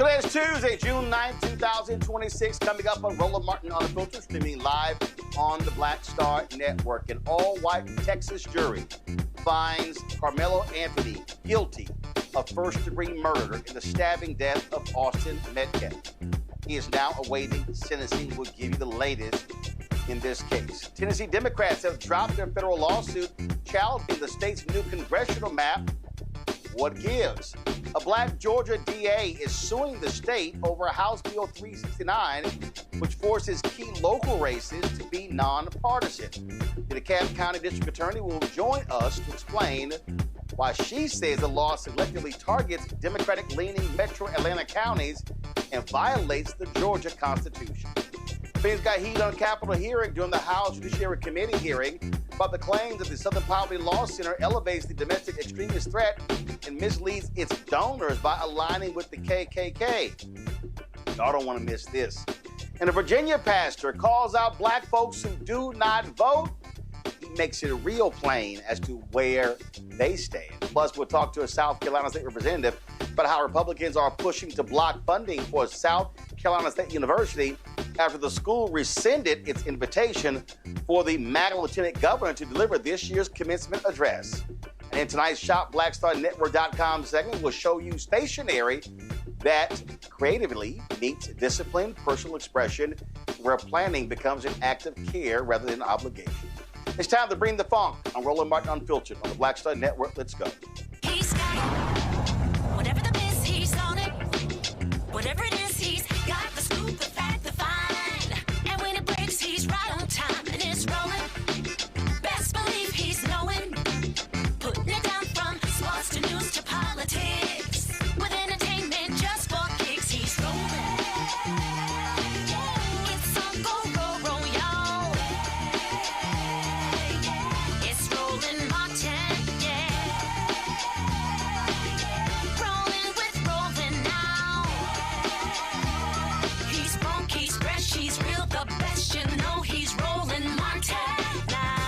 Today is Tuesday, June 9th, 2026. Coming up on Roland Martin Unfiltered, streaming live on the Black Star Network. An all-white Texas jury finds Karmelo Anthony guilty of first-degree murder in the stabbing death of Austin Metcalf. He is now awaiting sentencing. We'll give you the latest in this case. Tennessee Democrats have dropped their federal lawsuit challenging the state's new congressional map. What gives? A black Georgia DA is suing the state over House Bill 369, which forces key local races to be nonpartisan. The DeKalb County District Attorney will join us to explain why she says the law selectively targets Democratic-leaning metro Atlanta counties and violates the Georgia Constitution. Things got heat on Capitol hearing during the House Judiciary Committee hearing about the claims that the Southern Poverty Law Center elevates the domestic extremist threat and misleads its donors by aligning with the KKK. Y'all don't want to miss this. And a Virginia pastor calls out black folks who do not vote. He makes it real plain as to where they stand. Plus, we'll talk to a South Carolina state representative about how Republicans are pushing to block funding for South Carolina State University after the school rescinded its invitation for the MAGA Lieutenant Governor to deliver this year's commencement address. And in tonight's ShopBlackStarNetwork.com segment, we'll show you stationery that creatively meets discipline, personal expression, where planning becomes an act of care rather than an obligation. It's time to bring the funk. I'm Roland Martin Unfiltered on the Black Star Network. Let's go. He's got it. Whatever the biz, he's on it. Whatever it is, he's got the scoop, the fact, the find. And when it breaks, he's right on time and it's rolling. Best believe he's knowing. Putting it down from sports to news to politics. With entertainment just for kicks, he's rolling. It's on go, roll, y'all. It's Roland Martin, yeah. Rolling with Roland now. He's funky, he's fresh, he's real, the best, you know he's Roland Martin now.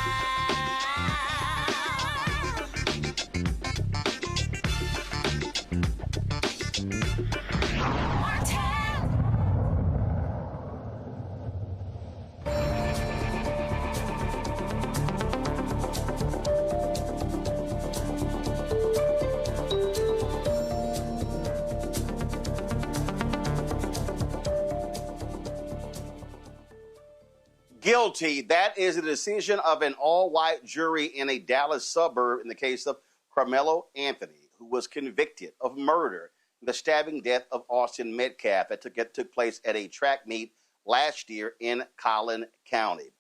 Guilty. That is a decision of an all-white jury in a Dallas suburb in the case of Karmelo Anthony, who was convicted of murder in the stabbing death of Austin Metcalf that took place at a track meet last year in Collin County.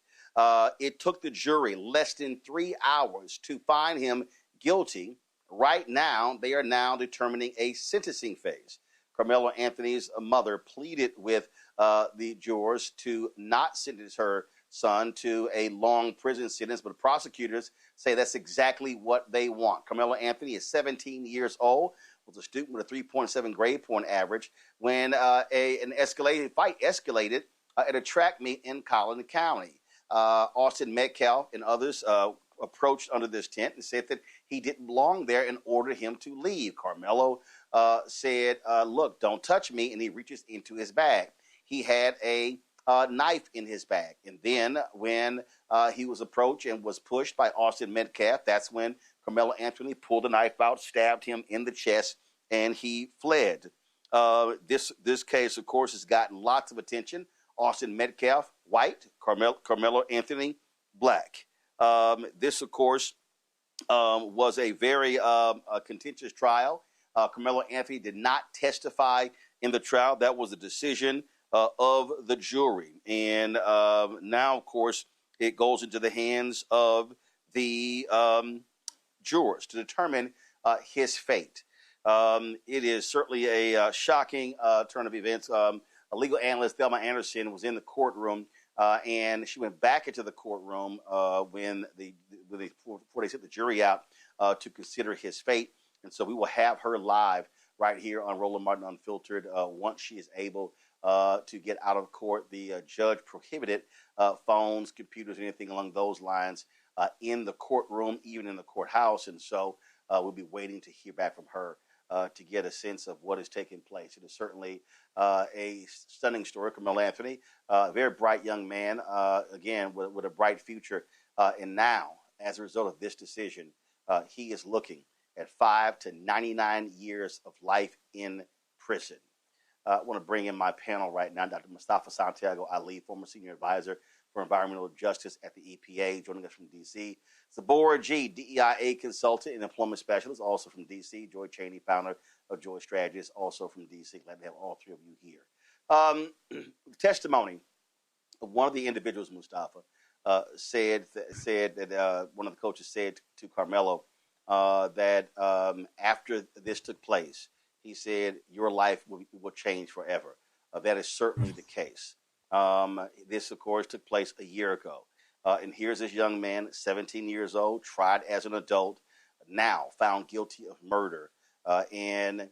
It took the jury less than 3 hours to find him guilty. Right now, they are now determining a sentencing phase. Karmelo Anthony's mother pleaded with the jurors to not sentence her son to a long prison sentence, but prosecutors say that's exactly what they want. Karmelo Anthony is 17 years old, was a student with a 3.7 grade point average when an fight escalated at a track meet in Collin County. Austin Metcalf and others approached under this tent and said that he didn't belong there and ordered him to leave. Karmelo said, look, don't touch me, and he reaches into his bag. He had a knife in his bag. And then when he was approached and was pushed by Austin Metcalf, that's when Karmelo Anthony pulled a knife out, stabbed him in the chest, and he fled. This case, of course, has gotten lots of attention. Austin Metcalf, white. Karmelo Anthony, black. This, of course, was a very contentious trial. Karmelo Anthony did not testify in the trial. That was a decision of the jury. And now, of course, it goes into the hands of the jurors to determine his fate. It is certainly a shocking turn of events. A legal analyst, Thelma Anderson, was in the courtroom, and she went back into the courtroom before they sent the jury out to consider his fate. And so we will have her live right here on Roland Martin Unfiltered once she is able to get out of court. The judge prohibited phones, computers, anything along those lines in the courtroom, even in the courthouse. And so we'll be waiting to hear back from her to get a sense of what is taking place. It is certainly a stunning story. Karmelo Anthony, a very bright young man, again, with a bright future. And now, as a result of this decision, he is looking at 5 to 99 years of life in prison. I want to bring in my panel right now, Dr. Mustafa Santiago Ali, former senior advisor for environmental justice at the EPA, joining us from D.C. Zabora G, DEIA consultant and employment specialist, also from D.C. Joy Cheney, founder of Joy Strategies, also from D.C. Glad to have all three of you here. Testimony of one of the individuals, Mustafa, said that one of the coaches said to Karmelo that after this took place, he said, your life will change forever. That is certainly the case. This, of course, took place a year ago. And here's this young man, 17 years old, tried as an adult, now found guilty of murder. And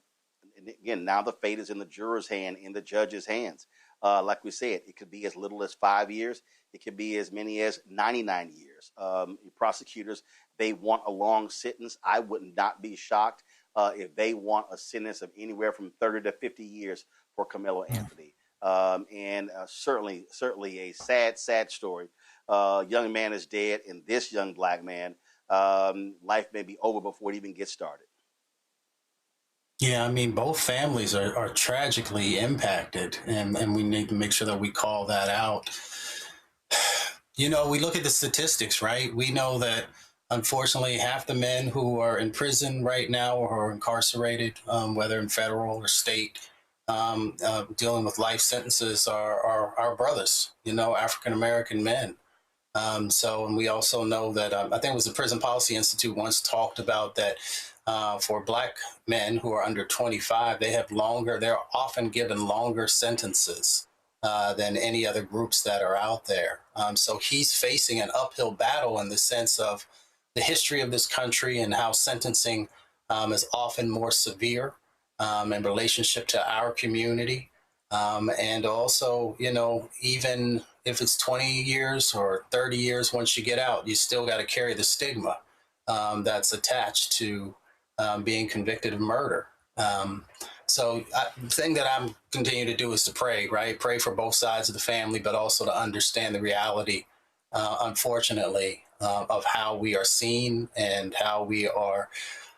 again, now the fate is in the juror's hand, in the judge's hands. Like we said, it could be as little as 5 years. It could be as many as 99 years. Prosecutors, they want a long sentence. I would not be shocked if they want a sentence of anywhere from 30 to 50 years for Karmelo Anthony. And certainly a sad story. Young man is dead, and this young black man, life may be over before it even gets started. Yeah, I mean, both families are tragically impacted, and we need to make sure that we call that out. You know, we look at the statistics, right? We know that, unfortunately, half the men who are in prison right now or are incarcerated, whether in federal or state, dealing with life sentences are our brothers, you know, African-American men. And we also know that, I think it was the Prison Policy Institute once talked about that for black men who are under 25, they're often given longer sentences than any other groups that are out there. So he's facing an uphill battle in the sense of the history of this country and how sentencing is often more severe in relationship to our community. And also, you know, even if it's 20 years or 30 years once you get out, you still got to carry the stigma that's attached to being convicted of murder. So the thing that I'm continuing to do is to pray, right? Pray for both sides of the family, but also to understand the reality, unfortunately, of how we are seen and how we are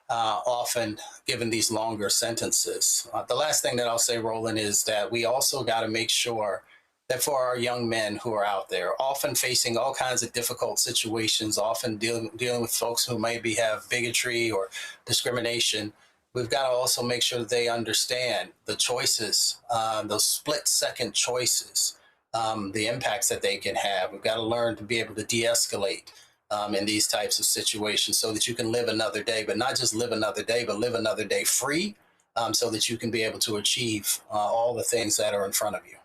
often given these longer sentences. The last thing that I'll say, Roland, is that we also got to make sure that for our young men who are out there, often facing all kinds of difficult situations, often dealing with folks who maybe have bigotry or discrimination, we've got to also make sure that they understand the choices, those split-second choices, the impacts that they can have. We've got to learn to be able to de-escalate in these types of situations so that you can live another day, but not just live another day, but live another day free, so that you can be able to achieve all the things that are in front of you.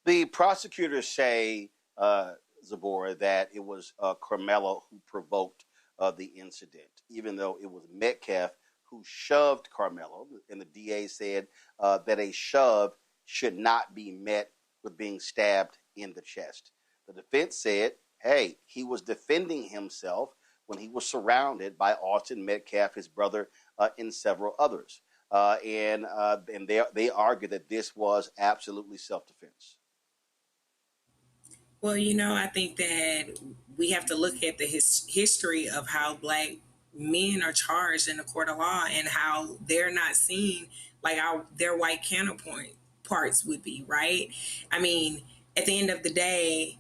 The prosecutors say, Zabora, that it was Karmelo who provoked the incident, even though it was Metcalf who shoved Karmelo. And the DA said that a shove should not be met with being stabbed in the chest. The defense said, hey, he was defending himself when he was surrounded by Austin Metcalf, his brother, and several others. And they argued that this was absolutely self-defense. Well, you know, I think that we have to look at the history of how Black men are charged in the court of law and how they're not seen like their white counterparts would be, right? I mean, at the end of the day,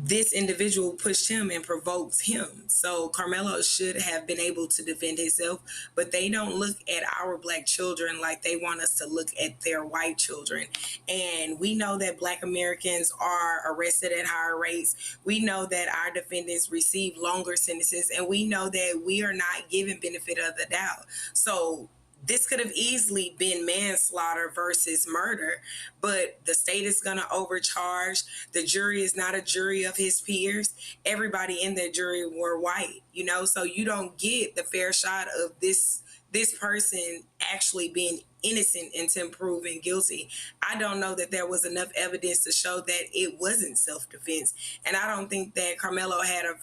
this individual pushed him and provoked him. So Karmelo should have been able to defend himself, but they don't look at our Black children like they want us to look at their white children. And we know that Black Americans are arrested at higher rates. We know that our defendants receive longer sentences, and we know that we are not given benefit of the doubt. So this could have easily been manslaughter versus murder, but the state is going to overcharge. The jury is not a jury of his peers. Everybody in that jury were white, so you don't get the fair shot of this person actually being innocent until proven guilty. I don't know that there was enough evidence to show that it wasn't self-defense. And I don't think that Karmelo had a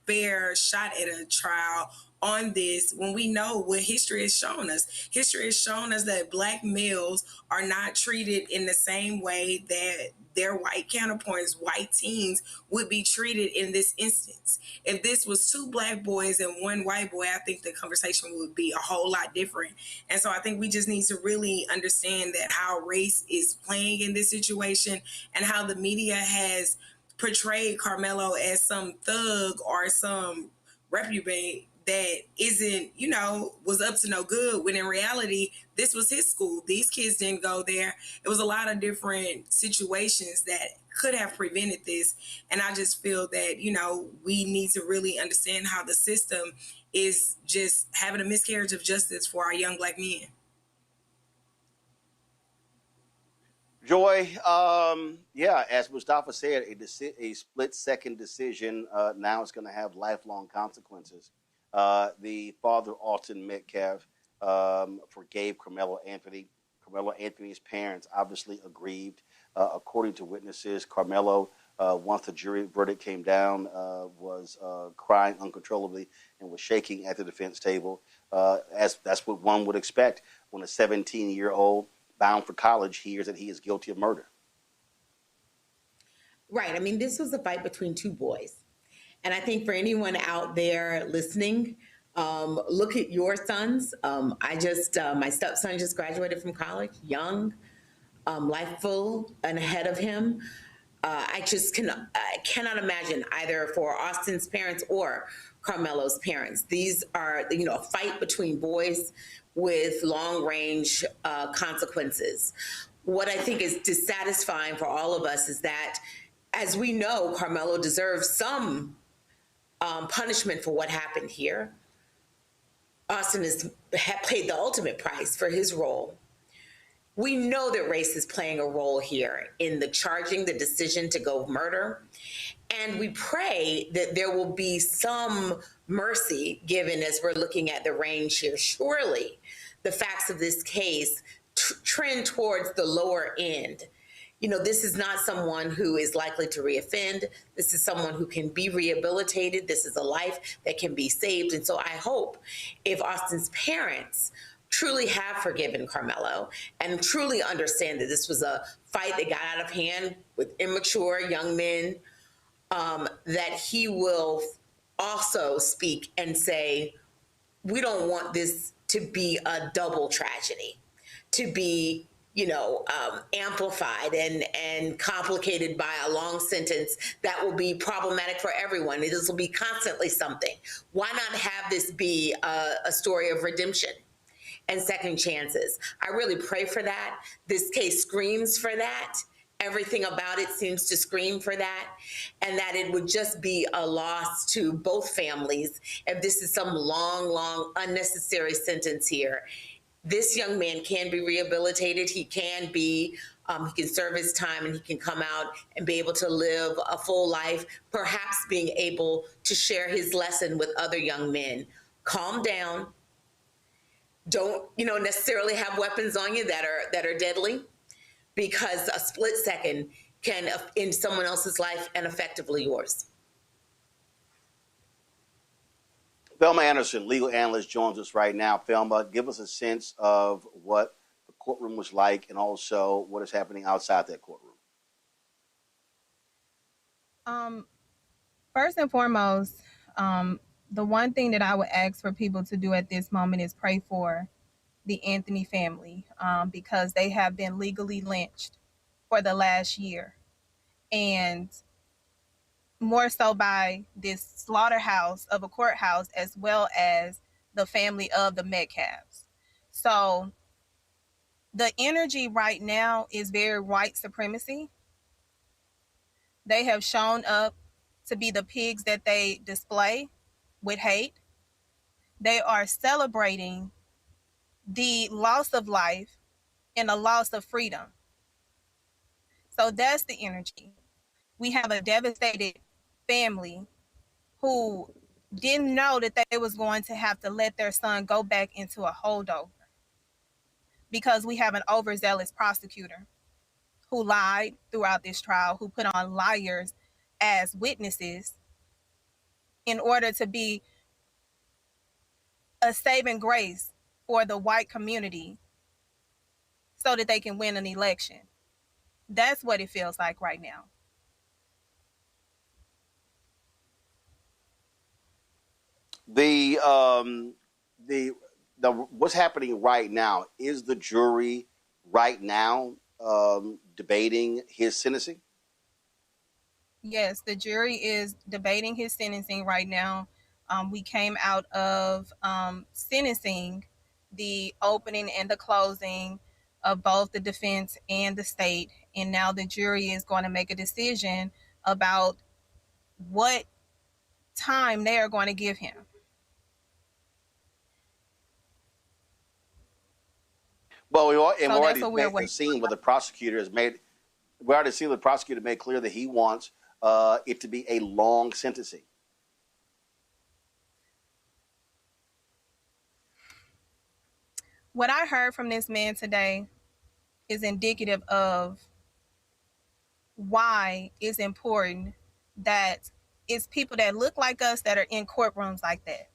fair shot at a trial on this when we know what history has shown us. History has shown us that Black males are not treated in the same way that their white counterparts, white teens, would be treated in this instance. If this was 2 Black boys and 1 white boy, I think the conversation would be a whole lot different. And so I think we just need to really understand that how race is playing in this situation and how the media has portrayed Karmelo as some thug or some reprobate that isn't, was up to no good, when in reality, this was his school. These kids didn't go there. It was a lot of different situations that could have prevented this. And I just feel that, we need to really understand how the system is just having a miscarriage of justice for our young Black men. Joy, as Mustafa said, a split-second decision now is going to have lifelong consequences. The father, Austin Metcalf, forgave Karmelo Anthony. Karmelo Anthony's parents obviously aggrieved. According to witnesses, Karmelo, once the jury verdict came down, was crying uncontrollably and was shaking at the defense table, as that's what one would expect when a 17-year-old bound for college hears that he is guilty of murder. Right. I mean, this was a fight between 2 boys. And I think for anyone out there listening, look at your sons. My stepson just graduated from college, young, life full and ahead of him. I cannot imagine either for Austin's parents or Karmelo's parents. These are, a fight between boys with long-range consequences. What I think is dissatisfying for all of us is that, as we know, Karmelo deserves some punishment for what happened here. Austin has paid the ultimate price for his role. We know that race is playing a role here in the charging, the decision to go murder. And we pray that there will be some mercy given as we're looking at the range here. Surely the facts of this case trend towards the lower end. This is not someone who is likely to reoffend. This is someone who can be rehabilitated. This is a life that can be saved. And so I hope if Austin's parents truly have forgiven Karmelo and truly understand that this was a fight that got out of hand with immature young men, that he will also speak and say, we don't want this to be a double tragedy, to be amplified and complicated by a long sentence that will be problematic for everyone. This will be constantly something. Why not have this be a story of redemption and second chances? I really pray for that. This case screams for that. Everything about it seems to scream for that, and that it would just be a loss to both families if this is some long, unnecessary sentence here. This young man can be rehabilitated. He can serve his time, and he can come out and be able to live a full life, perhaps being able to share his lesson with other young men. Calm down. Don't, necessarily have weapons on you that are deadly, because a split second can end someone else's life and effectively yours. Thelma Anderson, legal analyst, joins us right now. Thelma, give us a sense of what the courtroom was like and also what is happening outside that courtroom. First and foremost, the one thing that I would ask for people to do at this moment is pray for the Anthony family, because they have been legally lynched for the last year, and more so by this slaughterhouse of a courthouse, as well as the family of the Metcalfs. So the energy right now is very white supremacy. They have shown up to be the pigs that they display with hate. They are celebrating the loss of life and the loss of freedom. So that's the energy. We have a devastated family who didn't know that they was going to have to let their son go back into a holdover because we have an overzealous prosecutor who lied throughout this trial, who put on liars as witnesses in order to be a saving grace for the white community so that they can win an election. That's what it feels like right now. The what's happening right now is the jury right now debating his sentencing. Yes, the jury is debating his sentencing right now. We came out of sentencing, the opening and the closing of both the defense and the state, and now the jury is going to make a decision about what time they are going to give him. Well, we've So already that's what we're waiting. seen what the prosecutor has made. We already seen the prosecutor made clear that he wants it to be a long sentencing. What I heard from this man today is indicative of why it's important that it's people that look like us that are in courtrooms like that.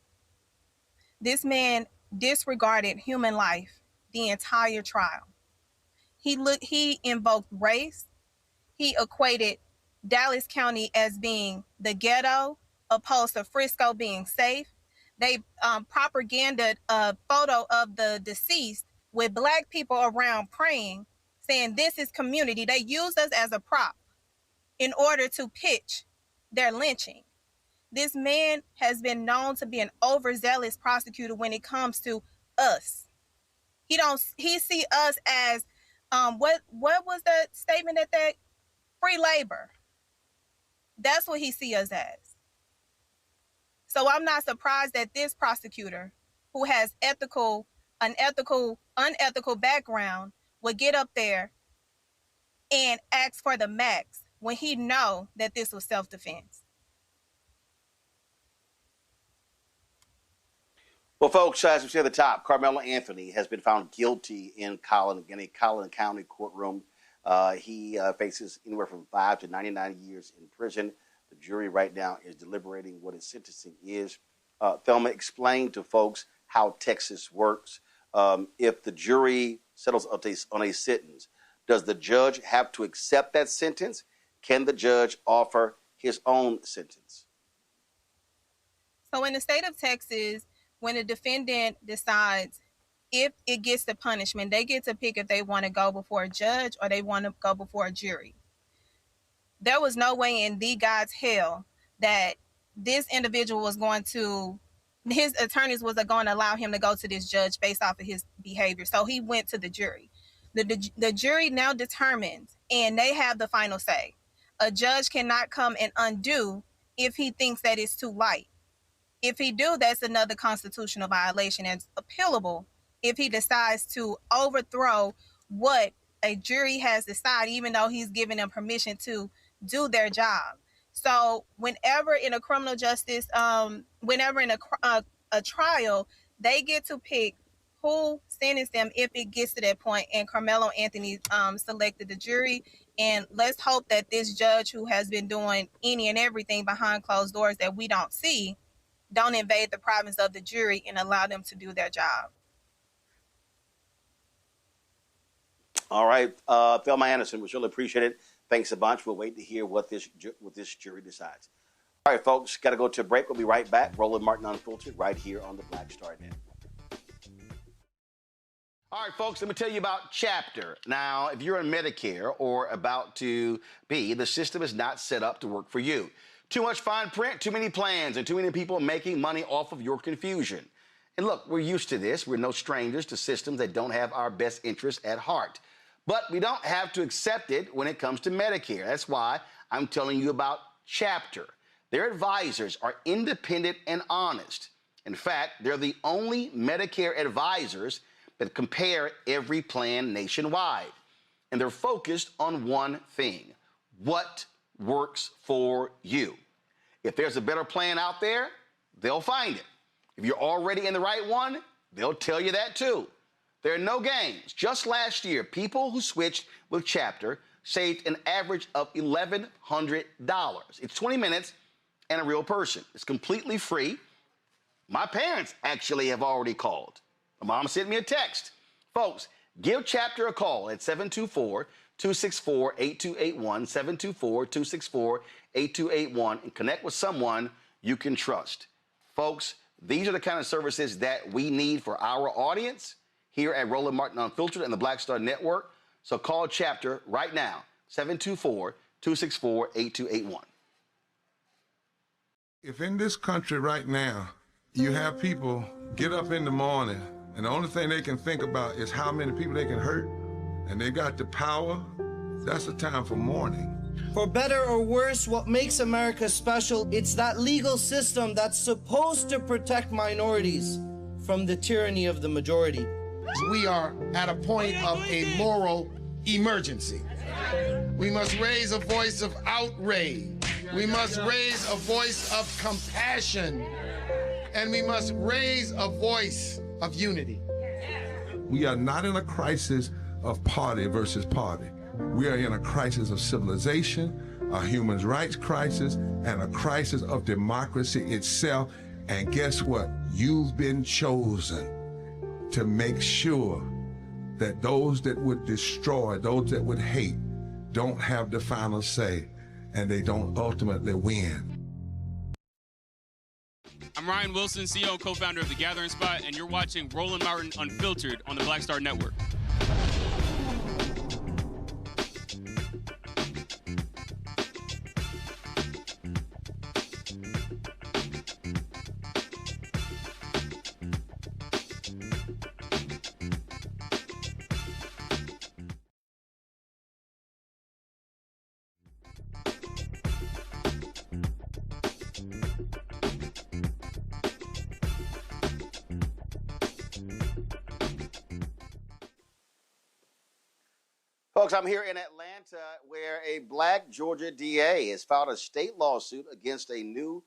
This man disregarded human life the entire trial. He invoked race. He equated Dallas County as being the ghetto, opposed to Frisco being safe. They propagandaed a photo of the deceased with black people around praying, saying this is community. They used us as a prop in order to pitch their lynching. This man has been known to be an overzealous prosecutor when it comes to us. He see us as what was the statement that free labor. That's what he see us as. So I'm not surprised that this prosecutor, who has unethical background, would get up there and ask for the max when he know that this was self-defense. Well, folks, as we said at the top, Karmelo Anthony has been found guilty in a Collin County courtroom. He faces anywhere from 5 to 99 years in prison. The jury right now is deliberating what his sentencing is. Thelma, explain to folks how Texas works. If the jury settles on a sentence, does the judge have to accept that sentence? Can the judge offer his own sentence? So in the state of Texas, when a defendant decides if it gets the punishment, they get to pick if they want to go before a judge or they want to go before a jury. There was no way in the God's hell that this individual was going to, his attorneys was going to allow him to go to this judge based off of his behavior. So he went to the jury. The jury now determines, and they have the final say. A judge cannot come and undo if he thinks that it's too light. If he do, that's another constitutional violation and appealable if he decides to overthrow what a jury has decided, even though he's giving them permission to do their job. So whenever in a criminal justice, whenever in a trial, they get to pick who sentenced them if it gets to that point. And Karmelo Anthony selected the jury. And let's hope that this judge, who has been doing any and everything behind closed doors that we don't see, don't invade the province of the jury and allow them to do their job. All right, Thelma Anderson, we really appreciate it. Thanks a bunch. We'll wait to hear what this jury decides. All right, folks, got to go to a break. We'll be right back. Roland Martin Unfiltered right here on the Black Star Net. All right, folks, let me tell you about Chapter. Now, if you're on Medicare or about to be, the system is not set up to work for you. Too much fine print, too many plans, and too many people making money off of your confusion. And look, we're used to this. We're no strangers to systems that don't have our best interests at heart. But we don't have to accept it when it comes to Medicare. That's why I'm telling you about Chapter. Their advisors are independent and honest. In fact, they're the only Medicare advisors that compare every plan nationwide. And they're focused on one thing: what works for you. If there's a better plan out there, they'll find it. If you're already in the right one, they'll tell you that too. There are no games. Just last year, people who switched with Chapter saved an average of $1,100. It's 20 minutes and a real person. It's completely free. My parents actually have already called. My mom sent me a text. Folks, give Chapter a call at 724-264-8281, 724-264-8281, and connect with someone you can trust. Folks, these are the kind of services that we need for our audience here at Roland Martin Unfiltered and the Black Star Network. So call Chapter right now, 724-264-8281. If in this country right now, you have people get up in the morning and the only thing they can think about is how many people they can hurt, and they got the power, that's the time for mourning. For better or worse, what makes America special, it's that legal system that's supposed to protect minorities from the tyranny of the majority. We are at a point of a moral emergency. We must raise a voice of outrage. We must raise a voice of compassion. And we must raise a voice of unity. We are not in a crisis of party versus party. We are in a crisis of civilization, a human rights crisis, and a crisis of democracy itself. And guess what? You've been chosen to make sure that those that would destroy, those that would hate, don't have the final say, and they don't ultimately win. I'm Ryan Wilson, CEO and co-founder of The Gathering Spot, and you're watching Roland Martin Unfiltered on the Black Star Network. Folks, I'm here in Atlanta where a black Georgia DA has filed a state lawsuit against a new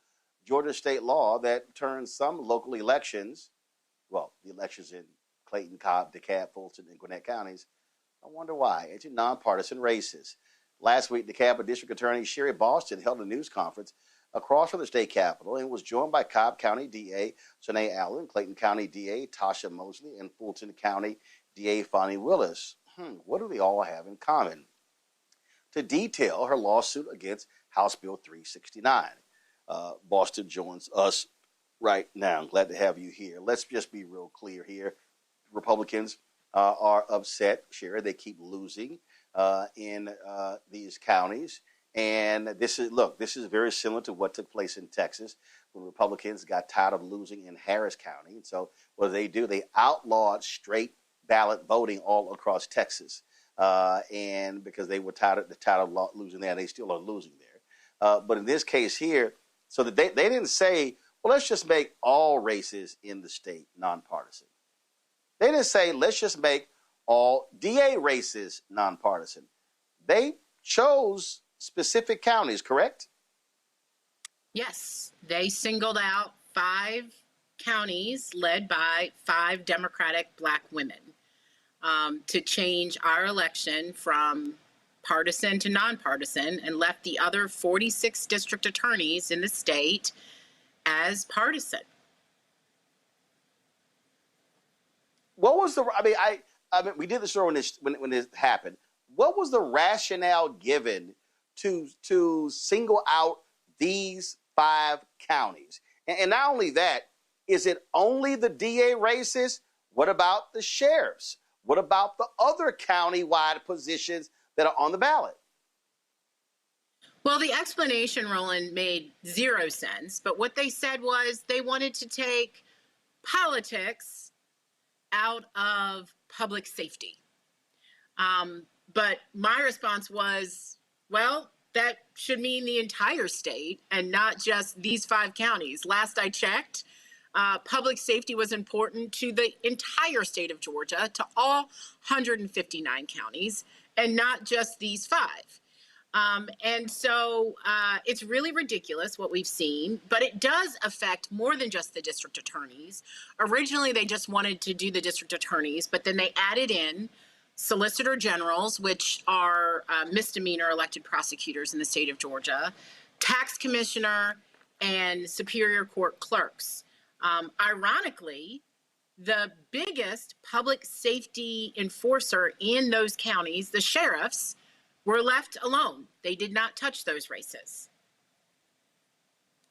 Georgia state law that turns some local elections, well, the elections in Clayton, Cobb, DeKalb, Fulton, and Gwinnett counties, I wonder why, into nonpartisan races. Last week, DeKalb District Attorney Sherry Boston held a news conference across from the state capitol and was joined by Cobb County DA Shanae Allen, Clayton County DA Tasha Mosley, and Fulton County DA Fonnie Willis. What do they all have in common? To detail her lawsuit against House Bill 369, Boston joins us right now. I'm glad to have you here. Let's just be real clear here. Republicans are upset, Sherry. They keep losing in these counties. And this is very similar to what took place in Texas when Republicans got tired of losing in Harris County. And so what do? They outlawed straight ballot voting all across Texas. And because they were tired of losing there, they still are losing there. But in this case here, so that they didn't say, well, let's just make all races in the state nonpartisan. They didn't say, let's just make all DA races nonpartisan. They chose specific counties, correct? Yes, they singled out 5 counties led by 5 Democratic Black women to change our election from partisan to nonpartisan, and left the other 46 district attorneys in the state as partisan. What was the? I mean, we did the story when this happened. What was the rationale given to single out these 5 counties. And not only that, is it only the DA races? What about the sheriffs? What about the other county-wide positions that are on the ballot? Well, the explanation, Roland, made zero sense. But what they said was they wanted to take politics out of public safety. But my response was, well, that should mean the entire state and not just these 5 counties. Last I checked, public safety was important to the entire state of Georgia, to all 159 counties, and not just these 5. And so it's really ridiculous what we've seen, but it does affect more than just the district attorneys. Originally, they just wanted to do the district attorneys, but then they added in solicitor generals, which are misdemeanor elected prosecutors in the state of Georgia, tax commissioner, and superior court clerks. Ironically, the biggest public safety enforcer in those counties, the sheriffs, were left alone. They did not touch those races.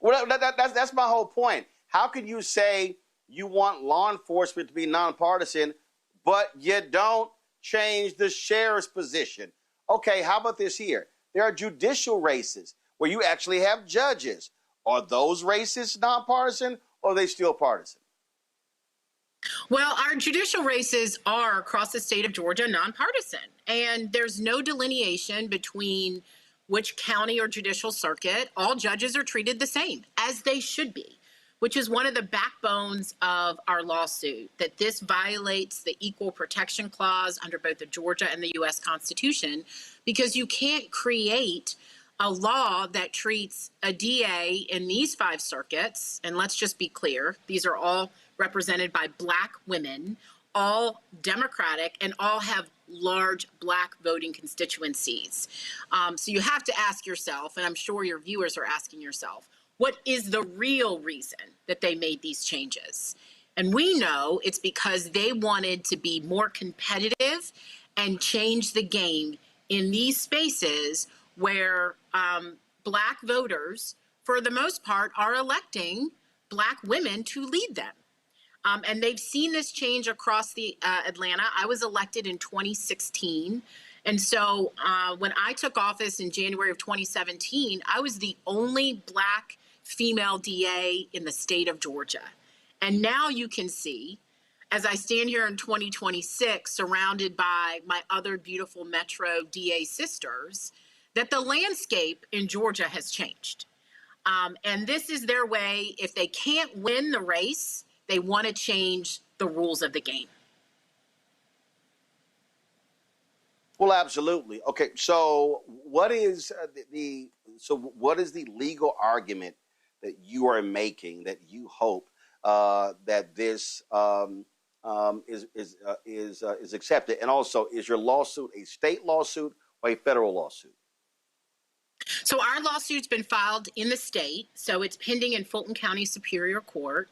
Well, that's my whole point. How can you say you want law enforcement to be nonpartisan, but you don't change the sheriff's position? Okay, how about this here? There are judicial races where you actually have judges. Are those races nonpartisan, or are they still partisan? Well, our judicial races are across the state of Georgia nonpartisan, and there's no delineation between which county or judicial circuit. All judges are treated the same, as they should be, which is one of the backbones of our lawsuit, that this violates the Equal Protection Clause under both the Georgia and the U.S. Constitution, because you can't create a law that treats a DA in these 5 circuits, and let's just be clear, these are all represented by Black women, all Democratic, and all have large Black voting constituencies. So you have to ask yourself, and I'm sure your viewers are asking yourself, what is the real reason that they made these changes? And we know it's because they wanted to be more competitive and change the game in these spaces where Black voters, for the most part, are electing Black women to lead them. And they've seen this change across the Atlanta. I was elected in 2016. And so when I took office in January of 2017, I was the only Black female DA in the state of Georgia. And now you can see, as I stand here in 2026, surrounded by my other beautiful Metro DA sisters, that the landscape in Georgia has changed. And this is their way. If they can't win the race, they want to change the rules of the game. Well, absolutely. Okay, so what is what is the legal argument that you are making that you hope that this is accepted? And also, is your lawsuit a state lawsuit or a federal lawsuit? So our lawsuit's been filed in the state, so it's pending in Fulton County Superior Court.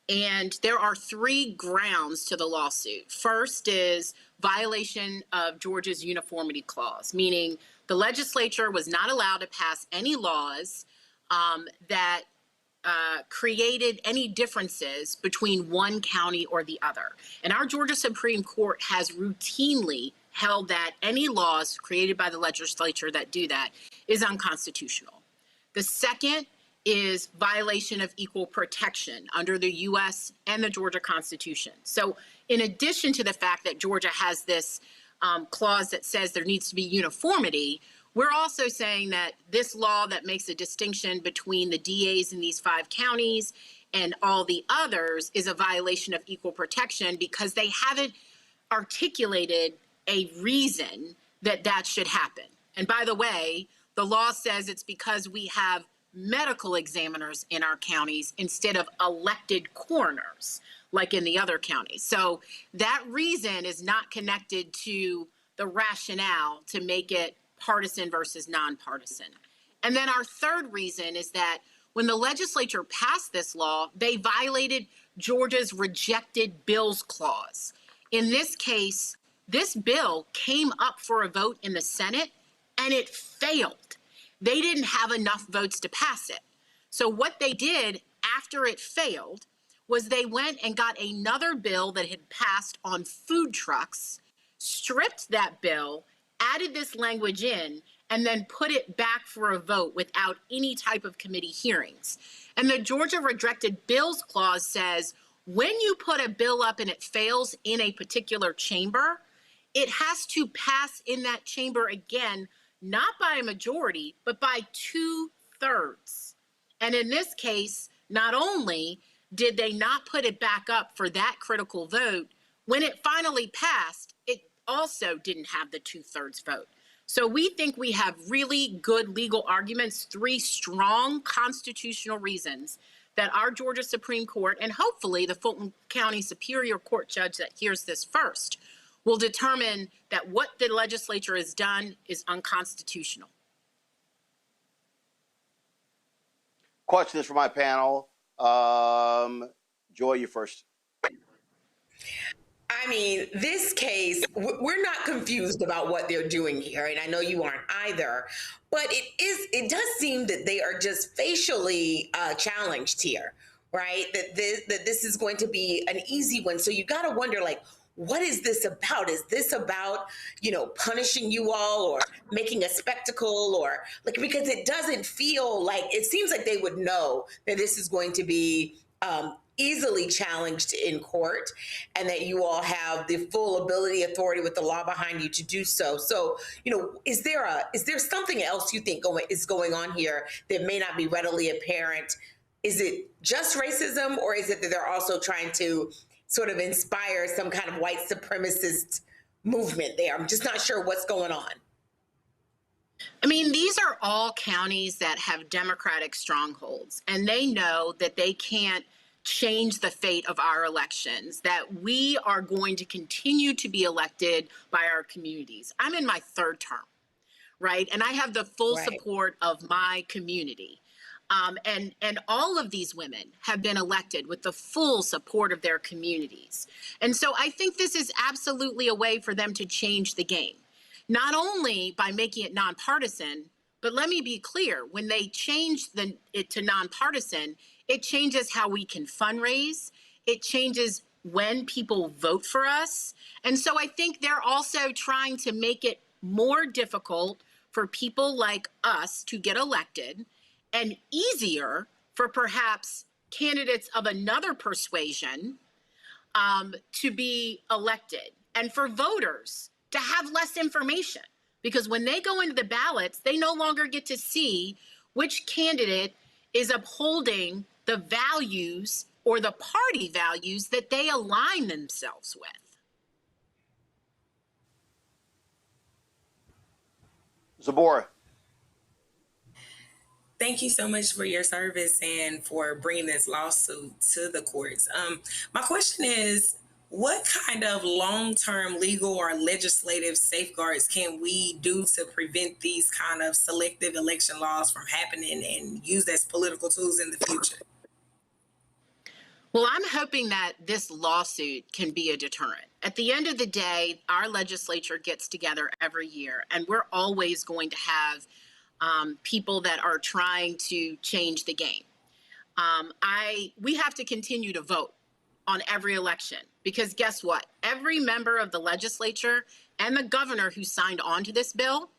And there are 3 grounds to the lawsuit. First is violation of Georgia's uniformity clause, meaning the legislature was not allowed to pass any laws that created any differences between one county or the other. And our Georgia Supreme Court has routinely held that any laws created by the legislature that do that is unconstitutional. The second is violation of equal protection under the U.S. and the Georgia Constitution. So in addition to the fact that Georgia has this clause that says there needs to be uniformity, we're also saying that this law that makes a distinction between the DAs in these 5 counties and all the others is a violation of equal protection because they haven't articulated a reason that that should happen. And by the way, the law says it's because we have medical examiners in our counties instead of elected coroners like in the other counties. So that reason is not connected to the rationale to make it partisan versus nonpartisan. And then our third reason is that when the legislature passed this law, they violated Georgia's rejected bills clause. In this case, this bill came up for a vote in the Senate and it failed. They didn't have enough votes to pass it. So what they did after it failed was they went and got another bill that had passed on food trucks, stripped that bill, added this language in, and then put it back for a vote without any type of committee hearings. And the Georgia Rejected Bills Clause says when you put a bill up and it fails in a particular chamber, it has to pass in that chamber again, not by a majority, but by 2/3. And in this case, not only did they not put it back up for that critical vote, when it finally passed, it also didn't have the 2/3 vote. So we think we have really good legal arguments, 3 strong constitutional reasons that our Georgia Supreme Court and hopefully the Fulton County Superior Court judge that hears this first will determine that what the legislature has done is unconstitutional. Questions for my panel. Joy, you first. I mean, this case, we're not confused about what they're doing here, and I know you aren't either, but it does seem that they are just facially challenged here, right? That this is going to be an easy one. So you got to wonder, like, what is this about? Is this about, punishing you all or making a spectacle or like, because it doesn't feel like, it seems like they would know that this is going to be easily challenged in court and that you all have the full ability, authority with the law behind you to do so. So, is there something else you think is going on here that may not be readily apparent? Is it just racism, or is it that they're also trying to sort of inspire some kind of white supremacist movement there? I'm just not sure what's going on. I mean, these are all counties that have Democratic strongholds, and they know that they can't change the fate of our elections, that we are going to continue to be elected by our communities. I'm in my 3rd term, right? And I have the full support of my community. And all of these women have been elected with the full support of their communities. And so I think this is absolutely a way for them to change the game, not only by making it nonpartisan, but let me be clear, when they change it to nonpartisan, it changes how we can fundraise. It changes when people vote for us. And so I think they're also trying to make it more difficult for people like us to get elected and easier for perhaps candidates of another persuasion to be elected, and for voters to have less information. Because when they go into the ballots, they no longer get to see which candidate is upholding the values or the party values that they align themselves with. Zabora. Thank you so much for your service and for bringing this lawsuit to the courts. My question is, what kind of long-term legal or legislative safeguards can we do to prevent these kind of selective election laws from happening and used as political tools in the future? Well, I'm hoping that this lawsuit can be a deterrent. At the end of the day, our legislature gets together every year, and we're always going to have people that are trying to change the game. We have to continue to vote on every election, because guess what? Every member of the legislature and the governor who signed on to this bill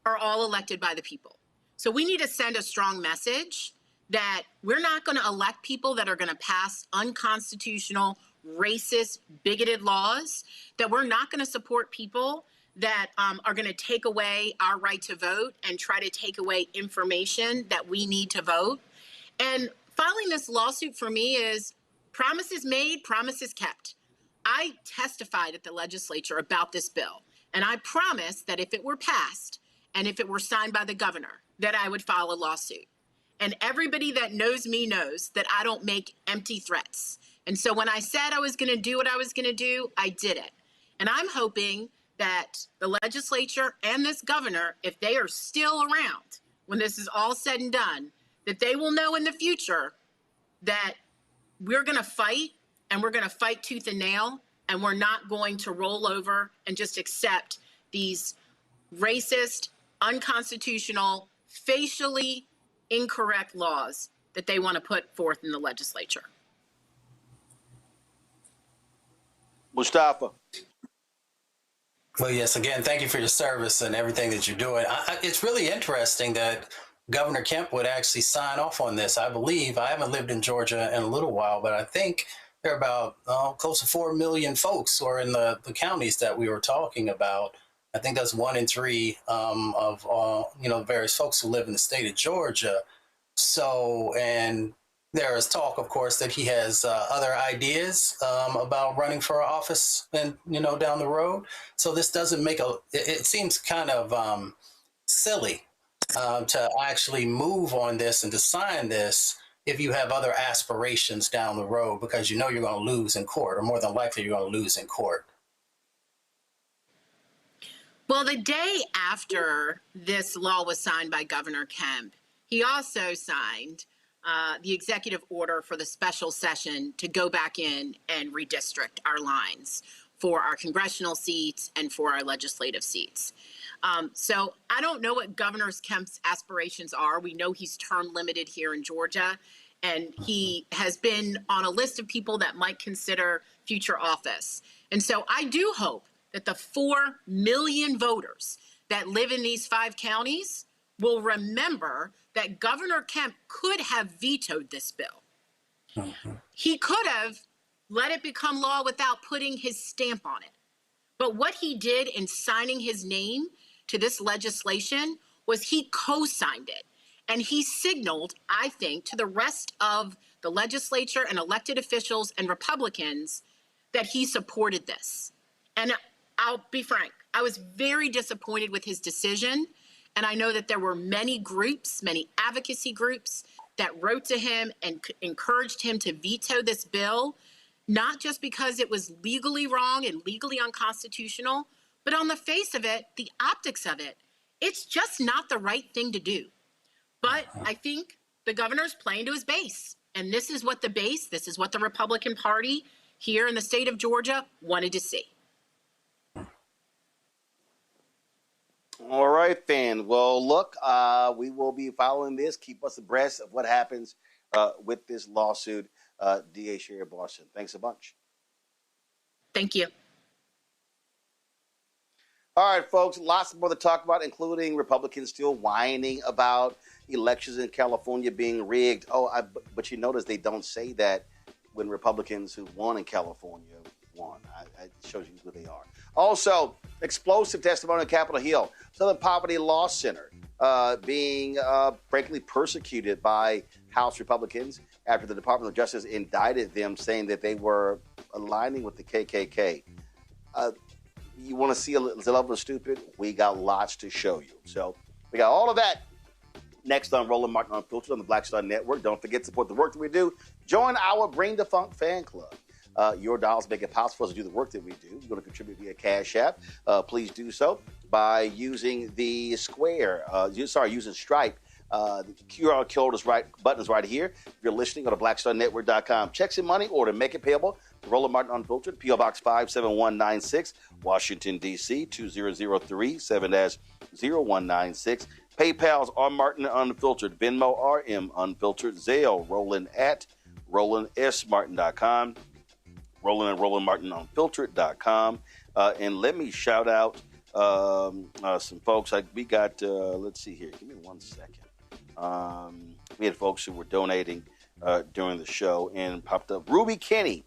are all elected by the people. So we need to send a strong message that we're not going to elect people that are going to pass unconstitutional, racist, bigoted laws, that we're not going to support people that are going to take away our right to vote and try to take away information that we need to vote. And filing this lawsuit for me is promises made, promises kept. I testified at the legislature about this bill, and I promised that if it were passed and if it were signed by the governor, that I would file a lawsuit. And everybody that knows me knows that I don't make empty threats. And so when I said I was going to do what I was going to do, I did it. And I'm hoping that the legislature and this governor, if they are still around when this is all said and done, that they will know in the future that we're going to fight, and we're going to fight tooth and nail, and we're not going to roll over and just accept these racist, unconstitutional, facially incorrect laws that they want to put forth in the legislature. Mustafa. Well, yes, again, thank you for your service and everything that you're doing. It's really interesting that Governor Kemp would actually sign off on this. I believe, I haven't lived in Georgia in a little while, but I think there are about close to 4 million folks who are in the counties that we were talking about. I think that's 1 in 3 of various folks who live in the state of Georgia. So, and there is talk, of course, that he has other ideas about running for office and, down the road. So this doesn't make it seems kind of silly to actually move on this and to sign this if you have other aspirations down the road, because you're going to lose in court, or more than likely you're going to lose in court. Well, the day after this law was signed by Governor Kemp, he also signed the executive order for the special session to go back in and redistrict our lines for our congressional seats and for our legislative seats. So I don't know what Governor Kemp's aspirations are. We know he's term limited here in Georgia, and he has been on a list of people that might consider future office. And so I do hope that the 4 million voters that live in these 5 counties will remember that Governor Kemp could have vetoed this bill. He could have let it become law without putting his stamp on it. But what he did in signing his name to this legislation was he co-signed it. And he signaled, I think, to the rest of the legislature and elected officials and Republicans that he supported this. And I'll be frank, I was very disappointed with his decision. And I know that there were many groups, many advocacy groups that wrote to him and encouraged him to veto this bill, not just because it was legally wrong and legally unconstitutional, but on the face of it, the optics of it, it's just not the right thing to do. But I think the governor's playing to his base. And this is what the Republican Party here in the state of Georgia wanted to see. All right, then. Well, look, we will be following this. Keep us abreast of what happens with this lawsuit. DA Sherry Boston, thanks a bunch. Thank you. All right, folks, lots more to talk about, including Republicans still whining about elections in California being rigged. But you notice they don't say that when Republicans who won in California won. It shows you who they are. Also, explosive testimony on Capitol Hill. Southern Poverty Law Center being frankly persecuted by House Republicans after the Department of Justice indicted them, saying that they were aligning with the KKK. You want to see a level of stupid? We got lots to show you. So we got all of that next on Roland Martin Unfiltered on the Black Star Network. Don't forget to support the work that we do. Join our Bring the Funk fan club. Your dollars make it possible for us to do the work that we do. You're going to contribute via Cash App. Please do so by using the Square. Using Stripe. The QR code button is right here. If you're listening, go to blackstarnetwork.com. Checks and money order. Make it payable to Roland Martin Unfiltered. P.O. Box 57196, Washington, D.C. 2003 7-0196. PayPal's R Martin Unfiltered. Venmo RM Unfiltered. Zelle Roland at RolandSMartin.com. Roland and Roland Martin Unfiltered.com. And let me shout out some folks. We got, let's see here. Give me 1 second. We had folks who were donating during the show and popped up. Ruby Kenny,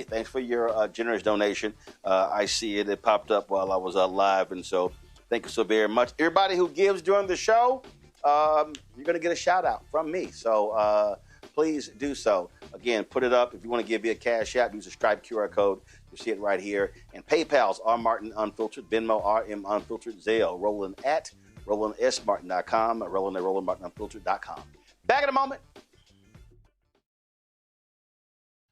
thanks for your generous donation. I see it. It popped up while I was live, and so thank you so very much. Everybody who gives during the show, you're going to get a shout out from me. So please do so. Again, put it up. If you want to give me a Cash App, use a Stripe QR code. You'll see it right here. And PayPal's R Martin Unfiltered, Venmo RM Unfiltered, Zelle Roland at RolandSMartin.com, Roland at RolandMartinUnfiltered.com. Back in a moment.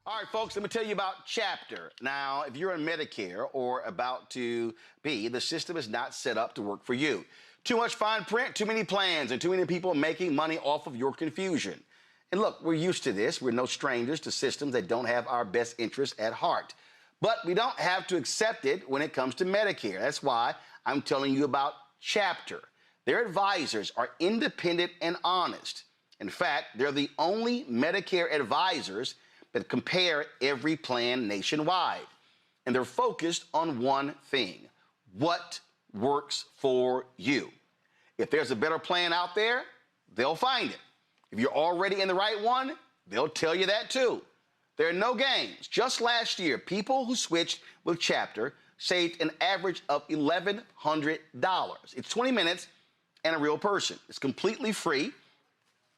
All right, folks, let me tell you about Chapter. Now, if you're on Medicare or about to be, the system is not set up to work for you. Too much fine print, too many plans, and too many people making money off of your confusion. And look, we're used to this. We're no strangers to systems that don't have our best interests at heart. But we don't have to accept it when it comes to Medicare. That's why I'm telling you about Chapter. Their advisors are independent and honest, In fact, they're the only Medicare advisors that compare every plan nationwide. And they're focused on one thing: what works for you. If there's a better plan out there, they'll find it. If you're already in the right one, they'll tell you that too. There are no games. Just last year, people who switched with Chapter saved an average of $1,100. It's 20 minutes and a real person. It's completely free.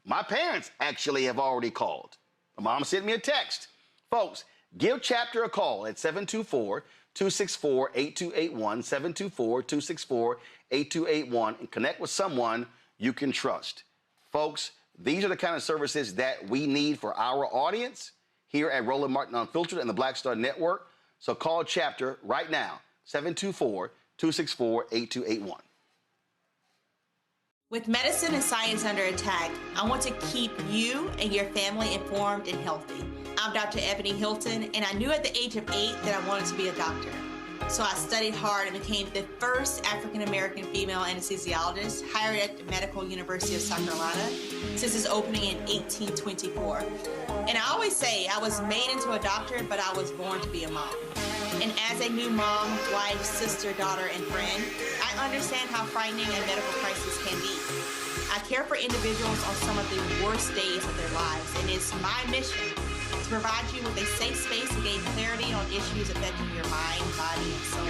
My parents actually have already called. My mom sent me a text. Folks, give Chapter a call at 724-264-8281, 724-264-8281, and connect with someone you can trust. Folks, these are the kind of services that we need for our audience here at Roland Martin Unfiltered and the Black Star Network. So call Chapter right now, 724-264-8281. With medicine and science under attack, I want to keep you and your family informed and healthy. I'm Dr. Ebony Hilton, and I knew at the age of 8 that I wanted to be a doctor. So I studied hard and became the first African-American female anesthesiologist hired at the Medical University of South Carolina since its opening in 1824. And I always say I was made into a doctor, but I was born to be a mom. And as a new mom, wife, sister, daughter, and friend, I understand how frightening a medical crisis can be. I care for individuals on some of the worst days of their lives, and it's my mission to provide you with a safe space to gain clarity on issues affecting your mind, body, and soul.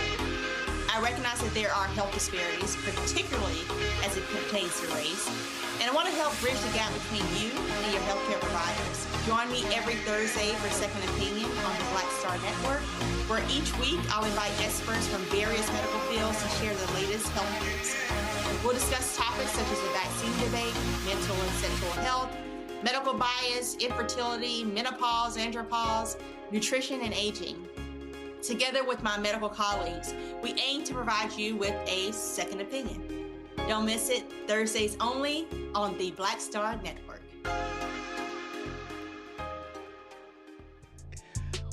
I recognize that there are health disparities, particularly as it pertains to race, and I want to help bridge the gap between you and your healthcare providers. Join me every Thursday for Second Opinion on the Black Star Network, where each week I'll invite experts from various medical fields to share the latest health news. We'll discuss topics such as the vaccine debate, mental and sexual health, medical bias, infertility, menopause, andropause, nutrition, and aging. Together with my medical colleagues, we aim to provide you with a second opinion. Don't miss it, Thursdays only on the Black Star Network.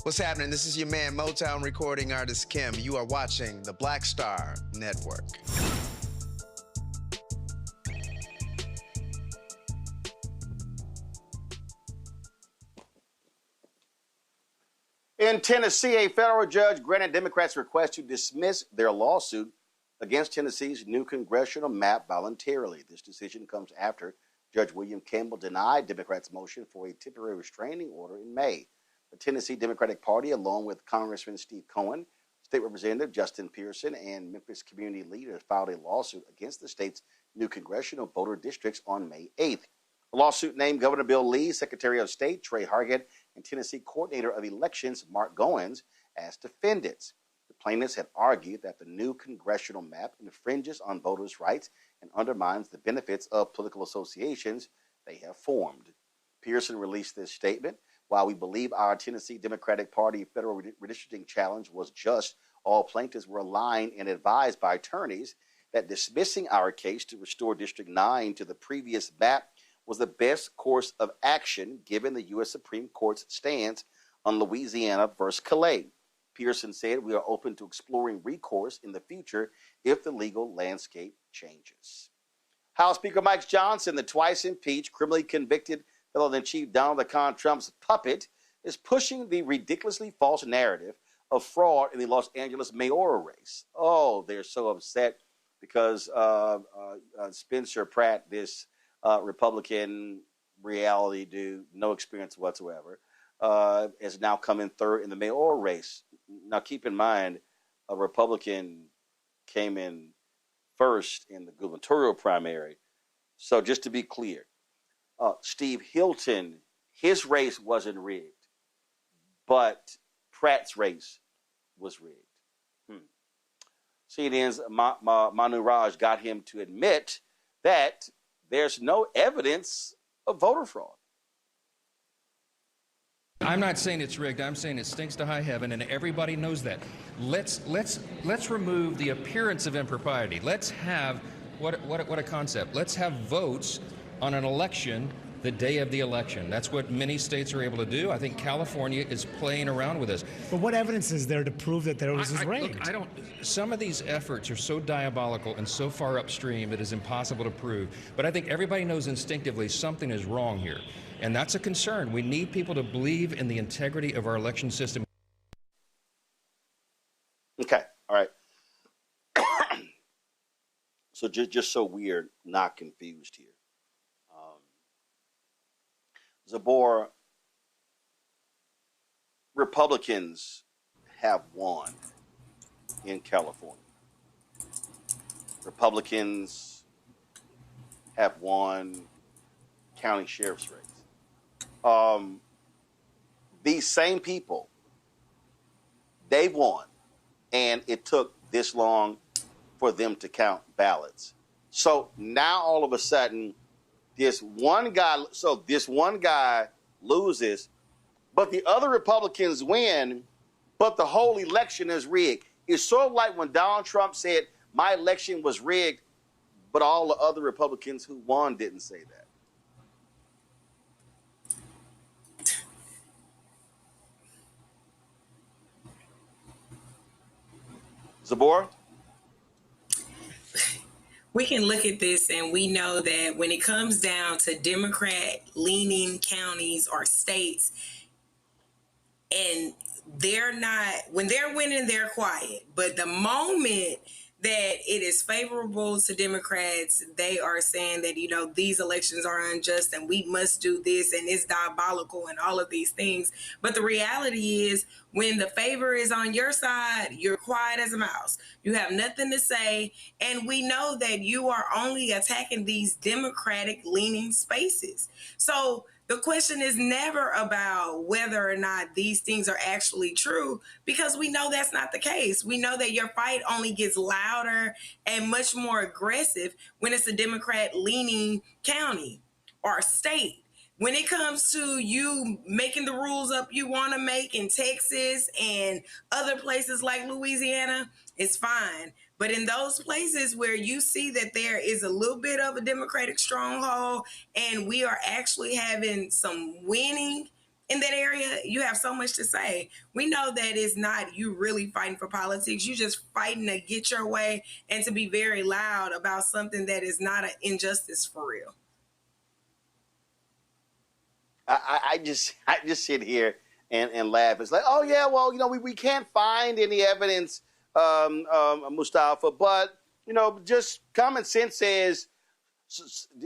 What's happening? This is your man, Motown recording artist Kim. You are watching the Black Star Network. In Tennessee, a federal judge granted Democrats' request to dismiss their lawsuit against Tennessee's new congressional map voluntarily. This decision comes after Judge William Campbell denied Democrats' motion for a temporary restraining order in May. The Tennessee Democratic Party, along with Congressman Steve Cohen, State Representative Justin Pearson, and Memphis community leaders, filed a lawsuit against the state's new congressional voter districts on May 8th. The lawsuit named Governor Bill Lee, Secretary of State Trey Hargett, and Tennessee Coordinator of Elections Mark Goins as defendants. The plaintiffs had argued that the new congressional map infringes on voters' rights and undermines the benefits of political associations they have formed. Pearson released this statement. While we believe our Tennessee Democratic Party federal redistricting challenge was just, all plaintiffs were aligned and advised by attorneys that dismissing our case to restore District 9 to the previous map was the best course of action given the U.S. Supreme Court's stance on Louisiana versus Calais. Pearson said we are open to exploring recourse in the future if the legal landscape changes. House Speaker Mike Johnson, the twice impeached, criminally convicted fellow-in-chief Donald Trump's puppet, is pushing the ridiculously false narrative of fraud in the Los Angeles mayoral race. Oh, they're so upset because Spencer Pratt, this Republican reality dude, no experience whatsoever, is now coming third in the mayoral race. Now, keep in mind, a Republican came in first in the gubernatorial primary. So just to be clear, Steve Hilton, his race wasn't rigged, but Pratt's race was rigged. CNN's Manu Raj got him to admit that there's no evidence of voter fraud. I'm not saying it's rigged. I'm saying it stinks to high heaven, and everybody knows that. Let's remove the appearance of impropriety. Let's have what a concept. Let's have votes on an election the day of the election. That's what many states are able to do. I think California is playing around with this. But what evidence is there to prove that there was rigged? Look, some of these efforts are so diabolical and so far upstream it is impossible to prove. But I think everybody knows instinctively something is wrong here. And that's a concern. We need people to believe in the integrity of our election system. Okay, all right. So just so we're not confused here. Zabor, Republicans have won in California. Republicans have won county sheriff's race. These same people, they've won, and it took this long for them to count ballots. So now all of a sudden, this one guy loses, but the other Republicans win, but the whole election is rigged. It's sort of like when Donald Trump said, my election was rigged, but all the other Republicans who won didn't say that. Zabor? We can look at this and we know that when it comes down to Democrat-leaning counties or states, and when they're winning, they're quiet. But the moment that it is favorable to Democrats, they are saying that, these elections are unjust and we must do this and it's diabolical and all of these things. But the reality is when the favor is on your side, you're quiet as a mouse. You have nothing to say. And we know that you are only attacking these Democratic leaning spaces. So the question is never about whether or not these things are actually true, because we know that's not the case. We know that your fight only gets louder and much more aggressive when it's a Democrat-leaning county or state. When it comes to you making the rules up you want to make in Texas and other places like Louisiana, it's fine. But in those places where you see that there is a little bit of a Democratic stronghold and we are actually having some winning in that area, you have so much to say. We know that it's not you really fighting for politics. You're just fighting to get your way and to be very loud about something that is not an injustice for real. I just sit here and laugh. It's like, oh yeah, well, we can't find any evidence, Mustafa, but just common sense says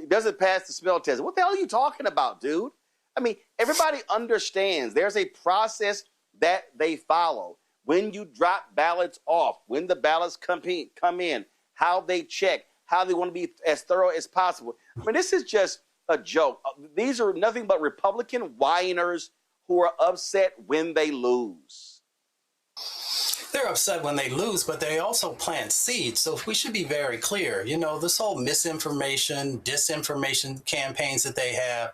does it pass the smell test? What the hell are you talking about, dude? I mean, everybody understands there's a process that they follow. When you drop ballots off, when the ballots come in, how they check, how they want to be as thorough as possible. I mean, this is just a joke. These are nothing but Republican whiners who are upset when they lose. They're upset when they lose, but they also plant seeds. So we should be very clear. This whole misinformation, disinformation campaigns that they have,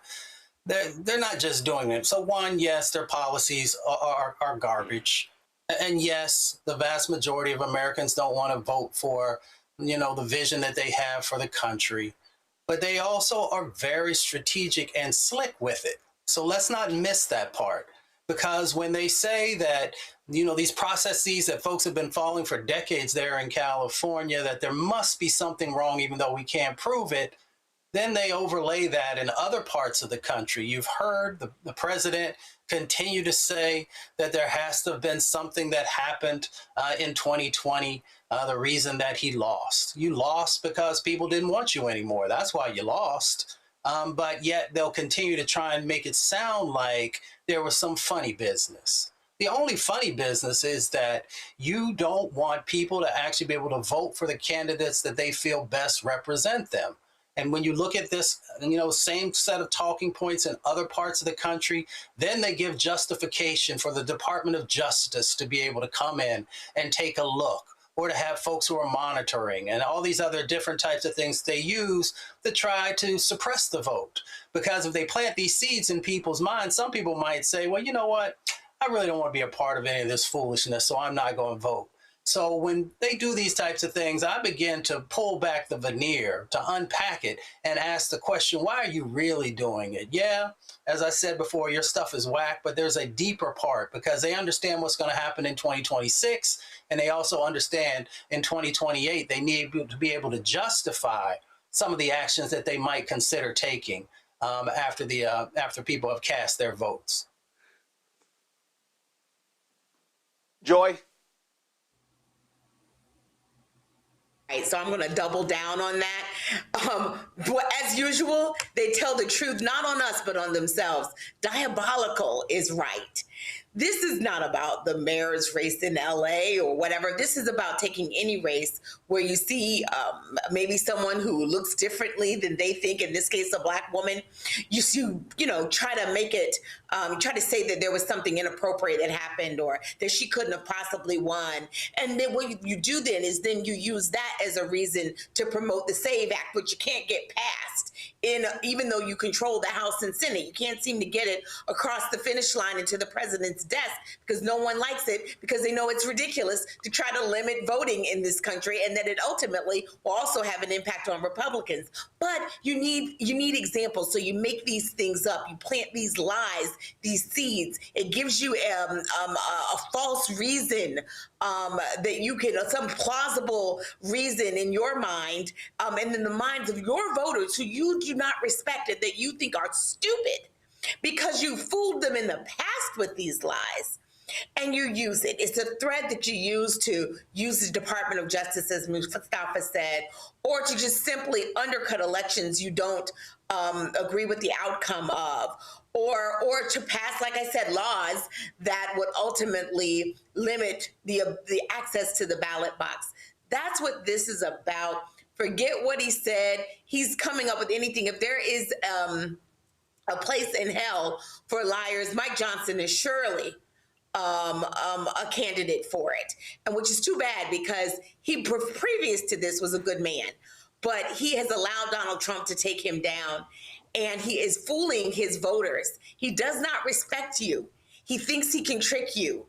they're not just doing it. So one, yes, their policies are garbage. And yes, the vast majority of Americans don't want to vote for, the vision that they have for the country. But they also are very strategic and slick with it. So let's not miss that part. Because when they say that, these processes that folks have been following for decades there in California, that there must be something wrong even though we can't prove it, then they overlay that in other parts of the country. You've heard the president continue to say that there has to have been something that happened in 2020, the reason that he lost. You lost because people didn't want you anymore. That's why you lost. But yet they'll continue to try and make it sound like there was some funny business. The only funny business is that you don't want people to actually be able to vote for the candidates that they feel best represent them. And when you look at this, same set of talking points in other parts of the country, then they give justification for the Department of Justice to be able to come in and take a look, or to have folks who are monitoring, and all these other different types of things they use to try to suppress the vote. Because if they plant these seeds in people's minds, some people might say, well, you know what? I really don't want to be a part of any of this foolishness, so I'm not going to vote. So when they do these types of things, I begin to pull back the veneer, to unpack it and ask the question, why are you really doing it? Yeah, as I said before, your stuff is whack, but there's a deeper part because they understand what's going to happen in 2026. And they also understand in 2028, they need to be able to justify some of the actions that they might consider taking after people have cast their votes. Joy? Right, so I'm going to double down on that. But as usual, they tell the truth, not on us, but on themselves. Diabolical is right. This is not about the mayor's race in LA or whatever. This is about taking any race where you see maybe someone who looks differently than they think, in this case, a Black woman. Try to make it, try to say that there was something inappropriate that happened or that she couldn't have possibly won. And then what you do then is then you use that as a reason to promote the SAVE Act, which you can't get passed even though you control the House and Senate. You can't seem to get it across the finish line into the president's desk because no one likes it, because they know it's ridiculous to try to limit voting in this country and that it ultimately will also have an impact on Republicans. But you need examples. So you make these things up. You plant these lies, these seeds. It gives you a false reason that you can, some plausible reason in your mind and in the minds of your voters who you do not respect and that you think are stupid because you fooled them in the past with these lies. And you use it. It's a thread that you use to use the Department of Justice, as Mustafa said, or to just simply undercut elections you don't agree with the outcome of, or to pass, like I said, laws that would ultimately limit the access to the ballot box. That's what this is about. Forget what he said. He's coming up with anything. If there is a place in hell for liars, Mike Johnson is surely a candidate for it, and which is too bad because he previous to this was a good man, but he has allowed Donald Trump to take him down, and he is fooling his voters. He does not respect you. He thinks he can trick you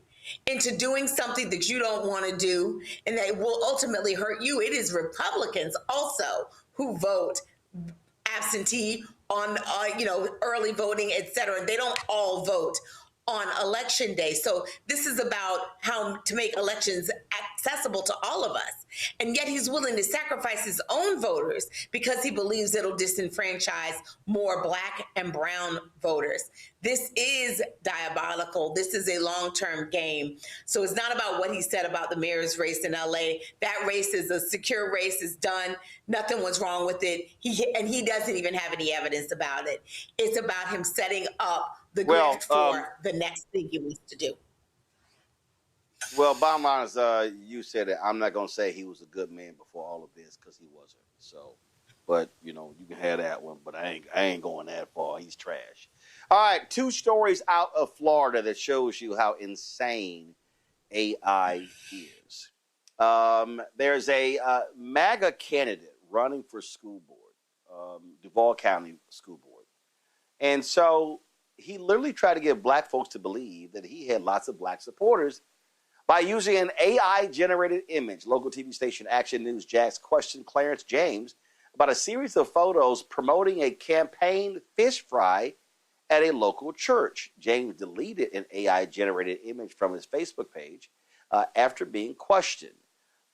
into doing something that you don't want to do and that will ultimately hurt you. It is Republicans also who vote absentee on early voting, et cetera. They don't all vote on election day. So this is about how to make elections accessible to all of us. And yet he's willing to sacrifice his own voters because he believes it'll disenfranchise more Black and brown voters. This is diabolical. This is a long-term game. So it's not about what he said about the mayor's race in LA. That race is a secure race. It's done. Nothing was wrong with it. He doesn't even have any evidence about it. It's about him setting up the grift for the next thing he needs to do. Well, bottom line is, you said it. I'm not going to say he was a good man before all of this because he wasn't. So, but you can have that one. But I ain't going that far. He's trash. All right, 2 stories out of Florida that shows you how insane AI is. There's a MAGA candidate running for school board, DeKalb County School Board, and so he literally tried to get Black folks to believe that he had lots of Black supporters by using an AI-generated image. Local TV station Action News Jax questioned Clarence James about a series of photos promoting a campaign fish fry at a local church. James deleted an AI-generated image from his Facebook page after being questioned.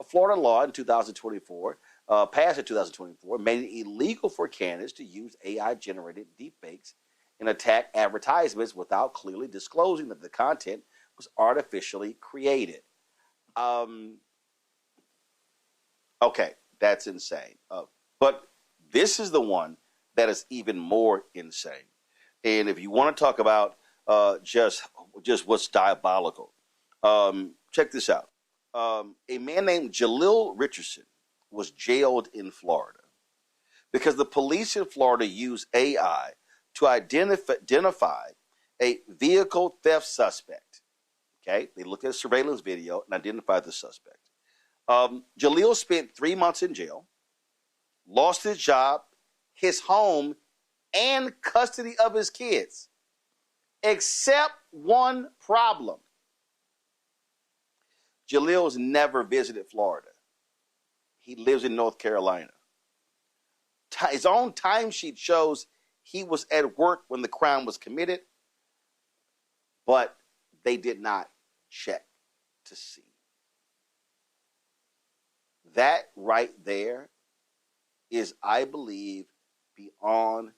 A Florida law in 2024, passed in 2024, made it illegal for candidates to use AI-generated deepfakes and attack advertisements without clearly disclosing that the content was artificially created. Okay, that's insane. But this is the one that is even more insane. And if you want to talk about just what's diabolical, check this out. A man named Jalil Richardson was jailed in Florida because the police in Florida used AI to identify a vehicle theft suspect. Okay, they looked at a surveillance video and identified the suspect. Jalil spent 3 months in jail, lost his job, his home, and custody of his kids, except one problem. Jalil's never visited Florida. He lives in North Carolina. His own timesheet shows he was at work when the crime was committed, but they did not check to see. That right there is, I believe, beyond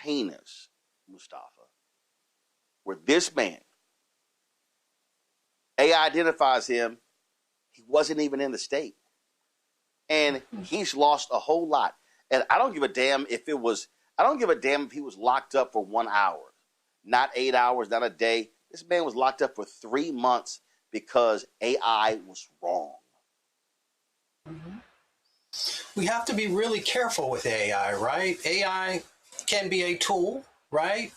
heinous, Mustafa, where this man, AI identifies him, he wasn't even in the state. And he's lost a whole lot. And I don't give a damn if he was locked up for 1 hour, not 8 hours, not a day. This man was locked up for 3 months because AI was wrong. We have to be really careful with AI, right? AI can be a tool, right?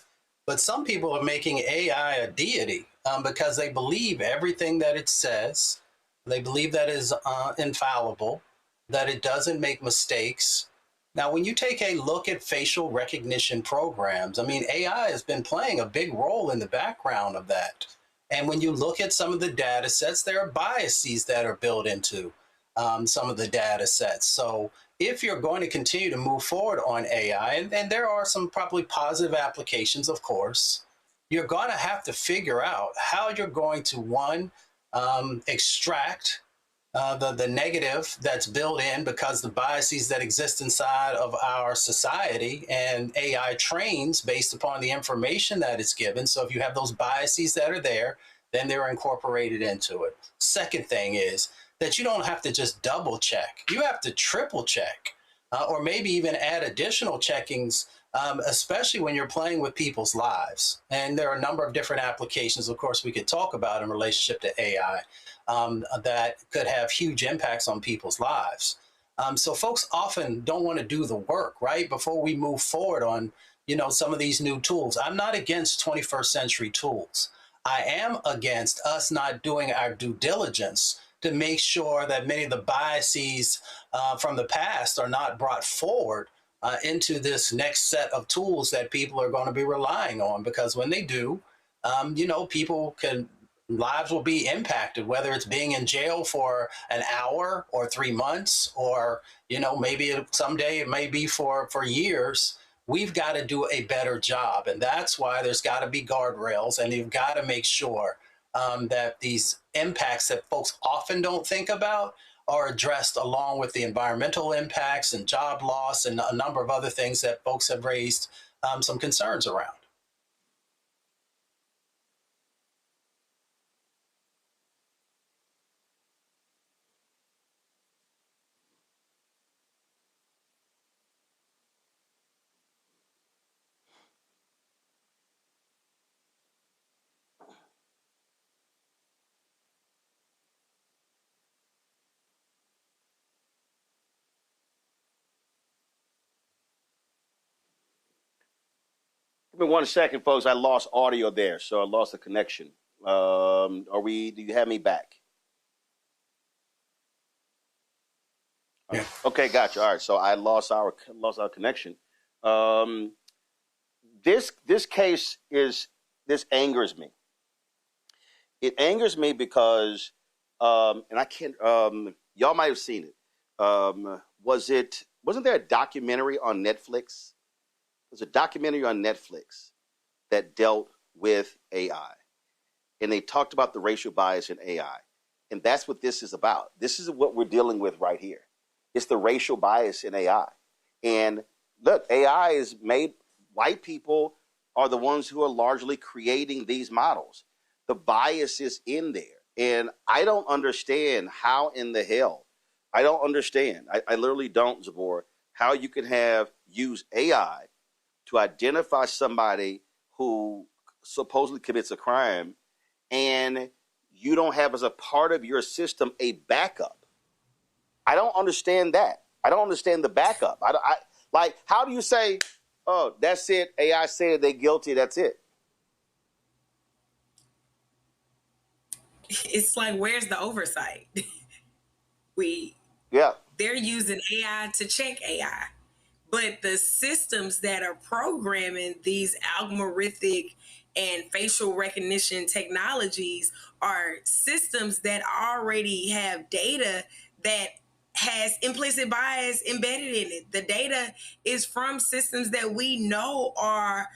But some people are making AI a deity because they believe everything that it says. They believe that it is infallible, that it doesn't make mistakes. Now, when you take a look at facial recognition programs, I mean, AI has been playing a big role in the background of that. And when you look at some of the data sets, there are biases that are built into some of the data sets. So if you're going to continue to move forward on AI, and there are some probably positive applications, of course, you're going to have to figure out how you're going to, one, extract the negative that's built in because the biases that exist inside of our society, and AI trains based upon the information that it's given. So if you have those biases that are there, then they're incorporated into it. Second thing is that you don't have to just double check. You have to triple check or maybe even add additional checkings, especially when you're playing with people's lives. And there are a number of different applications, of course, we could talk about in relationship to AI. That could have huge impacts on people's lives. So folks often don't want to do the work, right? Before we move forward on, some of these new tools. I'm not against 21st century tools. I am against us not doing our due diligence to make sure that many of the biases from the past are not brought forward into this next set of tools that people are going to be relying on. Because when they do, lives will be impacted, whether it's being in jail for an hour or 3 months, or, maybe someday it may be for years. We've got to do a better job. And that's why there's got to be guardrails, and you've got to make sure that these impacts that folks often don't think about are addressed, along with the environmental impacts and job loss and a number of other things that folks have raised some concerns around. Give me 1 second, folks. I lost audio there, so I lost the connection. Do you have me back? Yeah. Okay, gotcha. All right, so I lost our connection. This case angers me. It angers me because, and I can't. Y'all might have seen it. Wasn't there a documentary on Netflix? There's a documentary on Netflix that dealt with AI, and they talked about the racial bias in AI, and that's what this is about. This is what we're dealing with right here. It's the racial bias in AI. And look, AI is made, white people are the ones who are largely creating these models. The bias is in there, and I don't understand how in the hell, I literally don't, Zabor, how you can use AI to identify somebody who supposedly commits a crime, and you don't have as a part of your system a backup. I don't understand that. I don't understand the backup. Like, how do you say, oh, that's it, AI said they're guilty, that's it? It's like, where's the oversight? They're using AI to check AI. But the systems that are programming these algorithmic and facial recognition technologies are systems that already have data that has implicit bias embedded in it. The data is from systems that we know are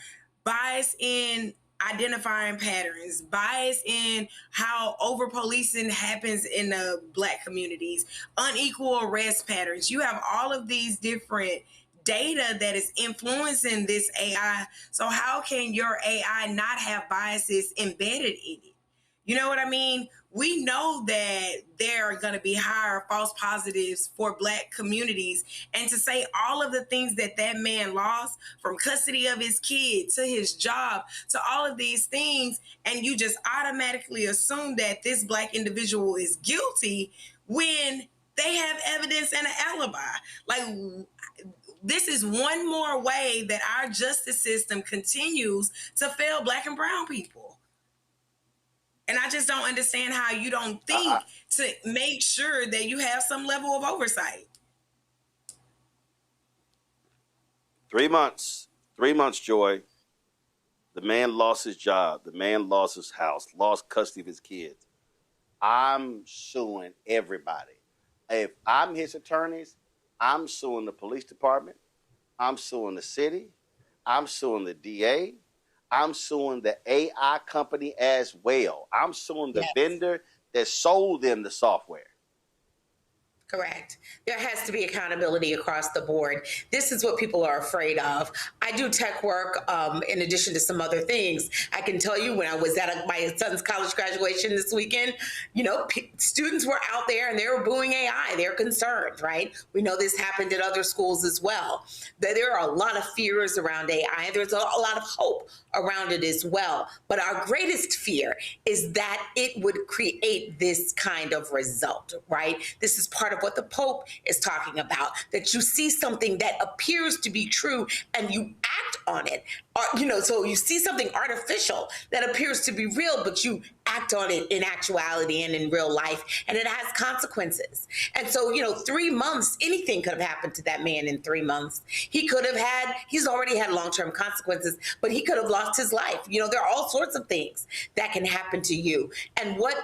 biased in identifying patterns, bias in how over-policing happens in the Black communities, unequal arrest patterns. You have all of these different data that is influencing this AI. So how can your AI not have biases embedded in it? You know what I mean? We know that there are going to be higher false positives for Black communities. And to say all of the things that that man lost, from custody of his kid to his job to all of these things, and you just automatically assume that this Black individual is guilty when they have evidence and an alibi. Like, this is one more way that our justice system continues to fail Black and brown people. And I just don't understand how you don't think to make sure that you have some level of oversight. 3 months. 3 months, Joy. The man lost his job. The man lost his house, lost custody of his kids. I'm suing everybody. If I'm his attorneys, I'm suing the police department. I'm suing the city. I'm suing the DA. I'm suing the AI company as well. I'm suing the vendor that sold them the software. Correct. There has to be accountability across the board. This is what people are afraid of. I do tech work in addition to some other things. I can tell you when I was at my son's college graduation this weekend, you know, students were out there and they were booing AI. They're concerned, right? We know this happened at other schools as well. There are a lot of fears around AI. There's a lot of hope around it as well. But our greatest fear is that it would create this kind of result, right? This is part of what the Pope is talking about, that you see something that appears to be true and you act on it. Or, you know, so you see something artificial that appears to be real, but you act on it in actuality and in real life, and it has consequences. And so, you know, 3 months, anything could have happened to that man in 3 months. He's already had long-term consequences, but he could have lost his life. You know, there are all sorts of things that can happen to you. And what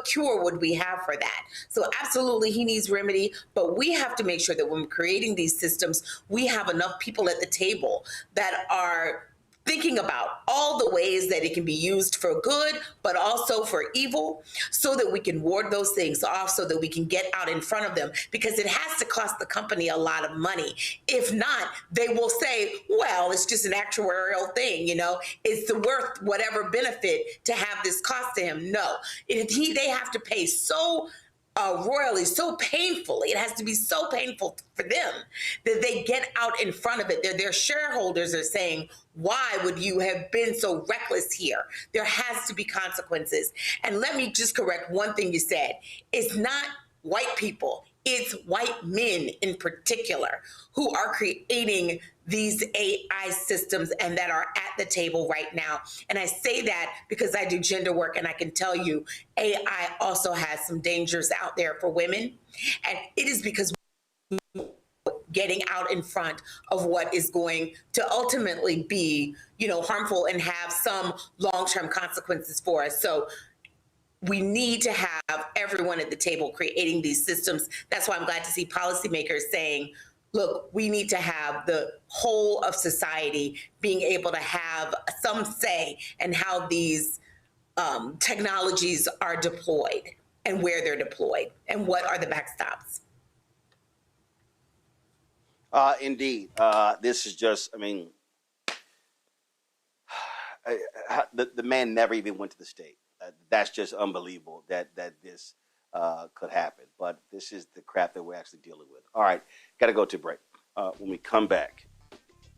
cure would we have for that? So absolutely, he needs remedy, but we have to make sure that when we're creating these systems, we have enough people at the table that are thinking about all the ways that it can be used for good, but also for evil, so that we can ward those things off, so that we can get out in front of them, because it has to cost the company a lot of money. If not, they will say, well, it's just an actuarial thing, you know, it's worth whatever benefit to have this cost to him. No, they have to pay so royally, so painfully. It has to be so painful for them that they get out in front of it. Their shareholders are saying, why would you have been so reckless here? There has to be consequences. And let me just correct one thing you said. It's not white people. It's white men in particular who are creating these AI systems and that are at the table right now. And I say that because I do gender work, and I can tell you AI also has some dangers out there for women. And it is because we're getting out in front of what is going to ultimately be, you know, harmful and have some long-term consequences for us. So we need to have everyone at the table creating these systems. That's why I'm glad to see policymakers saying, look, we need to have the whole of society being able to have some say in how these technologies are deployed and where they're deployed and what are the backstops. Indeed. This is just, I mean, the man never even went to the state. That's just unbelievable that this could happen. But this is the crap that we're actually dealing with. All right, got to go to break. When we come back,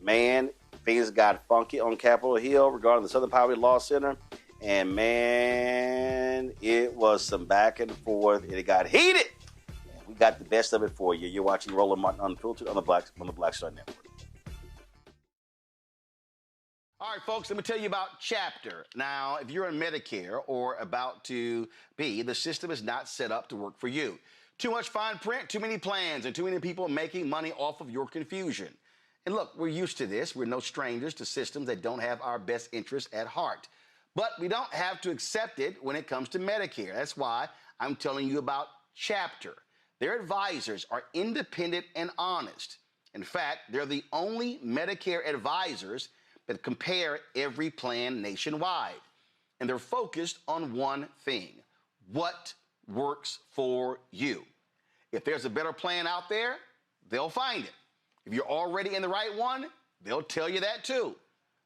man, things got funky on Capitol Hill regarding the Southern Poverty Law Center. And, man, it was some back and forth. And it got heated. And we got the best of it for you. You're watching Roland Martin Unfiltered on the Black Star Network. All right, folks, let me tell you about Chapter. Now, if you're on Medicare or about to be, the system is not set up to work for you. Too much fine print, too many plans, and too many people making money off of your confusion. And look, we're used to this. We're no strangers to systems that don't have our best interests at heart. But we don't have to accept it when it comes to Medicare. That's why I'm telling you about Chapter. Their advisors are independent and honest. In fact, they're the only Medicare advisors that compare every plan nationwide. And they're focused on one thing: what works for you. If there's a better plan out there, they'll find it. If you're already in the right one, they'll tell you that too.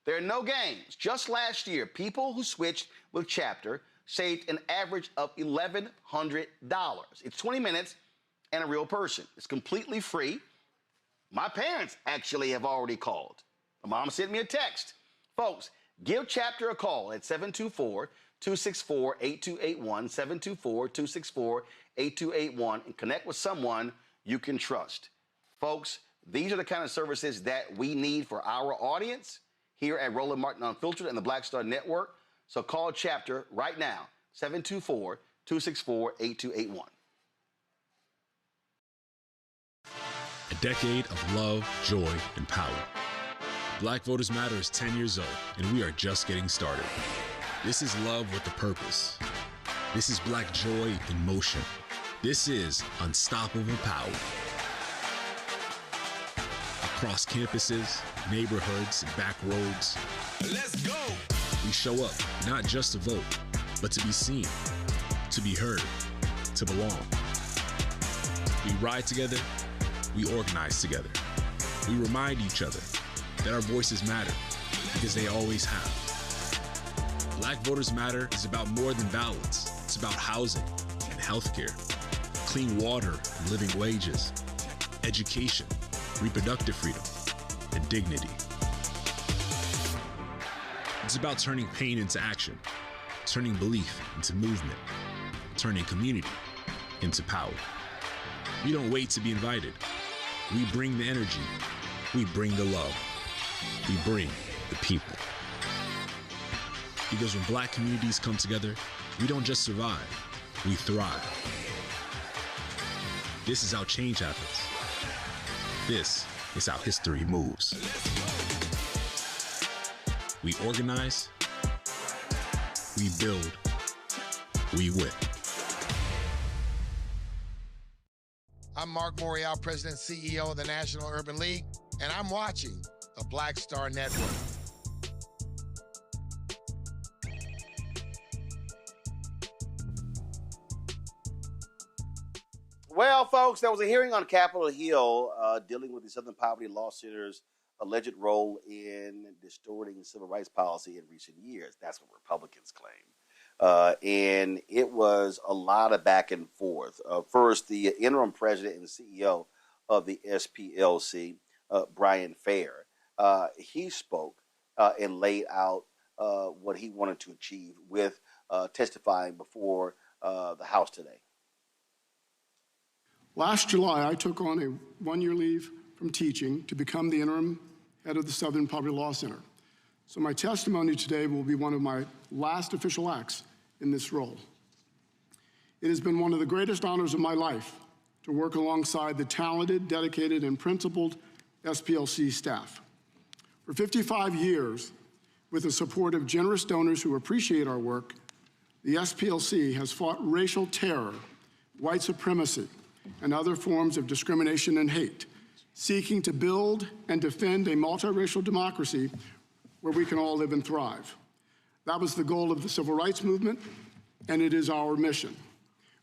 There are no games. Just last year, people who switched with Chapter saved an average of $1,100. It's 20 minutes and a real person. It's completely free. My parents actually have already called. My mom sent me a text. Folks, give Chapter a call at 724-264-8281, 724-264-8281, and connect with someone you can trust. Folks, these are the kind of services that we need for our audience here at Roland Martin Unfiltered and the Black Star Network. So call Chapter right now, 724-264-8281. A decade of love, joy, and power. Black Voters Matter is 10 years old, and we are just getting started. This is love with a purpose. This is Black joy in motion. This is unstoppable power. Across campuses, neighborhoods, and back roads, let's go! We show up not just to vote, but to be seen, to be heard, to belong. We ride together, we organize together. We remind each other that our voices matter, because they always have. Black Voters Matter is about more than ballots. It's about housing and healthcare, clean water and living wages, education, reproductive freedom, and dignity. It's about turning pain into action, turning belief into movement, turning community into power. We don't wait to be invited. We bring the energy. We bring the love. We bring the people. Because when Black communities come together, we don't just survive, we thrive. This is how change happens. This is how history moves. We organize, we build, we win. I'm Mark Morial, President and CEO of the National Urban League, and I'm watching the Black Star Network. Well, folks, there was a hearing on Capitol Hill dealing with the Southern Poverty Law Center's alleged role in distorting civil rights policy in recent years. That's what Republicans claim. And it was a lot of back and forth. First, the interim president and CEO of the SPLC, Brian Fair, he spoke and laid out what he wanted to achieve with testifying before the House today. Last July, I took on a one-year leave from teaching to become the interim head of the Southern Poverty Law Center. So my testimony today will be one of my last official acts in this role. It has been one of the greatest honors of my life to work alongside the talented, dedicated, and principled SPLC staff. For 55 years, with the support of generous donors who appreciate our work, the SPLC has fought racial terror, white supremacy, and other forms of discrimination and hate, seeking to build and defend a multiracial democracy where we can all live and thrive. That was the goal of the Civil Rights Movement, and it is our mission.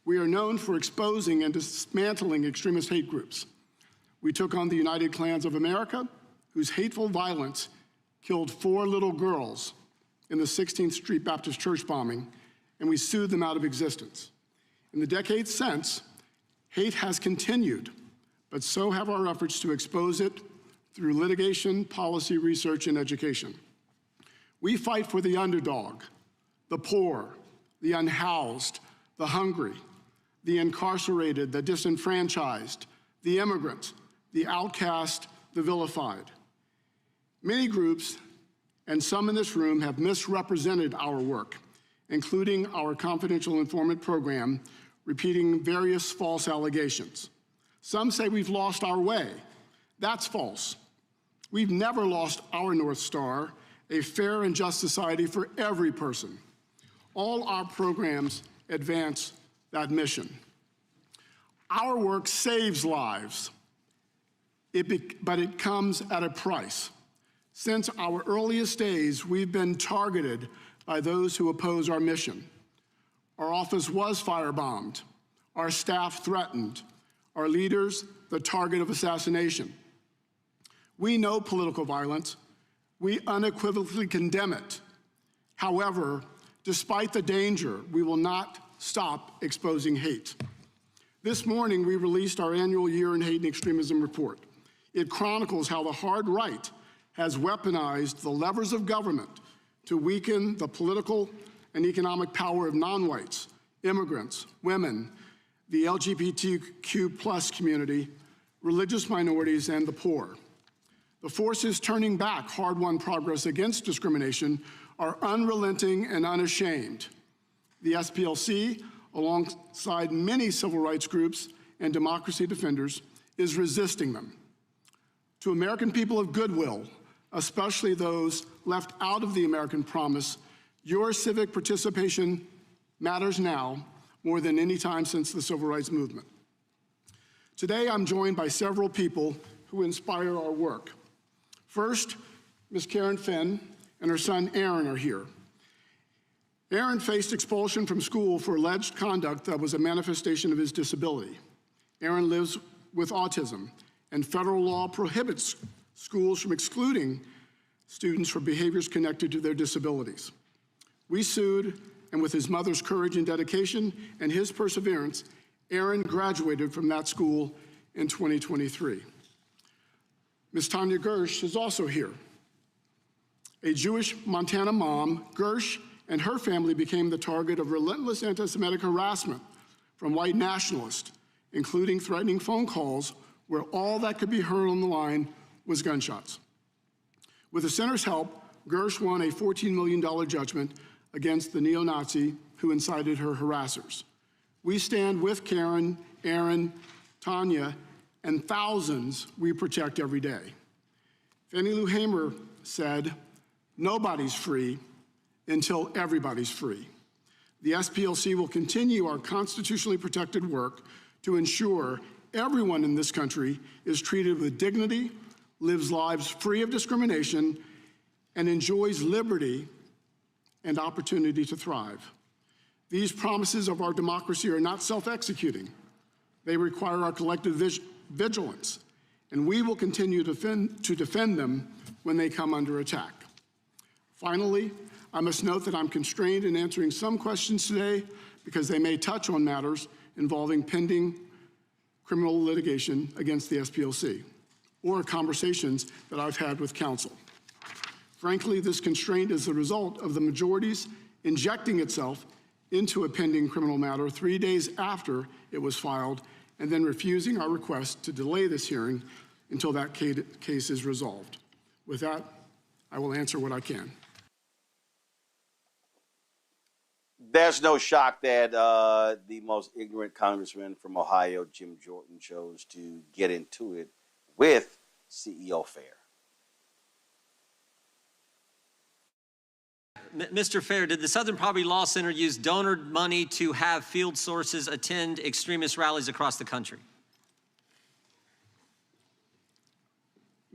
We are known for exposing and dismantling extremist hate groups. We took on the United Klans of America, whose hateful violence killed 4 little girls in the 16th Street Baptist Church bombing, and we sued them out of existence. In the decades since, hate has continued, but so have our efforts to expose it through litigation, policy, research, and education. We fight for the underdog, the poor, the unhoused, the hungry, the incarcerated, the disenfranchised, the immigrant, the outcast, the vilified. Many groups, and some in this room, have misrepresented our work, including our confidential informant program, repeating various false allegations. Some say we've lost our way. That's false. We've never lost our North Star, a fair and just society for every person. All our programs advance that mission. Our work saves lives, but it comes at a price. Since our earliest days, we've been targeted by those who oppose our mission. Our office was firebombed, our staff threatened, our leaders the target of assassination. We know political violence. We unequivocally condemn it. However, despite the danger, we will not stop exposing hate. This morning, we released our annual Year in Hate and Extremism report. It chronicles how the hard right has weaponized the levers of government to weaken the political and economic power of non-whites, immigrants, women, the LGBTQ+ community, religious minorities, and the poor. The forces turning back hard-won progress against discrimination are unrelenting and unashamed. The SPLC, alongside many civil rights groups and democracy defenders, is resisting them. To American people of goodwill, especially those left out of the American promise, your civic participation matters now more than any time since the Civil Rights Movement. Today, I'm joined by several people who inspire our work. First, Ms. Karen Finn and her son Aaron are here. Aaron faced expulsion from school for alleged conduct that was a manifestation of his disability. Aaron lives with autism, and federal law prohibits schools from excluding students for behaviors connected to their disabilities. We sued, and with his mother's courage and dedication and his perseverance, Aaron graduated from that school in 2023. Ms. Tanya Gersh is also here. A Jewish Montana mom, Gersh and her family became the target of relentless anti-Semitic harassment from white nationalists, including threatening phone calls where all that could be heard on the line was gunshots. With the center's help, Gersh won a $14 million judgment against the neo-Nazi who incited her harassers. We stand with Karen, Aaron, Tanya, and thousands we protect every day. Fannie Lou Hamer said, "Nobody's free until everybody's free." The SPLC will continue our constitutionally protected work to ensure everyone in this country is treated with dignity, lives lives free of discrimination, and enjoys liberty and opportunity to thrive. These promises of our democracy are not self-executing. They require our collective vigilance, and we will continue to defend them when they come under attack. Finally, I must note that I'm constrained in answering some questions today because they may touch on matters involving pending criminal litigation against the SPLC or conversations that I've had with counsel. Frankly, this constraint is the result of the majority's injecting itself into a pending criminal matter 3 days after it was filed and then refusing our request to delay this hearing until that case is resolved. With that, I will answer what I can. There's no shock that the most ignorant congressman from Ohio, Jim Jordan, chose to get into it with CEO Fair. Mr. Fair, did the Southern Poverty Law Center use donor money to have field sources attend extremist rallies across the country?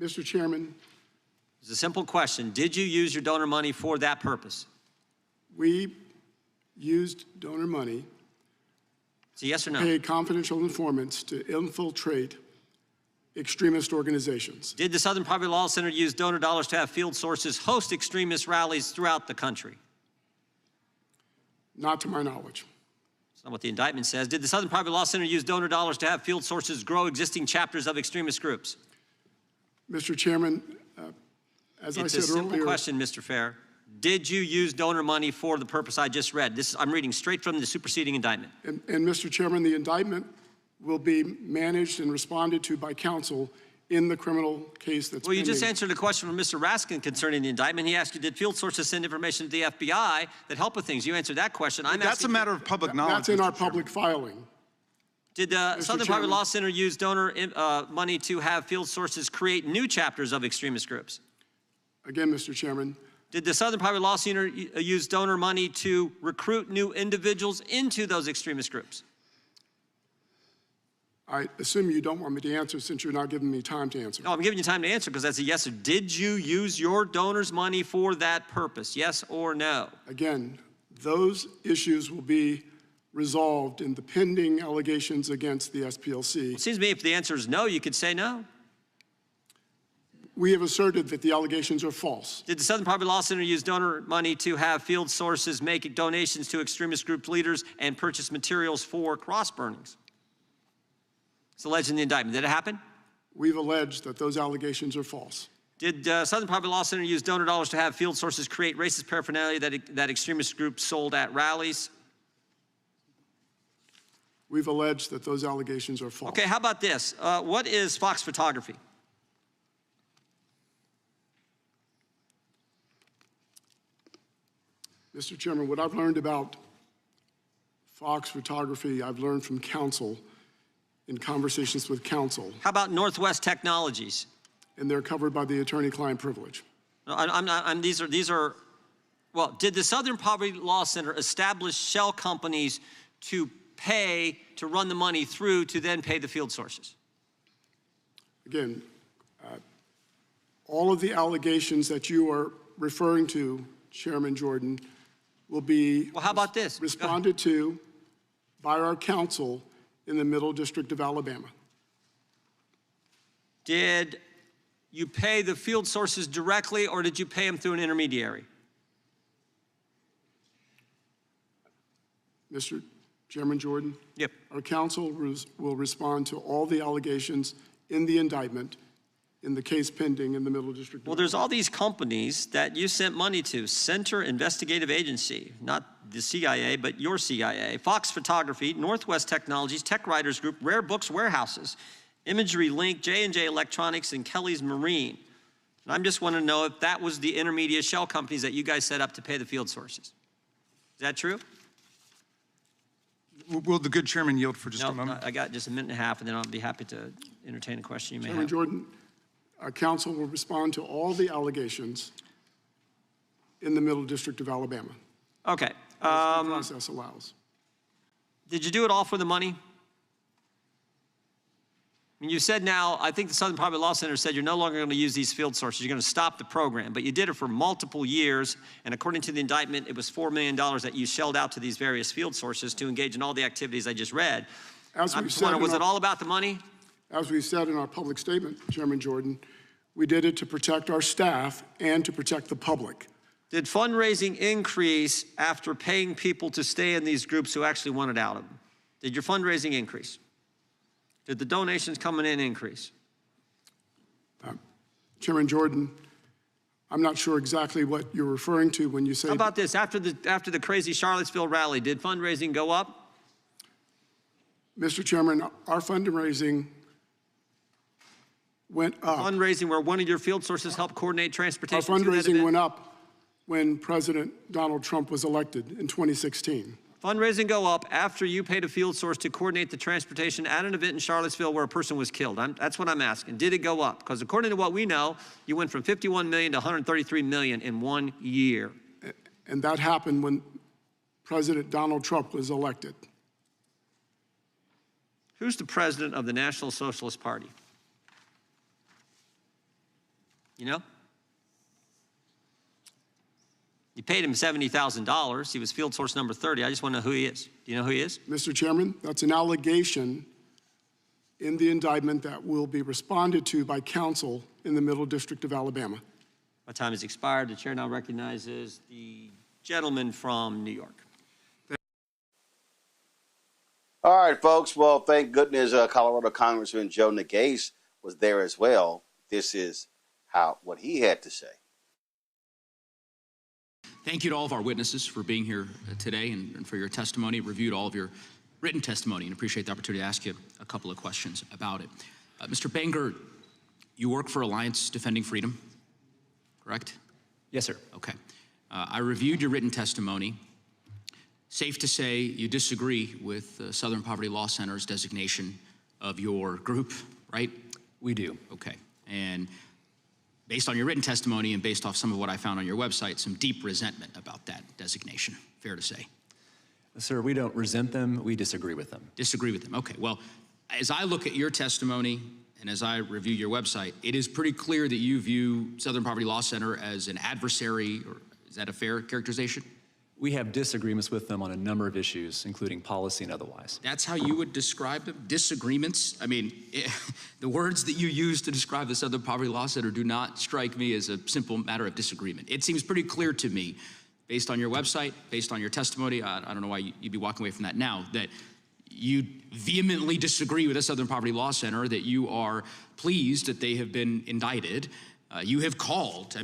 Mr. Chairman. It's a simple question. Did you use your donor money for that purpose? We used donor money so yes or no? to pay confidential informants to infiltrate extremist organizations. Did the Southern Poverty Law Center use donor dollars to have field sources host extremist rallies throughout the country? Not to my knowledge. That's not what the indictment says. Did the Southern Poverty Law Center use donor dollars to have field sources grow existing chapters of extremist groups? Mr. Chairman, as I said earlier— It's a simple question, Mr. Fair. Did you use donor money for the purpose I just read? I'm reading straight from the superseding indictment. And Mr. Chairman, the indictment will be managed and responded to by counsel in the criminal case that's Well, you pending. just answered a question from Mr. Raskin concerning the indictment. He asked you, did field sources send information to the FBI that help with things? You answered that question. That's a matter of public knowledge. That's in our public filing. Did the Southern Poverty Law Center use donor money to have field sources create new chapters of extremist groups? Again, Mr. Chairman. Did the Southern Poverty Law Center use donor money to recruit new individuals into those extremist groups? I assume you don't want me to answer since you're not giving me time to answer. No, I'm giving you time to answer because that's a yes or did you use your donors' money for that purpose? Yes or no? Again, those issues will be resolved in the pending allegations against the SPLC. It seems to me if the answer is no, you could say no. We have asserted that the allegations are false. Did the Southern Poverty Law Center use donor money to have field sources make donations to extremist group leaders and purchase materials for cross burnings? It's alleged in the indictment. Did it happen? We've alleged that those allegations are false. Did Southern Poverty Law Center use donor dollars to have field sources create racist paraphernalia that extremist groups sold at rallies? We've alleged that those allegations are false. Okay, how about this? What is Fox photography? Mr. Chairman, what I've learned about Fox photography, I've learned from counsel in conversations with counsel. How about Northwest Technologies? And they're covered by the attorney-client privilege. No, these are, well, did the Southern Poverty Law Center establish shell companies to pay, to run the money through, to then pay the field sources? Again, all of the allegations that you are referring to, Chairman Jordan, will be well, how about this? Responded to by our counsel in the Middle District of Alabama. Did you pay the field sources directly or did you pay them through an intermediary? Mr. Chairman Jordan? Yep. Our counsel will respond to all the allegations in the indictment in the case pending in the Middle District. Well, there's all these companies that you sent money to. Center Investigative Agency, not the CIA, but your CIA. Fox Photography, Northwest Technologies, Tech Writers Group, Rare Books Warehouses, Imagery Link, J&J Electronics, and Kelly's Marine. And I'm just want to know if that was the intermediate shell companies that you guys set up to pay the field sources. Is that true? Will the good chairman yield for just a moment? I got just a minute and a half, and then I'll be happy to entertain a question you may Chairman have. Jordan, our counsel will respond to all the allegations in the Middle District of Alabama. Okay. As the process allows. Did you do it all for the money? I mean, you said now, I think the Southern Poverty Law Center said you're no longer going to use these field sources. You're going to stop the program. But you did it for multiple years. And according to the indictment, it was $4 million that you shelled out to these various field sources to engage in all the activities I just read. Was it all about the money? As we said in our public statement, Chairman Jordan, we did it to protect our staff and to protect the public. Did fundraising increase after paying people to stay in these groups who actually wanted out of them? Did your fundraising increase? Did the donations coming in increase? Chairman Jordan, I'm not sure exactly what you're referring to when you say. How about this? After the crazy Charlottesville rally, did fundraising go up? Mr. Chairman, our fundraising went up. Fundraising where one of your field sources helped coordinate transportation. Our fundraising went up when President Donald Trump was elected in 2016. Fundraising go up after you paid a field source to coordinate the transportation at an event in Charlottesville where a person was killed. That's what I'm asking. Did it go up? Because according to what we know, you went from 51 million to 133 million in 1 year. And that happened when President Donald Trump was elected. Who's the president of the National Socialist Party? You know? You paid him $70,000. He was field source number 30. I just want to know who he is. Do you know who he is? Mr. Chairman, that's an allegation in the indictment that will be responded to by counsel in the Middle District of Alabama. My time has expired. The chair now recognizes the gentleman from New York. All right, folks. Well, thank goodness Colorado Congressman Joe Negase was there as well. This is what he had to say. Thank you to all of our witnesses for being here today and for your testimony. Reviewed all of your written testimony and appreciate the opportunity to ask you a couple of questions about it. Mr. Banger, you work for Alliance Defending Freedom, correct? Yes, sir. Okay. I reviewed your written testimony. safe to say you disagree with the Southern Poverty Law Center's designation of your group, right? We do. Okay. And based on your written testimony and based off some of what I found on your website, some deep resentment about that designation, fair to say. Sir, we don't resent them, we disagree with them. Disagree with them, okay. Well, as I look at your testimony and as I review your website, it is pretty clear that you view Southern Poverty Law Center as an adversary, or is that a fair characterization? We have disagreements with them on a number of issues, including policy and otherwise. That's how you would describe them? Disagreements? I mean, the words that you use to describe the Southern Poverty Law Center do not strike me as a simple matter of disagreement. It seems pretty clear to me, based on your website, based on your testimony, I don't know why you'd be walking away from that now, that you vehemently disagree with the Southern Poverty Law Center, that you are pleased that they have been indicted. You have called,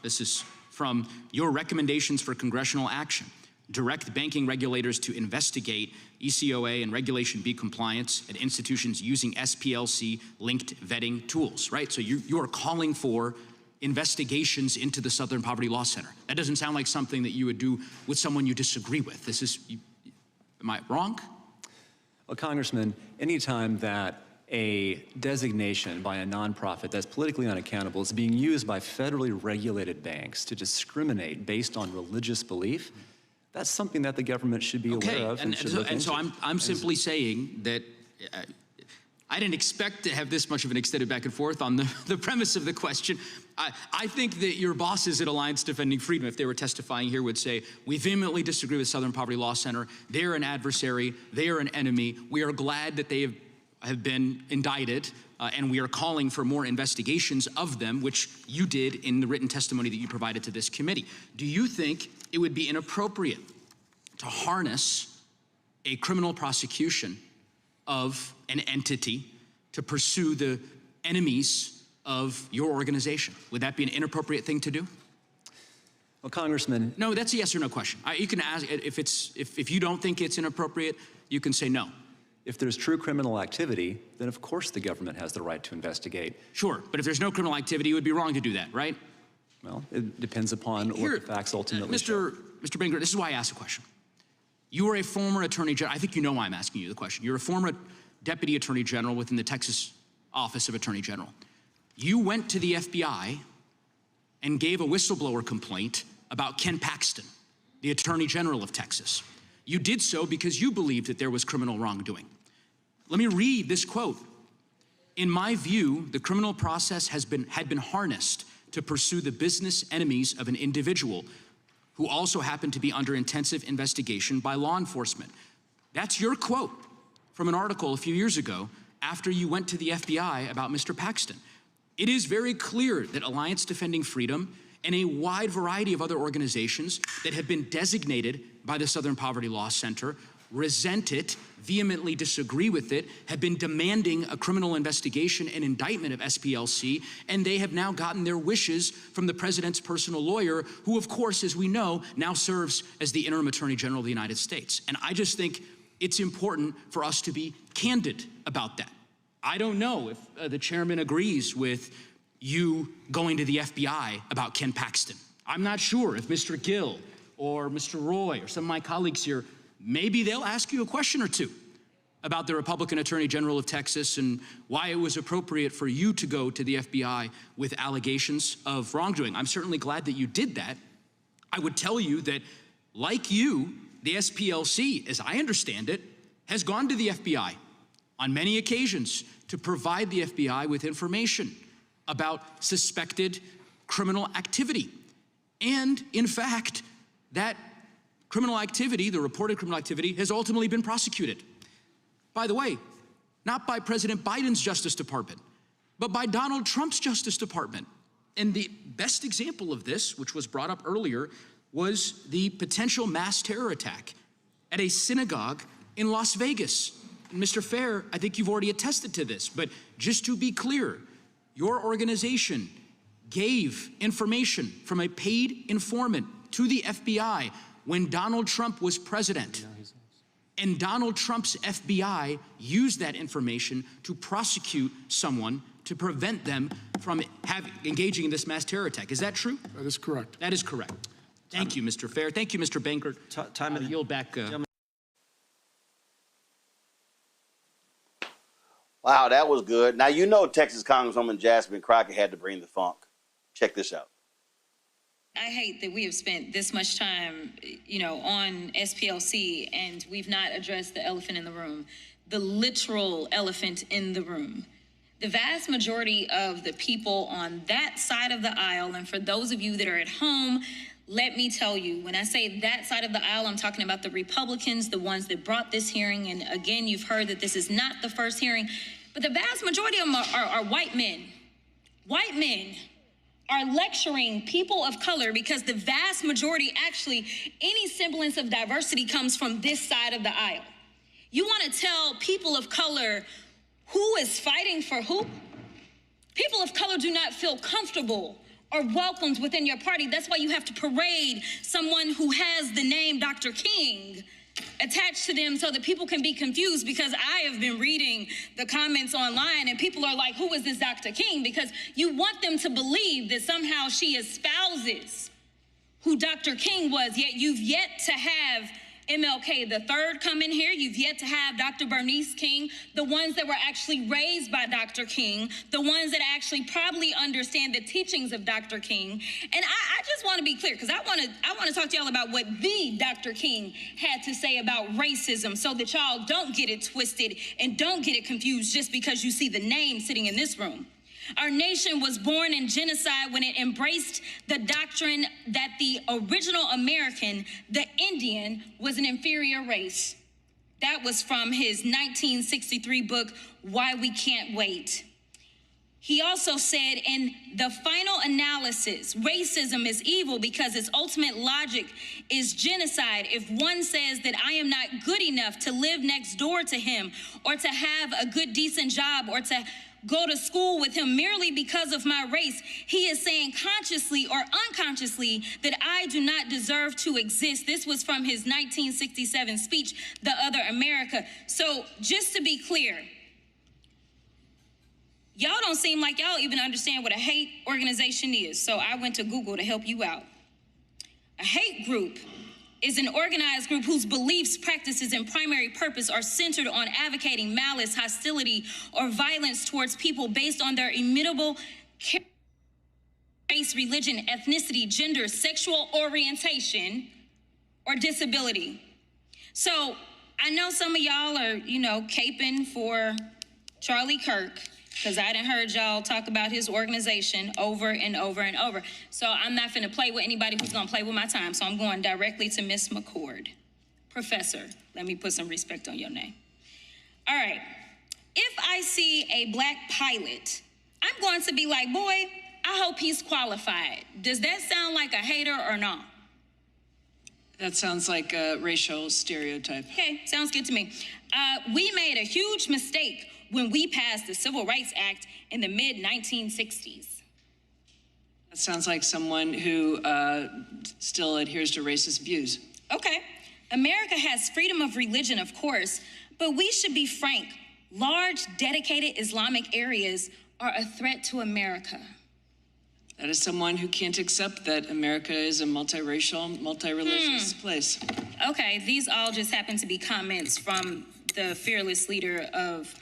this is from your recommendations for congressional action, direct banking regulators to investigate ECOA and Regulation B compliance at institutions using SPLC-linked vetting tools, right? So you are calling for investigations into the Southern Poverty Law Center. That doesn't sound like something that you would do with someone you disagree with. Am I wrong? Well, Congressman, anytime that a designation by a nonprofit that's politically unaccountable is being used by federally regulated banks to discriminate based on religious belief, that's something that the government should be aware of and should look into. So I'm simply saying that I didn't expect to have this much of an extended back and forth on the premise of the question. I think that your bosses at Alliance Defending Freedom, if they were testifying here, would say, we vehemently disagree with Southern Poverty Law Center. They're an adversary. They are an enemy. We are glad that they have been indicted, and we are calling for more investigations of them, which you did in the written testimony that you provided to this committee. Do you think it would be inappropriate to harness a criminal prosecution of an entity to pursue the enemies of your organization? Would that be an inappropriate thing to do? Well, Congressman. No, that's a yes or no question. You can ask, if you don't think it's inappropriate, you can say no. If there's true criminal activity, then of course the government has the right to investigate. Sure, but if there's no criminal activity, it would be wrong to do that, right? Well, it depends upon what the facts ultimately show. Mr. Banger, this is why I asked the question. You are a former Attorney General. I think you know why I'm asking you the question. You're a former Deputy Attorney General within the Texas Office of Attorney General. You went to the FBI and gave a whistleblower complaint about Ken Paxton, the Attorney General of Texas. You did so because you believed that there was criminal wrongdoing. Let me read this quote. In my view, the criminal process had been harnessed to pursue the business enemies of an individual who also happened to be under intensive investigation by law enforcement. That's your quote from an article a few years ago after you went to the FBI about Mr. Paxton. It is very clear that Alliance Defending Freedom and a wide variety of other organizations that have been designated by the Southern Poverty Law Center resent it, vehemently disagree with it, have been demanding a criminal investigation and indictment of SPLC, and they have now gotten their wishes from the president's personal lawyer, who, of course, as we know, now serves as the interim Attorney General of the United States. And I just think it's important for us to be candid about that. I don't know if the chairman agrees with you going to the FBI about Ken Paxton. I'm not sure if Mr. Gill or Mr. Roy or some of my colleagues here, maybe they'll ask you a question or two about the Republican Attorney General of Texas and why it was appropriate for you to go to the FBI with allegations of wrongdoing. I'm certainly glad that you did that. I would tell you that, like you, the SPLC, as I understand it, has gone to the FBI on many occasions to provide the FBI with information about suspected criminal activity. And in fact, that criminal activity, the reported criminal activity, has ultimately been prosecuted. By the way, not by President Biden's Justice Department, but by Donald Trump's Justice Department. And the best example of this, which was brought up earlier, was the potential mass terror attack at a synagogue in Las Vegas. And Mr. Fair, I think you've already attested to this, but just to be clear, your organization gave information from a paid informant to the FBI when Donald Trump was president. And Donald Trump's FBI used that information to prosecute someone to prevent them from engaging in this mass terror attack. Is that true? That is correct. That is correct. Thank you, Mr. Fair. Thank you, Mr. Bankert. Time to yield back. Wow, that was good. Now, you know Texas Congresswoman Jasmine Crockett had to bring the funk. Check this out. I hate that we have spent this much time, on SPLC, and we've not addressed the elephant in the room, the literal elephant in the room. The vast majority of the people on that side of the aisle, and for those of you that are at home, let me tell you, when I say that side of the aisle, I'm talking about the Republicans, the ones that brought this hearing. And again, you've heard that this is not the first hearing, but the vast majority of them are white men. White men are lecturing people of color because the vast majority, actually, any semblance of diversity comes from this side of the aisle. You want to tell people of color who is fighting for who? People of color do not feel comfortable or welcomed within your party. That's why you have to parade someone who has the name Dr. King attached to them so that people can be confused, because I have been reading the comments online and people are like, who is this Dr. King? Because you want them to believe that somehow she espouses who Dr. King was, yet you've yet to have MLK the third come in here. You've yet to have Dr. Bernice King, the ones that were actually raised by Dr. King, the ones that actually probably understand the teachings of Dr. King. And I just want to be clear, because I want to talk to y'all about what the Dr. King had to say about racism, so that y'all don't get it twisted and don't get it confused just because you see the name sitting in this room. Our nation was born in genocide when it embraced the doctrine that the original American, the Indian, was an inferior race. That was from his 1963 book, Why We Can't Wait. He also said, in the final analysis, racism is evil because its ultimate logic is genocide. If one says that I am not good enough to live next door to him, or to have a good, decent job, or to go to school with him merely because of my race, he is saying consciously or unconsciously that I do not deserve to exist. This was from his 1967 speech, The Other America. So just to be clear, y'all don't seem like y'all even understand what a hate organization is. So I went to Google to help you out. A hate group is an organized group whose beliefs, practices, and primary purpose are centered on advocating malice, hostility, or violence towards people based on their immutable race, religion, ethnicity, gender, sexual orientation, or disability. So I know some of y'all are, caping for Charlie Kirk, because I done heard y'all talk about his organization over and over and over. So I'm not finna play with anybody who's gonna play with my time. So I'm going directly to Miss McCord. Professor, let me put some respect on your name. All right, if I see a black pilot, I'm going to be like, boy, I hope he's qualified. Does that sound like a hater or not? That sounds like a racial stereotype. Okay, sounds good to me. We made a huge mistake when we passed the Civil Rights Act in the mid-1960s. That sounds like someone who still adheres to racist views. Okay. America has freedom of religion, of course, but we should be frank. Large, dedicated Islamic areas are a threat to America. That is someone who can't accept that America is a multiracial, multi-religious place. Okay, these all just happen to be comments from the fearless leader of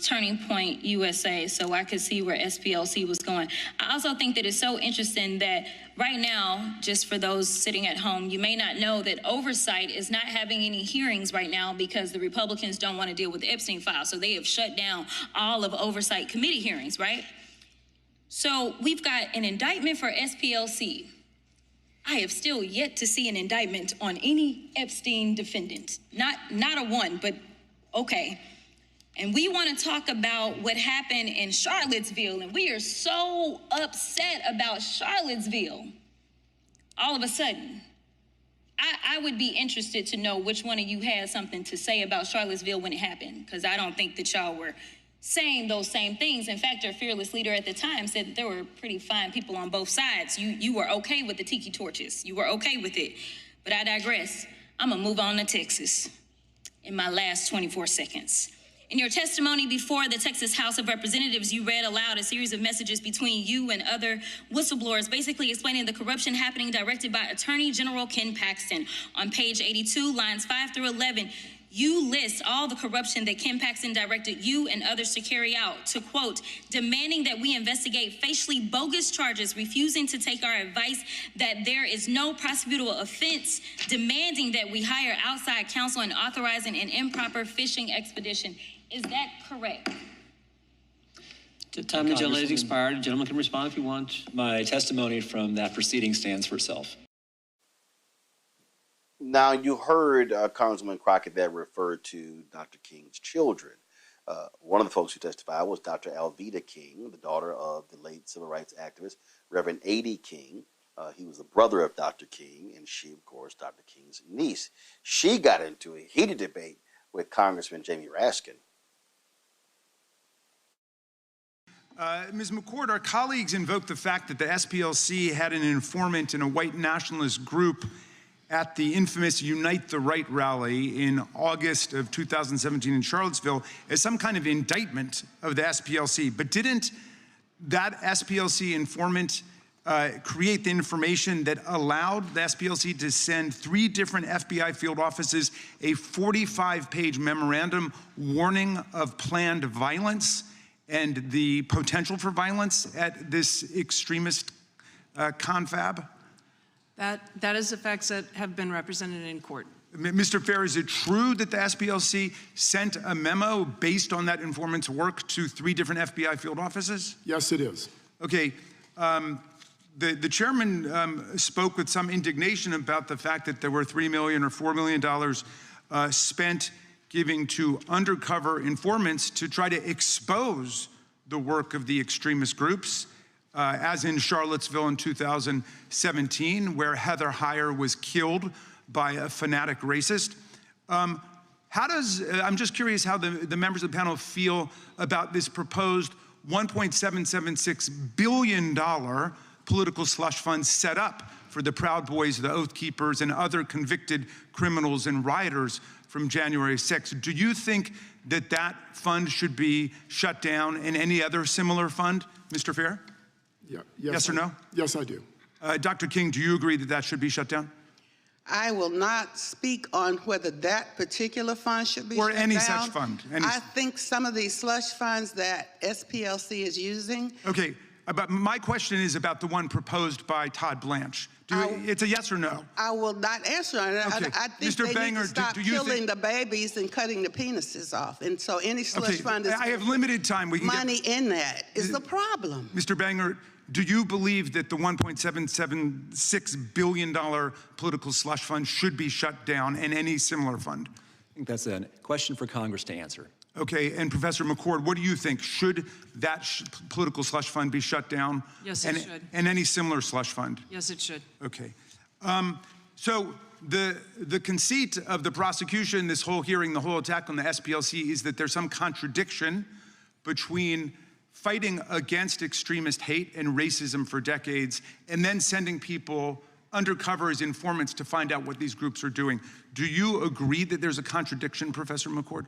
Turning Point USA, so I could see where SPLC was going. I also think that it's so interesting that right now, just for those sitting at home, you may not know that Oversight is not having any hearings right now because the Republicans don't want to deal with the Epstein file, so they have shut down all of Oversight committee hearings, right? So we've got an indictment for SPLC. I have still yet to see an indictment on any Epstein defendant. Not a one, but okay. And we want to talk about what happened in Charlottesville, and we are so upset about Charlottesville. All of a sudden, I would be interested to know which one of you had something to say about Charlottesville when it happened, because I don't think that y'all were saying those same things. In fact, our fearless leader at the time said that there were pretty fine people on both sides. You were okay with the tiki torches. You were okay with it. But I digress. I'm going to move on to Texas in my last 24 seconds. In your testimony before the Texas House of Representatives, you read aloud a series of messages between you and other whistleblowers, basically explaining the corruption happening, directed by Attorney General Ken Paxton. On page 82, lines 5 through 11, you list all the corruption that Ken Paxton directed you and others to carry out, to quote, demanding that we investigate facially bogus charges, refusing to take our advice that there is no prosecutable offense, demanding that we hire outside counsel, and authorizing an improper fishing expedition. Is that correct? The time of the gentleman has expired. The gentleman can respond if he wants. My testimony from that proceeding stands for itself. Now, you heard Congressman Crockett that referred to Dr. King's children. One of the folks who testified was Dr. Alveda King, the daughter of the late civil rights activist, Reverend A.D. King. He was the brother of Dr. King, and she, of course, Dr. King's niece. She got into a heated debate with Congressman Jamie Raskin. Ms. McCord, our colleagues invoked the fact that the SPLC had an informant in a white nationalist group at the infamous Unite the Right rally in August of 2017 in Charlottesville as some kind of indictment of the SPLC. But didn't that SPLC informant create the information that allowed the SPLC to send 3 different FBI field offices a 45-page memorandum warning of planned violence and the potential for violence at this extremist confab? That is the facts that have been represented in court. Mr. Fair, is it true that the SPLC sent a memo based on that informant's work to 3 different FBI field offices? Yes, it is. Okay. The chairman spoke with some indignation about the fact that there were $3 million or $4 million spent giving to undercover informants to try to expose the work of the extremist groups, as in Charlottesville in 2017, where Heather Heyer was killed by a fanatic racist. I'm just curious how the members of the panel feel about this proposed $1.776 billion political slush fund set up for the Proud Boys, the Oath Keepers, and other convicted criminals and rioters from January 6th. Do you think that that fund should be shut down and any other similar fund, Mr. Fair? Yeah, yes or no? Yes, I do. Dr. King, do you agree that that should be shut down? I will not speak on whether that particular fund should be shut down. Or any such fund. I think some of these slush funds that SPLC is using. Okay, but my question is about the one proposed by Todd Blanche. It's a yes or no? I will not answer on it. Okay. I think Mr. they Banger, need to stop killing the babies and cutting the penises off. And so any slush fund is I have limited time. We can money in that is the problem. Mr. Banger, do you believe that the $1.776 billion political slush fund should be shut down and any similar fund? I think that's a question for Congress to answer. Okay, and Professor McCord, what do you think? Should that political slush fund be shut down? Yes, it should. And any similar slush fund? Yes, it should. Okay. So the conceit of the prosecution, this whole hearing, the whole attack on the SPLC is that there's some contradiction between fighting against extremist hate and racism for decades and then sending people undercover as informants to find out what these groups are doing. Do you agree that there's a contradiction, Professor McCord?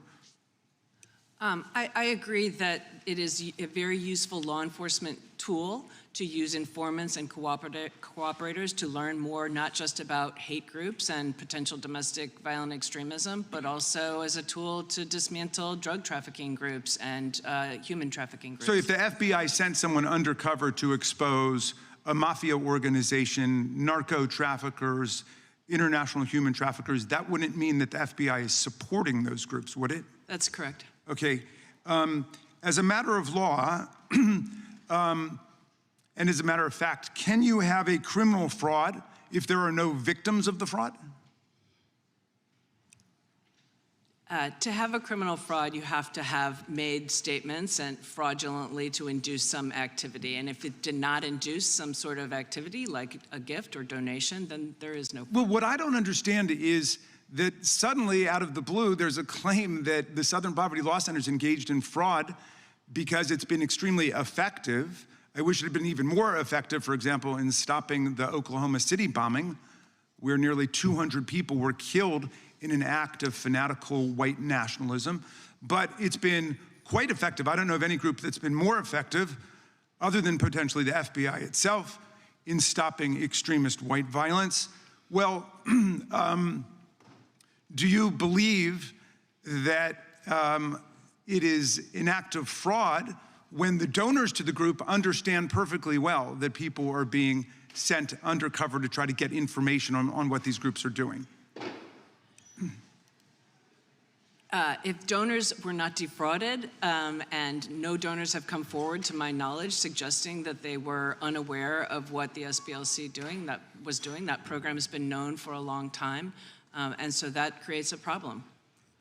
I agree that it is a very useful law enforcement tool to use informants and cooperators to learn more, not just about hate groups and potential domestic violent extremism, but also as a tool to dismantle drug trafficking groups and human trafficking groups. So if the FBI sent someone undercover to expose a mafia organization, narco traffickers, international human traffickers, that wouldn't mean that the FBI is supporting those groups, would it? That's correct. Okay. As a matter of law, and as a matter of fact, can you have a criminal fraud if there are no victims of the fraud? To have a criminal fraud, you have to have made statements and fraudulently to induce some activity. And if it did not induce some sort of activity, like a gift or donation, then there is no fraud. Well, what I don't understand is that suddenly, out of the blue, there's a claim that the Southern Poverty Law Center is engaged in fraud because it's been extremely effective. I wish it had been even more effective, for example, in stopping the Oklahoma City bombing, where nearly 200 people were killed in an act of fanatical white nationalism. but it's been quite effective. I don't know of any group that's been more effective, other than potentially the FBI itself, in stopping extremist white violence. Well, do you believe that it is an act of fraud when the donors to the group understand perfectly well that people are being sent undercover to try to get information on what these groups are doing? If donors were not defrauded, and no donors have come forward, to my knowledge, suggesting that they were unaware of what the SPLC was doing, that program has been known for a long time, and so that creates a problem.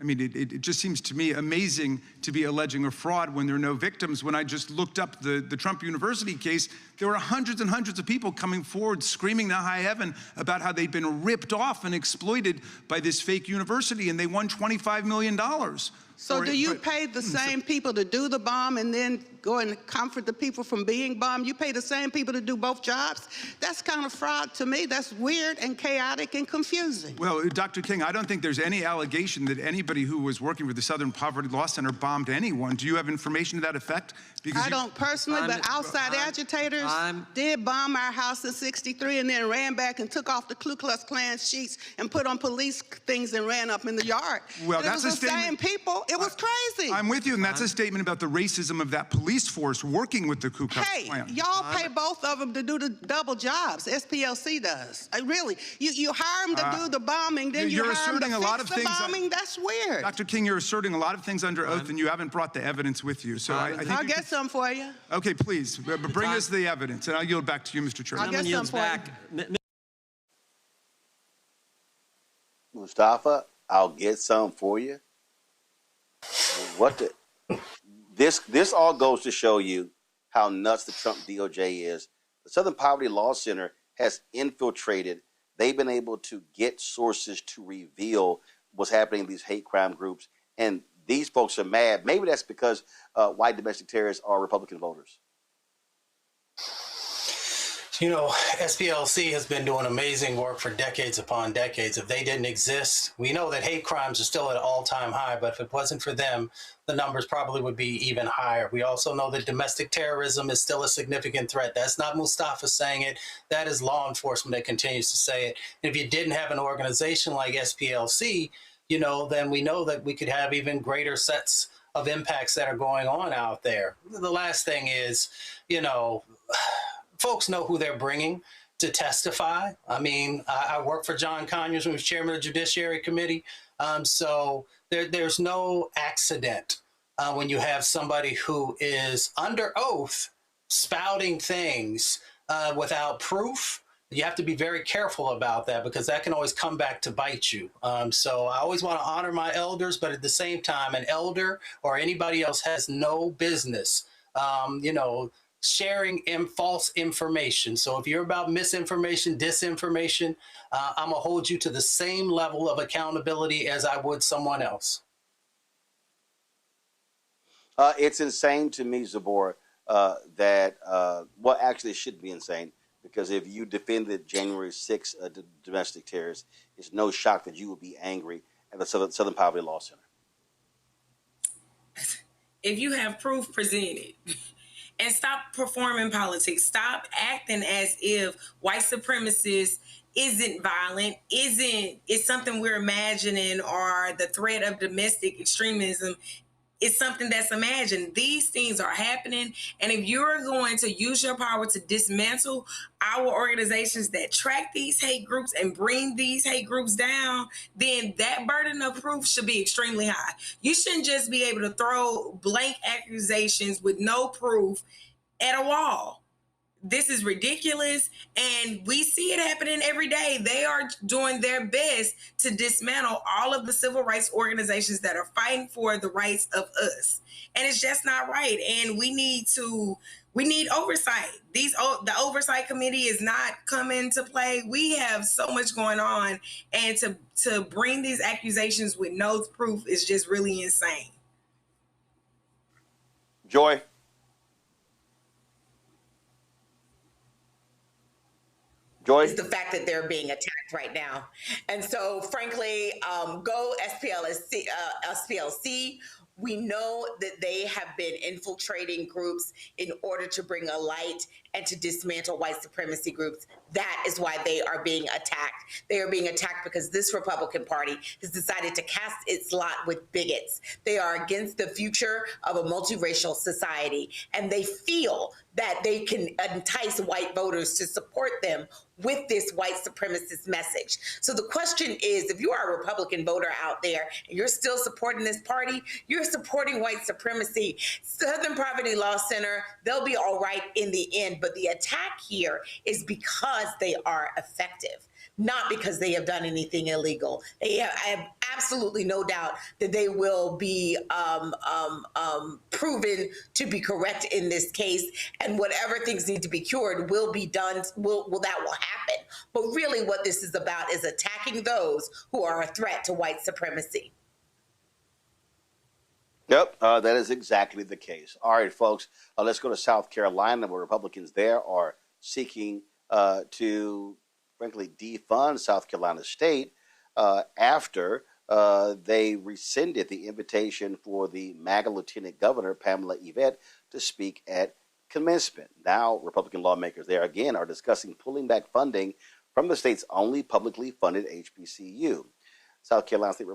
I mean, it just seems to me amazing to be alleging a fraud when there are no victims. When I just looked up the Trump University case, there were hundreds and hundreds of people coming forward screaming to high heaven about how they'd been ripped off and exploited by this fake university, and they won $25 million. So do you pay the same people to do the bomb and then go and comfort the people from being bombed? You pay the same people to do both jobs? That's kind of fraud to me. That's weird and chaotic and confusing. Well, Dr. King, I don't think there's any allegation that anybody who was working for the Southern Poverty Law Center bombed anyone. Do you have information to that effect? Because I don't personally, but outside agitators did bomb our house in '63 and then ran back and took off the Ku Klux Klan sheets and put on police things and ran up in the yard. Well, and that's it was the same people. It was crazy. I'm with you, and that's a statement about the racism of that police force working with the Ku Klux Klan. Hey, y'all pay both of them to do the double jobs. SPLC does. Really, you hire them to do the bombing, then you hire them to fix the bombing. That's weird. Dr. King, you're asserting a lot of things under oath, and you haven't brought the evidence with you. So I think I'll get some for you. Okay, please, bring us the evidence, and I'll yield back to you, Mr. Chairman. I'll get some for you. Mustafa, I'll get some for you. What the? This all goes to show you how nuts the Trump DOJ is. The Southern Poverty Law Center has infiltrated. They've been able to get sources to reveal what's happening in these hate crime groups, and these folks are mad. Maybe that's because white domestic terrorists are Republican voters. You know, SPLC has been doing amazing work for decades upon decades. If they didn't exist, we know that hate crimes are still at an all-time high, but if it wasn't for them, the numbers probably would be even higher. We also know that domestic terrorism is still a significant threat. That's not Mustafa saying it. That is law enforcement that continues to say it. And if you didn't have an organization like SPLC, you know, then we know that we could have even greater sets of impacts that are going on out there. The last thing is, you know, folks know who they're bringing to testify. I mean, I worked for John Conyers when he was chairman of the Judiciary Committee. So there's no accident when you have somebody who is under oath spouting things without proof. You have to be very careful about that because that can always come back to bite you. So I always want to honor my elders, but at the same time, an elder or anybody else has no business, you know, sharing false information. So if you're about misinformation, disinformation, I'm gonna hold you to the same level of accountability as I would someone else. It's insane to me, Zabor, that, well, actually it should be insane, because if you defended January 6th domestic terrorists, it's no shock that you would be angry at the Southern Poverty Law Center. If you have proof, present it. And stop performing politics. Stop acting as if white supremacists isn't violent, it's something we're imagining, or the threat of domestic extremism is something that's imagined. These things are happening. And if you're going to use your power to dismantle our organizations that track these hate groups and bring these hate groups down, then that burden of proof should be extremely high. You shouldn't just be able to throw blank accusations with no proof at a wall. This is ridiculous, and we see it happening every day. They are doing their best to dismantle all of the civil rights organizations that are fighting for the rights of us. And it's just not right. And we need oversight. The oversight committee is not coming to play. We have so much going on, and to bring these accusations with no proof is just really insane. Joy. It's the fact that they're being attacked right now. And so, frankly, go SPLC. We know that they have been infiltrating groups in order to bring a light and to dismantle white supremacy groups. That is why they are being attacked. They are being attacked because this Republican Party has decided to cast its lot with bigots. They are against the future of a multiracial society, and they feel that they can entice white voters to support them with this white supremacist message. So the question is, if you are a Republican voter out there and you're still supporting this party, you're supporting white supremacy. Southern Poverty Law Center, they'll be all right in the end, but the attack here is because they are effective, not because they have done anything illegal. I have absolutely no doubt that they will be proven to be correct in this case, and whatever things need to be cured will be done. That will happen. But really, what this is about is attacking those who are a threat to white supremacy. Yep, that is exactly the case. All right, folks, let's go to South Carolina, where Republicans there are seeking to, frankly, defund South Carolina State after they rescinded the invitation for the MAGA Lieutenant Governor, Pamela Yvette, to speak at commencement. Now, Republican lawmakers there again are discussing pulling back funding from the state's only publicly funded HBCU. South Carolina State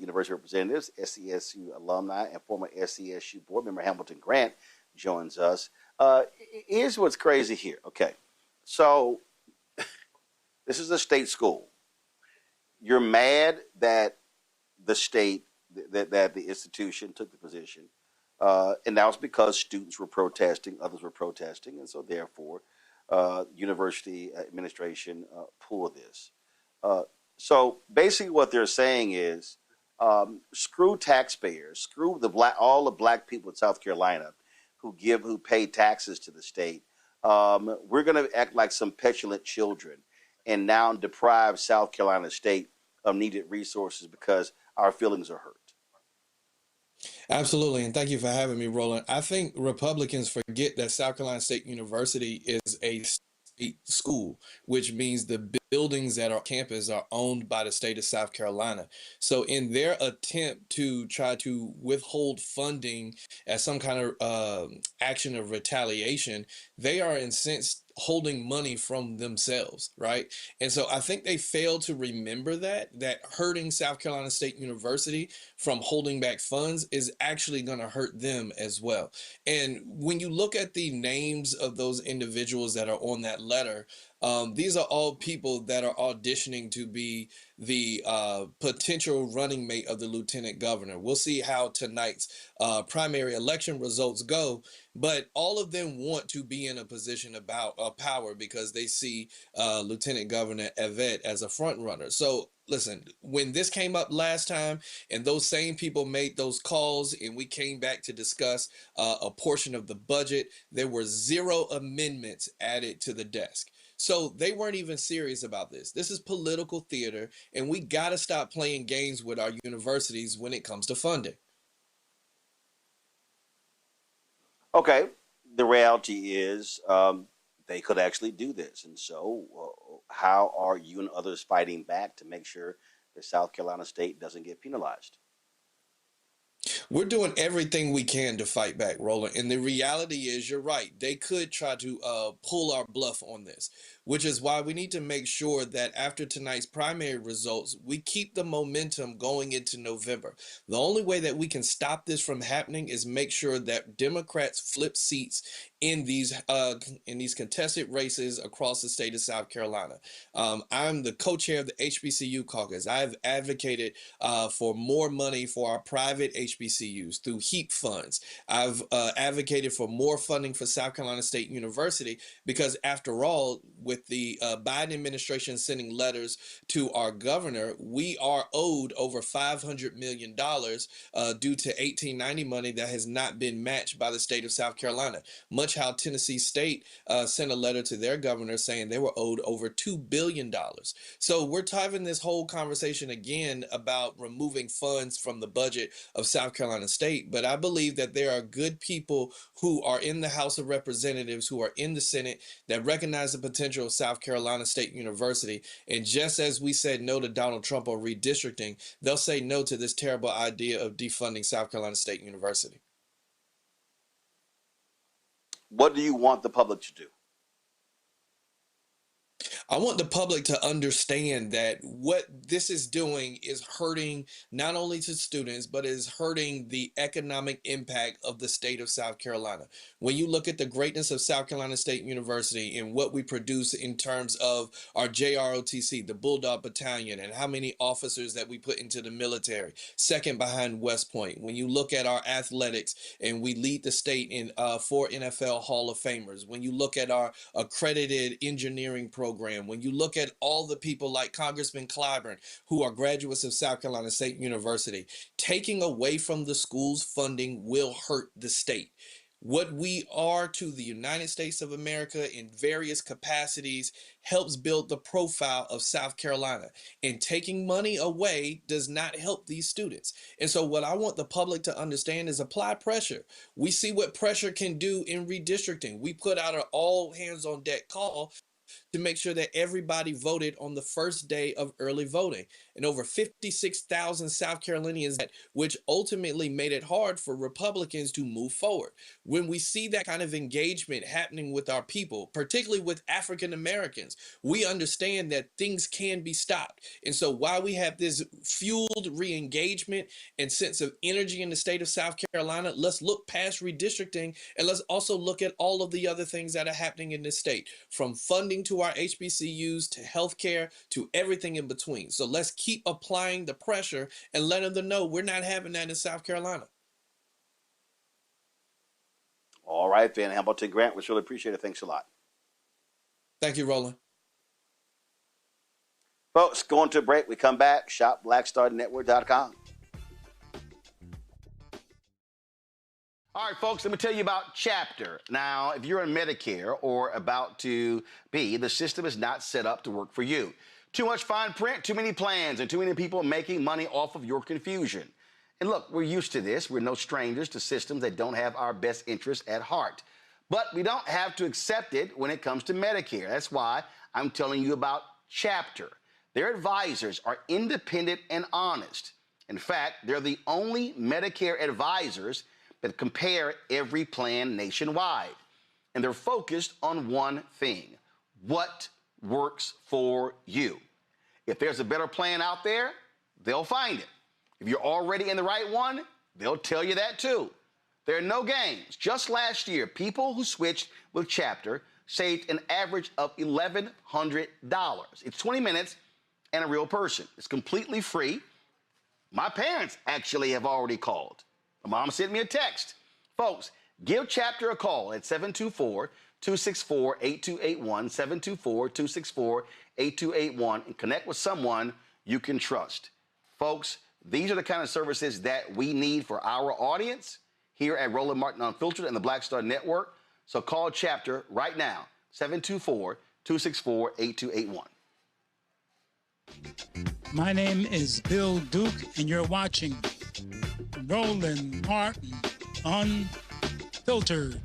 University representatives, SCSU alumni, and former SCSU board member Hamilton Grant joins us. Here's what's crazy here. Okay, so this is a state school. You're mad that the state, that the institution took the position, and that was because students were protesting, others were protesting, and so therefore, university administration pulled this. So basically, what they're saying is, screw taxpayers, screw all the black people in South Carolina who pay taxes to the state. We're going to act like some petulant children and now deprive South Carolina State of needed resources because our feelings are hurt. Absolutely, and thank you for having me, Roland. I think Republicans forget that South Carolina State University is a state school, which means the buildings that are campus are owned by the state of South Carolina. So in their attempt to try to withhold funding as some kind of action of retaliation, they are in sense holding money from themselves, right? And so I think they fail to remember that hurting South Carolina State University from holding back funds is actually going to hurt them as well. And when you look at the names of those individuals that are on that letter, these are all people that are auditioning to be the potential running mate of the lieutenant governor. We'll see how tonight's primary election results go, but all of them want to be in a position of power because they see Lieutenant Governor Yvette as a front runner. So listen, when this came up last time and those same people made those calls and we came back to discuss a portion of the budget, there were 0 amendments added to the desk. So they weren't even serious about this. This is political theater, and we got to stop playing games with our universities when it comes to funding. Okay, the reality is they could actually do this. And so how are you and others fighting back to make sure that South Carolina State doesn't get penalized? We're doing everything we can to fight back, Roland. And the reality is, you're right. They could try to pull our bluff on this, which is why we need to make sure that after tonight's primary results, we keep the momentum going into November. The only way that we can stop this from happening is make sure that Democrats flip seats in these contested races across the state of South Carolina. I'm the co-chair of the HBCU caucus. I've advocated for more money for our private HBCUs through HEAP funds. I've advocated for more funding for South Carolina State University because, after all, with the Biden administration sending letters to our governor, we are owed over $500 million due to 1890 money that has not been matched by the state of South Carolina. Much how Tennessee State sent a letter to their governor saying they were owed over $2 billion. So we're having this whole conversation again about removing funds from the budget of South Carolina Carolina State, but I believe that there are good people who are in the House of Representatives, who are in the Senate, that recognize the potential of South Carolina State University. And just as we said no to Donald Trump on redistricting, they'll say no to this terrible idea of defunding South Carolina State University. What do you want the public to do? I want the public to understand that what this is doing is hurting not only to students, but is hurting the economic impact of the state of South Carolina. When you look at the greatness of South Carolina State University and what we produce in terms of our JROTC, the Bulldog Battalion, and how many officers that we put into the military, second behind West Point. When you look at our athletics and we lead the state in 4 NFL Hall of Famers. When you look at our accredited engineering program, when you look at all the people like Congressman Clyburn, who are graduates of South Carolina State University, taking away from the school's funding will hurt the state. What we are to the United States of America in various capacities helps build the profile of South Carolina. And taking money away does not help these students. And so what I want the public to understand is apply pressure. We see what pressure can do in redistricting. We put out an all hands on deck call to make sure that everybody voted on the first day of early voting. And over 56,000 South Carolinians, which ultimately made it hard for Republicans to move forward. When we see that kind of engagement happening with our people, particularly with African Americans, we understand that things can be stopped. And so while we have this fueled re-engagement and sense of energy in the state of South Carolina, let's look past redistricting and let's also look at all of the other things that are happening in this state, from funding to our HBCUs, to healthcare, to everything in between. So let's keep applying the pressure and letting them know we're not having that in South Carolina. All right, then. Hamilton Grant, we really appreciate it. Thanks a lot. Thank you, Roland. Folks, going to a break. We come back. Shop BlackStarNetwork.com. All right, folks, let me tell you about Chapter. Now, if you're in Medicare or about to be, the system is not set up to work for you. Too much fine print, too many plans, and too many people making money off of your confusion. And look, we're used to this. We're no strangers to systems that don't have our best interests at heart. But we don't have to accept it when it comes to Medicare. That's why I'm telling you about Chapter. Their advisors are independent and honest. In fact, they're the only Medicare advisors that compare every plan nationwide. And they're focused on one thing: what works for you. If there's a better plan out there, they'll find it. If you're already in the right one, they'll tell you that too. There are no games. Just last year, people who switched with Chapter saved an average of $1,100. It's 20 minutes and a real person. It's completely free. My parents actually have already called. My mom sent me a text. Folks, give Chapter a call at 724-264-8281, 724-264-8281, and connect with someone you can trust. Folks, these are the kind of services that we need for our audience here at Roland Martin Unfiltered and the Black Star Network. So call Chapter right now, 724-264-8281. My name is Bill Duke, and you're watching Roland Martin Unfiltered.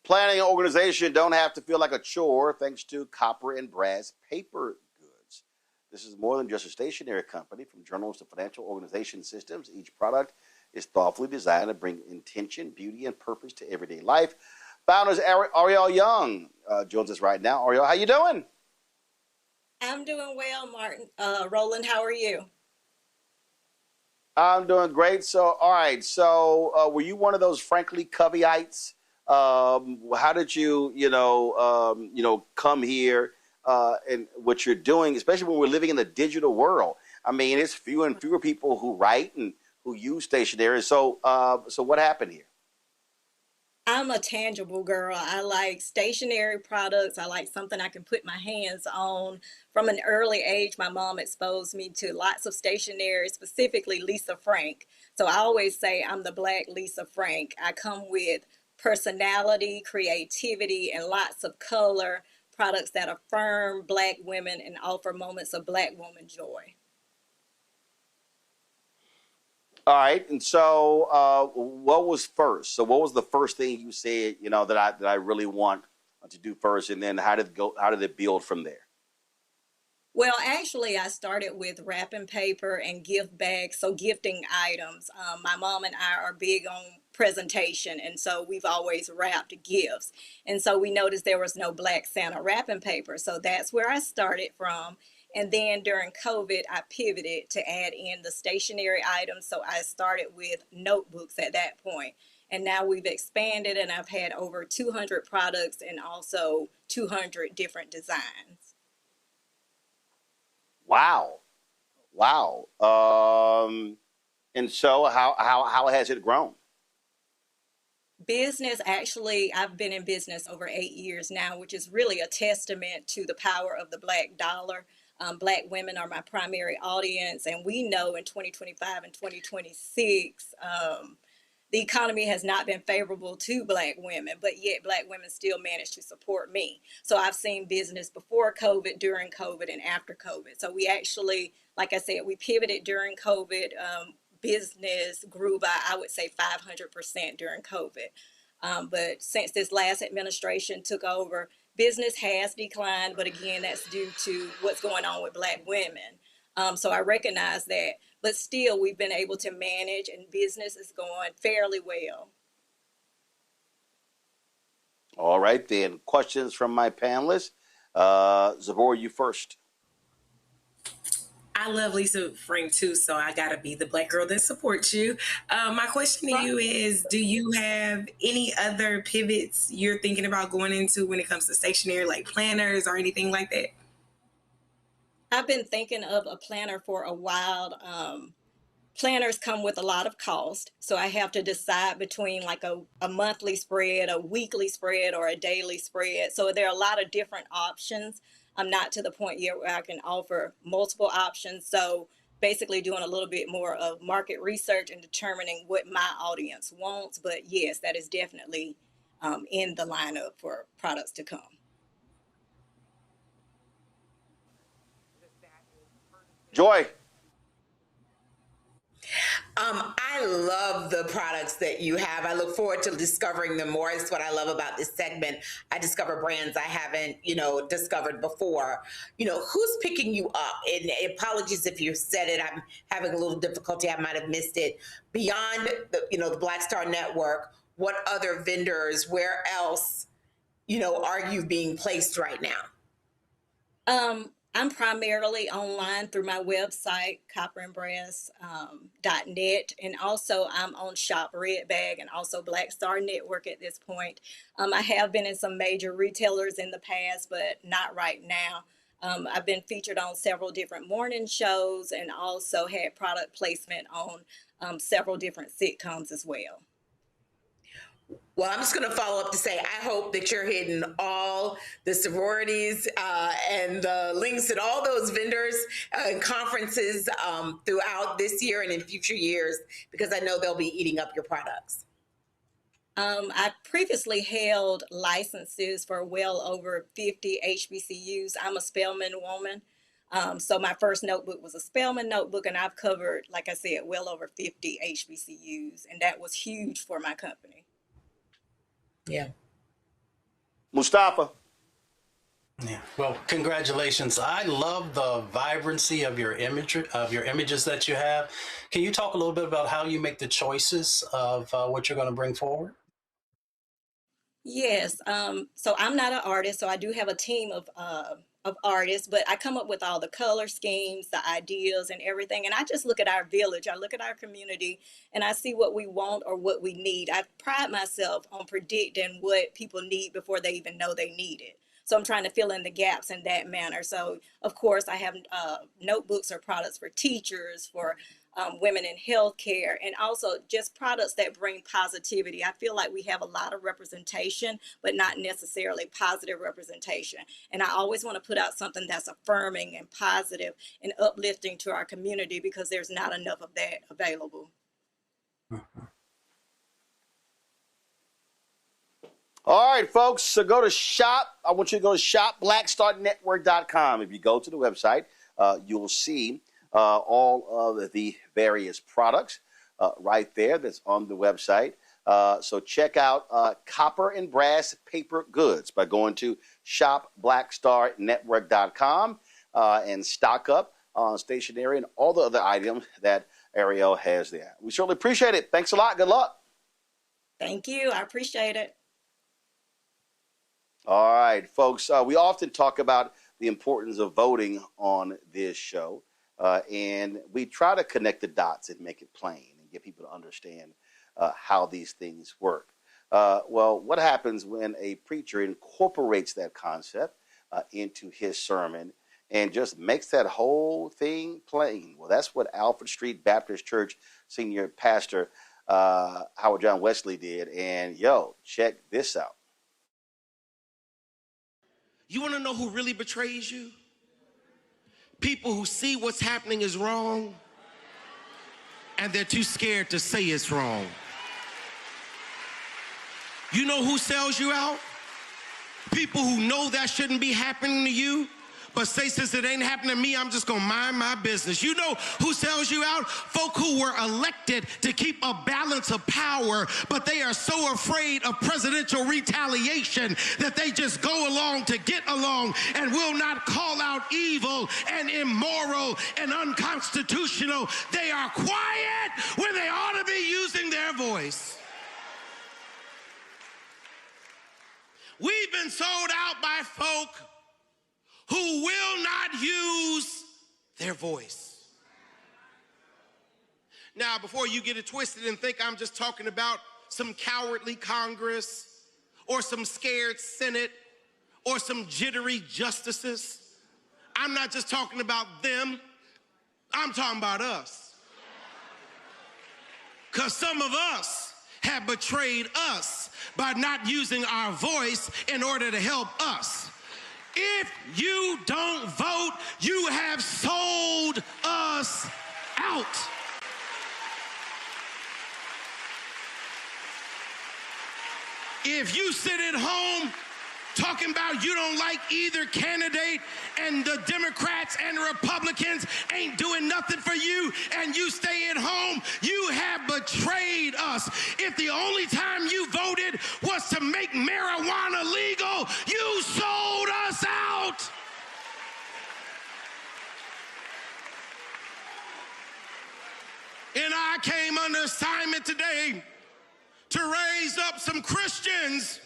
Planning an organization don't have to feel like a chore thanks to Copper and Brass Paper Goods. This is more than just a stationery company. From journals to financial organization systems, each product is thoughtfully designed to bring intention, beauty, and purpose to everyday life. Founders Ariel Young joins us right now. Ariel, how you doing? I'm doing well, Martin. Roland, how are you? I'm doing great. So, all right. So, were you one of those frankly Covey'ites? How did you come here and what you're doing, especially when we're living in the digital world? I mean, it's fewer and fewer people who write and who use stationery. So, so what happened here? I'm a tangible girl. I like stationary products. I like something I can put my hands on. From an early age, my mom exposed me to lots of stationery, specifically Lisa Frank. So I always say I'm the Black Lisa Frank. I come with personality, creativity, and lots of color, products that affirm Black women and offer moments of Black woman joy. All right, and so what was first? So what was the first thing you said, that I really want to do first, and then how did it go? How did it build from there? Well, actually, I started with wrapping paper and gift bags, so gifting items. My mom and I are big on presentation, and so we've always wrapped gifts. And so we noticed there was no Black Santa wrapping paper, so that's where I started from. And then during COVID, I pivoted to add in the stationery items. So I started with notebooks at that point. And now we've expanded, and I've had over 200 products and also 200 different designs. Wow. And so how has it grown? Business, actually, I've been in business over 8 years now, which is really a testament to the power of the Black dollar. Black women are my primary audience, and we know in 2025 and 2026, the economy has not been favorable to Black women, but yet Black women still manage to support me. So I've seen business before COVID, during COVID, and after COVID. So we actually, like I said, we pivoted during COVID. Business grew by, I would say, 500% during COVID. But since this last administration took over, business has declined, but again, that's due to what's going on with Black women. So I recognize that, but still we've been able to manage, and business is going fairly well. All right, then. Questions from my panelists. Zipporah, you first. I love Lisa Frank too, so I gotta be the Black girl that supports you. My question to you is, do you have any other pivots you're thinking about going into when it comes to stationery, like planners or anything like that? I've been thinking of a planner for a while. Planners come with a lot of cost, so I have to decide between like a monthly spread, a weekly spread, or a daily spread. So there are a lot of different options. I'm not to the point yet where I can offer multiple options. So basically doing a little bit more of market research and determining what my audience wants. But yes, that is definitely in the lineup for products to come. Joy. I love the products that you have. I look forward to discovering them more. It's what I love about this segment. I discover brands I haven't, discovered before. Who's picking you up? And apologies if you said it. I'm having a little difficulty. I might have missed it. Beyond the Black Star Network, what other vendors, where else, are you being placed right now? I'm primarily online through my website, copperandbrass.net, and also I'm on Shop Red Bag and also Black Star Network at this point. I have been in some major retailers in the past, but not right now. I've been featured on several different morning shows and also had product placement on several different sitcoms as well. Well, I'm just going to follow up to say, I hope that you're hitting all the sororities and the links and all those vendors and conferences throughout this year and in future years, because I know they'll be eating up your products. I previously held licenses for well over 50 HBCUs. I'm a Spelman woman. So my first notebook was a Spelman notebook, and I've covered, like I said, well over 50 HBCUs, and that was huge for my company. Yeah. Mustafa. Yeah. Well, congratulations. I love the vibrancy of your images that you have. Can you talk a little bit about how you make the choices of what you're going to bring forward? Yes. So I'm not an artist, so I do have a team of artists, but I come up with all the color schemes, the ideas, and everything. And I just look at our village, I look at our community, and I see what we want or what we need. I pride myself on predicting what people need before they even know they need it. So I'm trying to fill in the gaps in that manner. So of course I have notebooks or products for teachers, for women in healthcare, and also just products that bring positivity. I feel like we have a lot of representation, but not necessarily positive representation. And I always want to put out something that's affirming and positive and uplifting to our community, because there's not enough of that available. All right, folks, so go to shop. I want you to go to shopblackstarnetwork.com. If you go to the website, you'll see all of the various products right there that's on the website. So check out copper and brass paper goods by going to shopblackstarnetwork.com and stock up on stationery and all the other items that Ariel has there. We certainly appreciate it. Thanks a lot. Good luck. Thank you. I appreciate it. All right, folks, we often talk about the importance of voting on this show, and we try to connect the dots and make it plain and get people to understand how these things work. Well, what happens when a preacher incorporates that concept into his sermon and just makes that whole thing plain? Well, that's what Alfred Street Baptist Church Senior Pastor Howard John Wesley did, and check this out. You want to know who really betrays you? People who see what's happening is wrong, and they're too scared to say it's wrong. You know who sells you out? People who know that shouldn't be happening to you, but say, since it ain't happening to me, I'm just gonna mind my business. You know who sells you out? Folk who were elected to keep a balance of power, but they are so afraid of presidential retaliation that they just go along to get along and will not call out evil and immoral and unconstitutional. They are quiet when they ought to be using their voice. We've been sold out by folk who will not use their voice. Now, before you get it twisted and think I'm just talking about some cowardly Congress or some scared Senate or some jittery justices, I'm not just talking about them, I'm talking about us. Because some of us have betrayed us by not using our voice in order to help us. If you don't vote, you have sold us out. If you sit at home talking about you don't like either candidate and the Democrats and the Republicans ain't doing nothing for you and you stay at home, you have betrayed us. If the only time you voted was to make marijuana legal, you sold us out. And I came under assignment today to raise up some Christians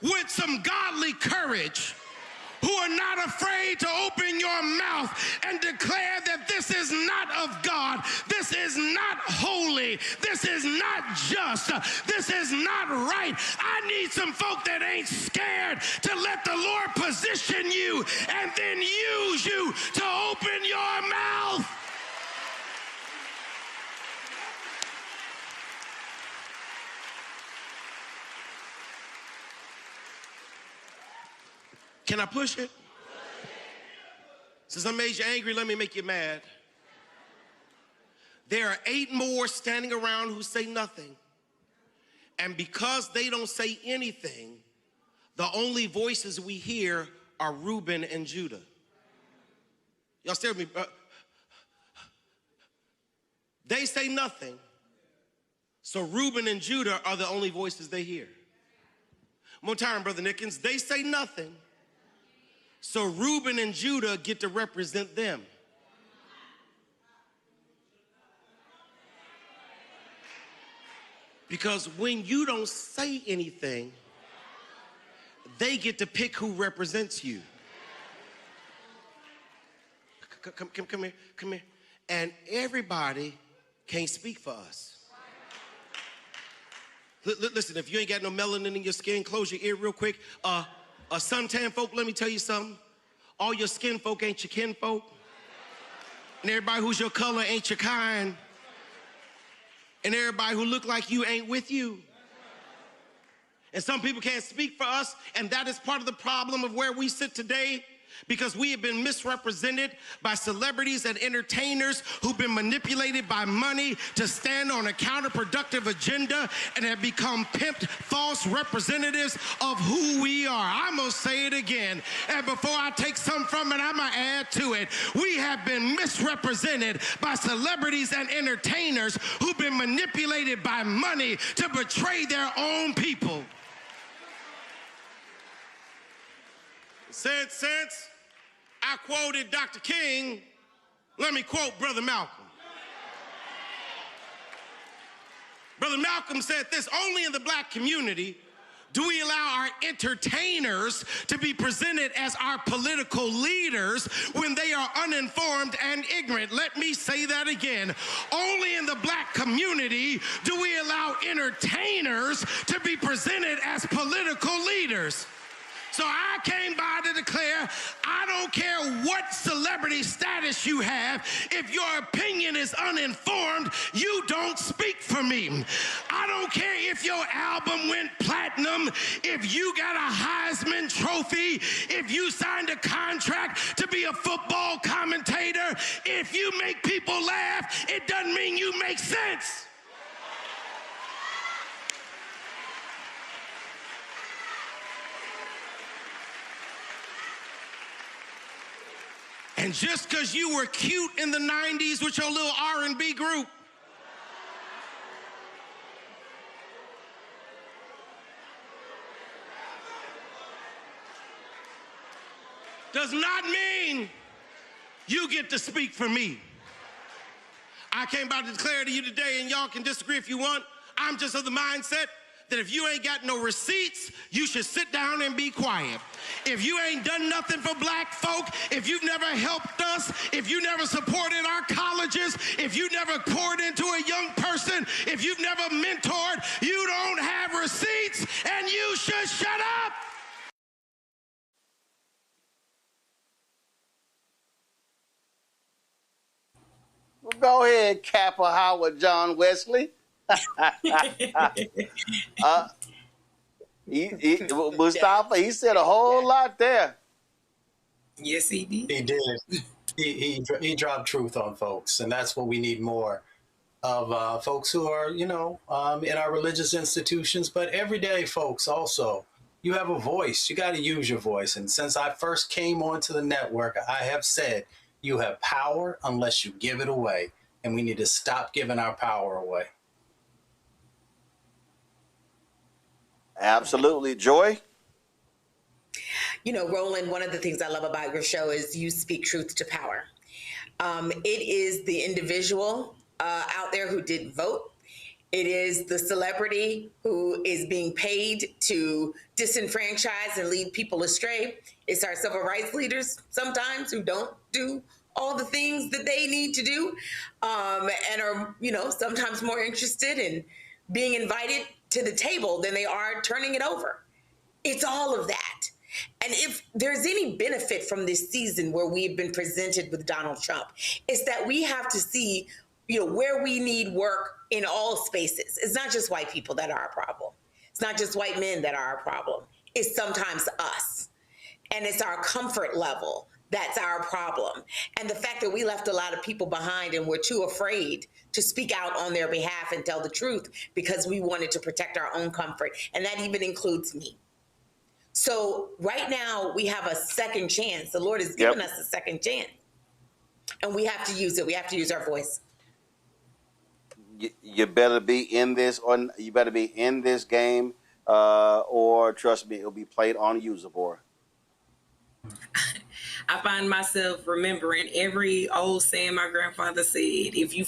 with some godly courage, who are not afraid to open your mouth and declare that this is not of God, this is not holy, this is not just, this is not right. I need some folk that ain't scared to let the Lord position you and then use you to open your mouth. Can I push it? Since I made you angry, let me make you mad. There are 8 more standing around who say nothing. And because they don't say anything, the only voices we hear are Reuben and Judah. Y'all stare at me. They say nothing. So Reuben and Judah are the only voices they hear. One more time, Brother Nickens. They say nothing. So Reuben and Judah get to represent them. Because when you don't say anything, they get to pick who represents you. Come here. And everybody can't speak for us. Listen, if you ain't got no melanin in your skin, close your ear real quick. suntan folk, let me tell you something. All your skin folk ain't your kin folk. And everybody who's your color ain't your kind. And everybody who look like you ain't with you. And some people can't speak for us, and that is part of the problem of where we sit today, because we have been misrepresented by celebrities and entertainers who've been manipulated by money to stand on a counterproductive agenda and have become pimped false representatives of who we are. I'm gonna say it again, and before I take some from it, I'm gonna add to it. We have been misrepresented by celebrities and entertainers who've been manipulated by money to betray their own people. Since I quoted Dr. King, let me quote Brother Malcolm. Brother Malcolm said this: only in the black community do we allow our entertainers to be presented as our political leaders when they are uninformed and ignorant. Let me say that again. Only in the black community do we allow entertainers to be presented as political leaders. So I came by to declare, I don't care what celebrity status you have, if your opinion is uninformed, you don't speak for me. I don't care if your album went platinum, if you got a Heisman Trophy, if you signed a contract to be a football commentator. If you make people laugh, it doesn't mean you make sense. And just because you were cute in the 90s with your little R&B group, does not mean you get to speak for me. I came by to declare to you today, and y'all can disagree if you want, I'm just of the mindset that if you ain't got no receipts, you should sit down and be quiet. If you ain't done nothing for black folk, if you've never helped us, if you never supported our colleges, if you never poured into a young person, if you've never mentored, you don't have receipts, and you should shut up. Well, go ahead, Kappa Howard John Wesley. Mustafa, he said a whole lot there. Yes, he did. He did. He dropped truth on folks, and that's what we need more of. Folks who are, in our religious institutions, but everyday folks also. You have a voice. You got to use your voice. And since I first came onto the network, I have said you have power unless you give it away, and we need to stop giving our power away. Absolutely. Joy? Roland, one of the things I love about your show is you speak truth to power. It is the individual out there who didn't vote. It is the celebrity who is being paid to disenfranchise and lead people astray. It's our civil rights leaders sometimes who don't do all the things that they need to do and are, sometimes more interested in being invited to the table than they are turning it over. It's all of that. And if there's any benefit from this season where we've been presented with Donald Trump, it's that we have to see, where we need work in all spaces. It's not just white people that are our problem. It's not just white men that are our problem. It's sometimes us. And it's our comfort level that's our problem. And the fact that we left a lot of people behind and we're too afraid to speak out on their behalf and tell the truth because we wanted to protect our own comfort. And that even includes me. So right now we have a second chance. The Lord has given us a second chance. And we have to use it. We have to use our voice. You better be in this, or you better be in this game, or trust me, it'll be played unusable. I find myself remembering every old saying my grandfather said, if you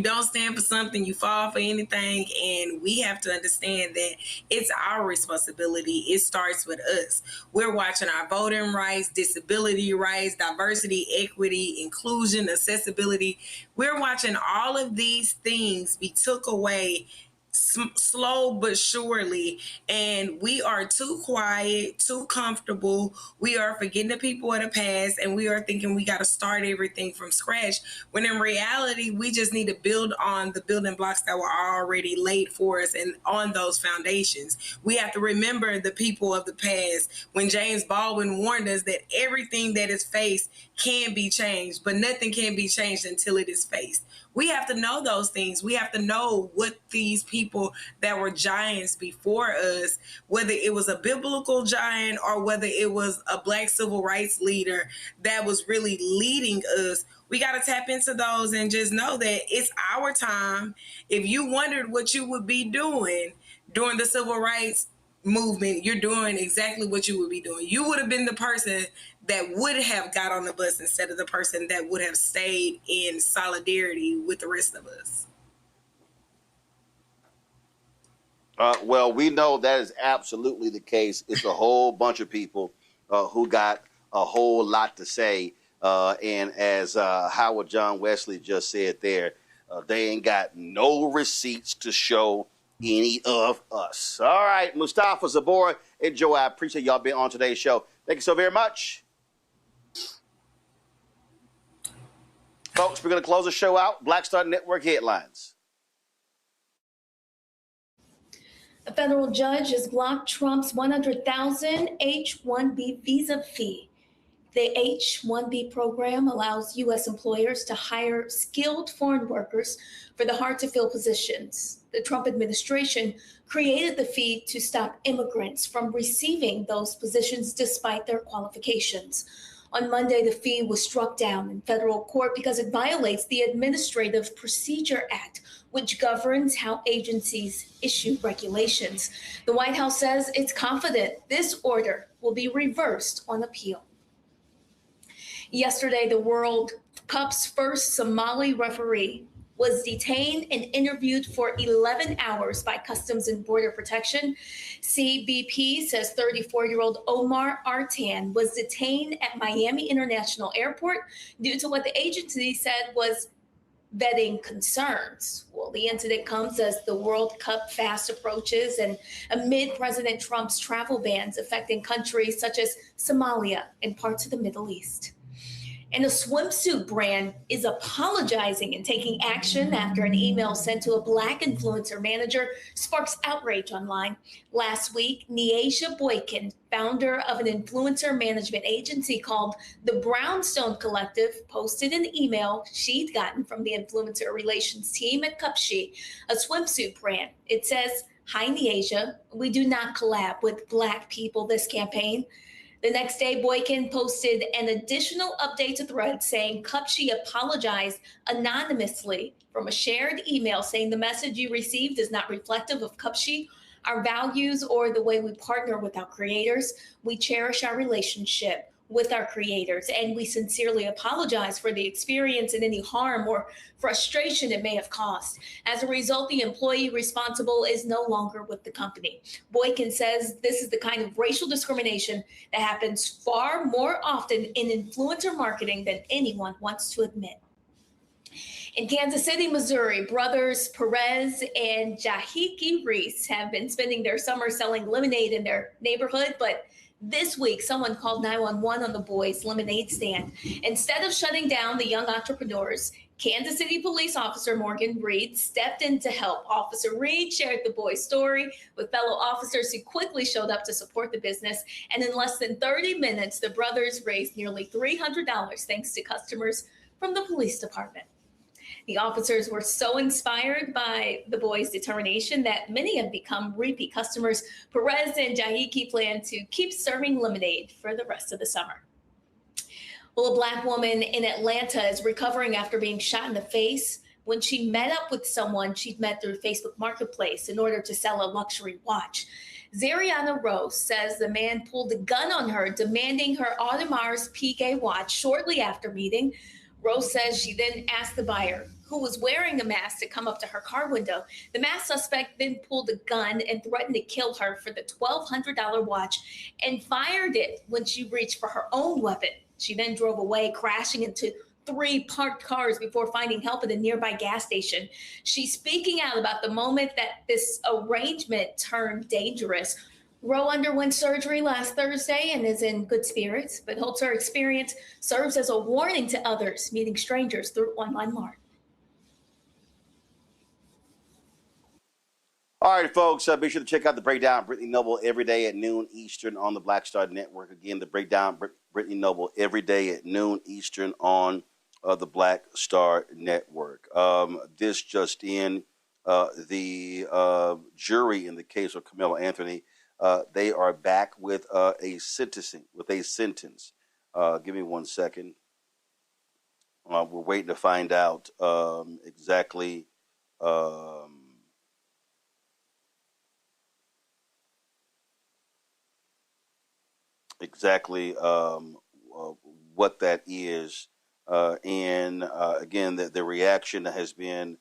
don't stand for something, you fall for anything. And we have to understand that it's our responsibility. It starts with us. We're watching our voting rights, disability rights, diversity, equity, inclusion, accessibility. We're watching all of these things be took away slow but surely, and we are too quiet, too comfortable. We are forgetting the people of the past, and we are thinking we got to start everything from scratch, when in reality we just need to build on the building blocks that were already laid for us, and on those foundations we have to remember the people of the past. When James Baldwin warned us that everything that is faced can be changed, but nothing can be changed until it is faced. We have to know those things. We have to know what these people that were giants before us, whether it was a biblical giant or whether it was a Black civil rights leader that was really leading us. We got to tap into those and just know that it's our time. If you wondered what you would be doing during the civil rights movement, you're doing exactly what you would be doing. You would have been the person that would have got on the bus instead of the person that would have stayed in solidarity with the rest of us. Well, we know that is absolutely the case. It's a whole bunch of people who got a whole lot to say. And as Howard John Wesley just said there, they ain't got no receipts to show any of us. All right, Mustafa, Zabora, and Joe, I appreciate y'all being on today's show. Thank you so very much. Folks, we're going to close the show out. Black Star Network headlines. A federal judge has blocked Trump's $100,000 H-1B visa fee. The H-1B program allows U.S. employers to hire skilled foreign workers for the hard-to-fill positions. The Trump administration created the fee to stop immigrants from receiving those positions despite their qualifications. On Monday, the fee was struck down in federal court because it violates the Administrative Procedure Act, which governs how agencies issue regulations. The White House says it's confident this order will be reversed on appeal. Yesterday, the World Cup's first Somali referee was detained and interviewed for 11 hours by Customs and Border Protection. CBP says 34-year-old Omar Artan was detained at Miami International Airport due to what the agency said was vetting concerns. Well, the incident comes as the World Cup fast approaches and amid President Trump's travel bans affecting countries such as Somalia and parts of the Middle East. And a swimsuit brand is apologizing and taking action after an email sent to a Black influencer manager sparks outrage online. Last week, Neasia Boykin, founder of an influencer management agency called the Brownstone Collective, posted an email she'd gotten from the influencer relations team at Cupshe, a swimsuit brand. It says, "Hi, Neasia. We do not collab with Black people this campaign." The next day, Boykin posted an additional update to Threads saying Cupshe apologized anonymously from a shared email saying the message you received is not reflective of Cupshe, our values, or the way we partner with our creators. We cherish our relationship with our creators, and we sincerely apologize for the experience and any harm or frustration it may have caused. As a result, the employee responsible is no longer with the company. Boykin says this is the kind of racial discrimination that happens far more often in influencer marketing than anyone wants to admit. In Kansas City, Missouri, brothers Perez and Jahiki Reese have been spending their summer selling lemonade in their neighborhood, but this week, someone called 911 on the boys' lemonade stand. Instead of shutting down the young entrepreneurs, Kansas City police officer Morgan Reed stepped in to help. Officer Reed shared the boys' story with fellow officers who quickly showed up to support the business. And in less than 30 minutes, the brothers raised nearly $300 thanks to customers from the police department. The officers were so inspired by the boys' determination that many have become repeat customers. Perez and Jahiki plan to keep serving lemonade for the rest of the summer. Well, a Black woman in Atlanta is recovering after being shot in the face when she met up with someone she'd met through Facebook Marketplace in order to sell a luxury watch. Zariana Rose says the man pulled a gun on her, demanding her Audemars Piguet watch shortly after meeting. Rose says she then asked the buyer, who was wearing a mask, to come up to her car window. The masked suspect then pulled a gun and threatened to kill her for the $1,200 watch and fired it when she reached for her own weapon. She then drove away, crashing into 3 parked cars before finding help at a nearby gas station. She's speaking out about the moment that this arrangement turned dangerous. Roe underwent surgery last Thursday and is in good spirits, but hopes her experience serves as a warning to others meeting strangers through online Mart. All right, folks, be sure to check out The Breakdown, Brittany Noble, every day at noon Eastern on the Black Star Network. Again, The Breakdown, Brittany Noble, every day at noon Eastern on the Black Star Network. This just in, the jury in the case of Karmelo Anthony, they are back with a sentence. Give me 1 second. We're waiting to find out exactly what that is. And again, the reaction has been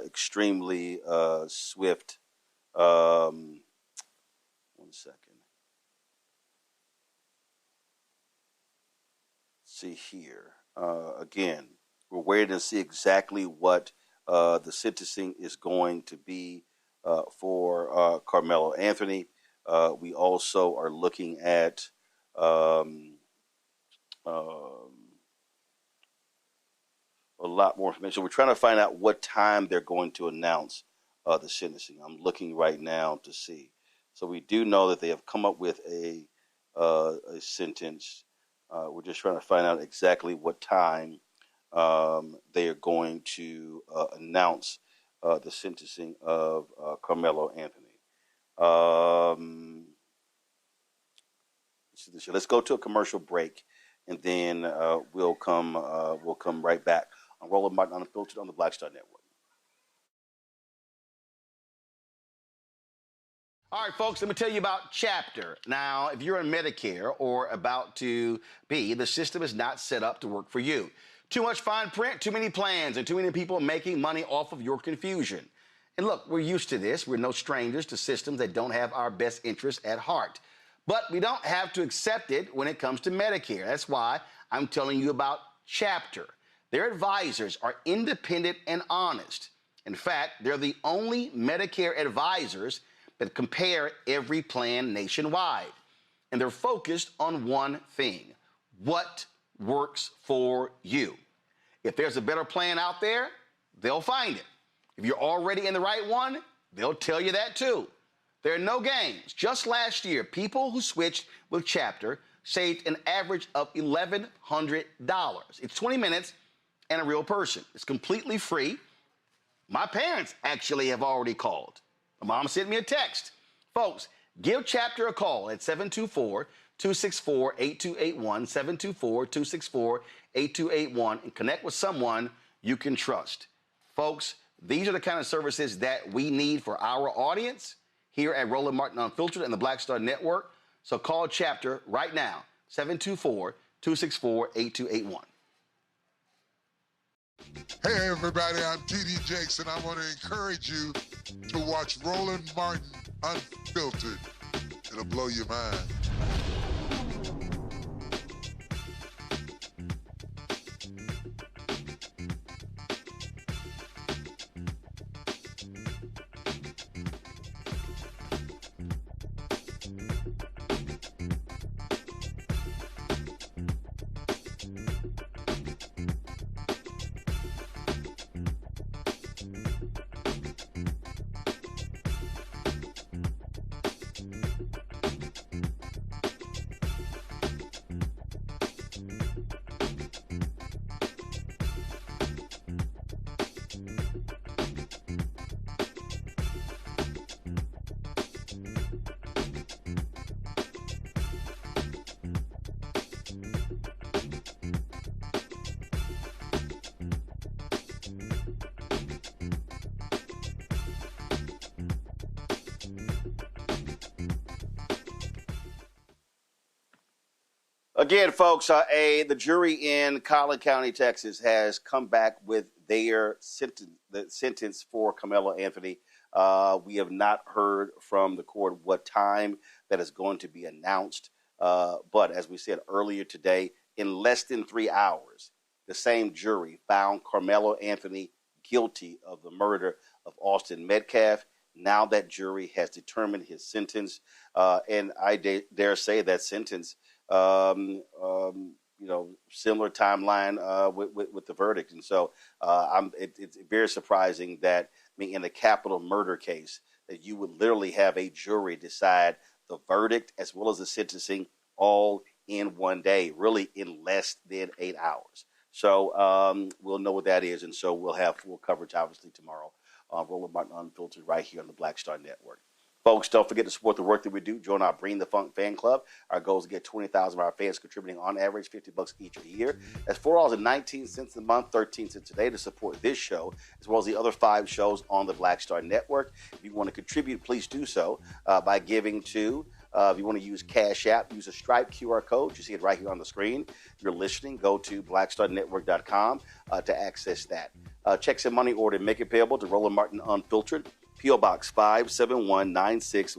extremely swift. 1 second. Let's see here. Again, we're waiting to see exactly what the sentencing is going to be for Karmelo Anthony. We also are looking at a lot more information. We're trying to find out what time they're going to announce the sentencing. I'm looking right now to see. So we do know that they have come up with a sentence. We're just trying to find out exactly what time they are going to announce the sentencing of Karmelo Anthony. Let's go to a commercial break, and then we'll come right back on Roland Martin Unfiltered on the Black Star Network. All right, folks, let me tell you about Chapter. Now, if you're on Medicare or about to be, the system is not set up to work for you. Too much fine print, too many plans, and too many people making money off of your confusion. And look, we're used to this. We're no strangers to systems that don't have our best interests at heart. But we don't have to accept it when it comes to Medicare. That's why I'm telling you about Chapter. Their advisors are independent and honest. In fact, they're the only Medicare advisors that compare every plan nationwide. And they're focused on one thing: what works for you. If there's a better plan out there, they'll find it. If you're already in the right one, they'll tell you that too. There are no games. Just last year, people who switched with Chapter saved an average of $1,100. It's 20 minutes and a real person. It's completely free. My parents actually have already called. My mom sent me a text. Folks, give Chapter a call at 724-264-8281, 724-264-8281, and connect with someone you can trust. Folks, these are the kind of services that we need for our audience here at Roland Martin Unfiltered and the Black Star Network. So call Chapter right now, 724-264-8281. Hey everybody, I'm T.D. Jakes, and I want to encourage you to watch Roland Martin Unfiltered. It'll blow your mind. Again, folks, the jury in DeKalb County, Texas, has come back with their sentence for Karmelo Anthony. We have not heard from the court what time that is going to be announced. But as we said earlier today, in less than 3 hours, the same jury found Karmelo Anthony guilty of the murder of Austin Metcalf. Now that jury has determined his sentence, and I dare say that sentence, similar timeline with the verdict. And so it's very surprising that, in a capital murder case, that you would literally have a jury decide the verdict as well as the sentencing all in one day, really in less than 8 hours. So we'll know what that is, and so we'll have full coverage, obviously, tomorrow on Roland Martin Unfiltered right here on the Black Star Network. Folks, don't forget to support the work that we do. Join our Bring the Funk fan club. Our goal is to get 20,000 of our fans contributing on average $50 each a year. That's $4.19 a month, 13 cents a day to support this show, as well as the other 5 shows on the Black Star Network. If you want to contribute, please do so by giving to, if you want to use Cash App, use a Stripe QR code. You see it right here on the screen. If you're listening, go to blackstarnetwork.com to access that. Checks and money order, make it payable to Roland Martin Unfiltered, P.O. Box 57196,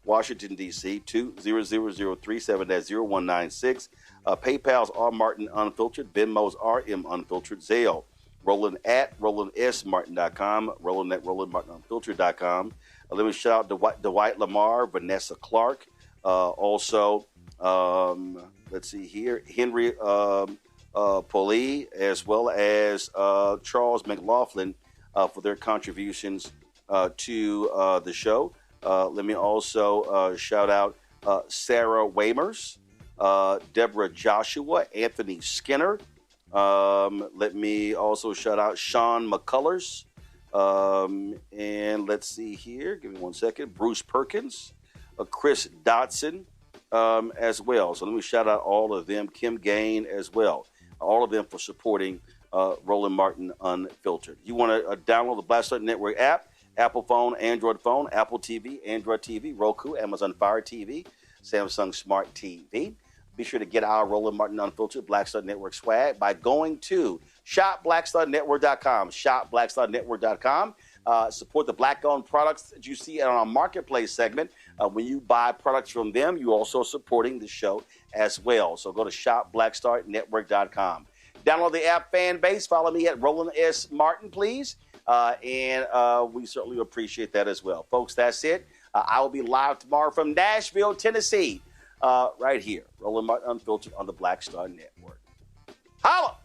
Washington, D.C., 20037, that's 0196. PayPal's R. Martin Unfiltered, Venmo's RM Unfiltered, Zelle, Roland at RolandSMartin.com, Roland at RolandMartinUnfiltered.com. Let me shout out Dwight Lamar, Vanessa Clark, also, let's see here, Henry Poli, as well as Charles McLaughlin for their contributions to the show. Let me also shout out Sarah Wamers, Deborah Joshua, Anthony Skinner. Let me also shout out Sean McCullers. And let's see here. Give me one second. Bruce Perkins, Chris Dotson as well. So let me shout out all of them. Kim Gain as well. All of them for supporting Roland Martin Unfiltered. You want to download the Black Star Network app, Apple phone, Android phone, Apple TV, Android TV, Roku, Amazon Fire TV, Samsung Smart TV. Be sure to get our Roland Martin Unfiltered Black Star Network swag by going to shopblackstarnetwork.com, shopblackstarnetwork.com. Support the Black-owned products that you see on our marketplace segment. When you buy products from them, you're also supporting the show as well. So go to shopblackstarnetwork.com. Download the app Fan Base. Follow me at Roland S. Martin, please. And we certainly appreciate that as well. Folks, that's it. I will be live tomorrow from Nashville, Tennessee, right here. Roland Martin Unfiltered on the Black Star Network. Holla!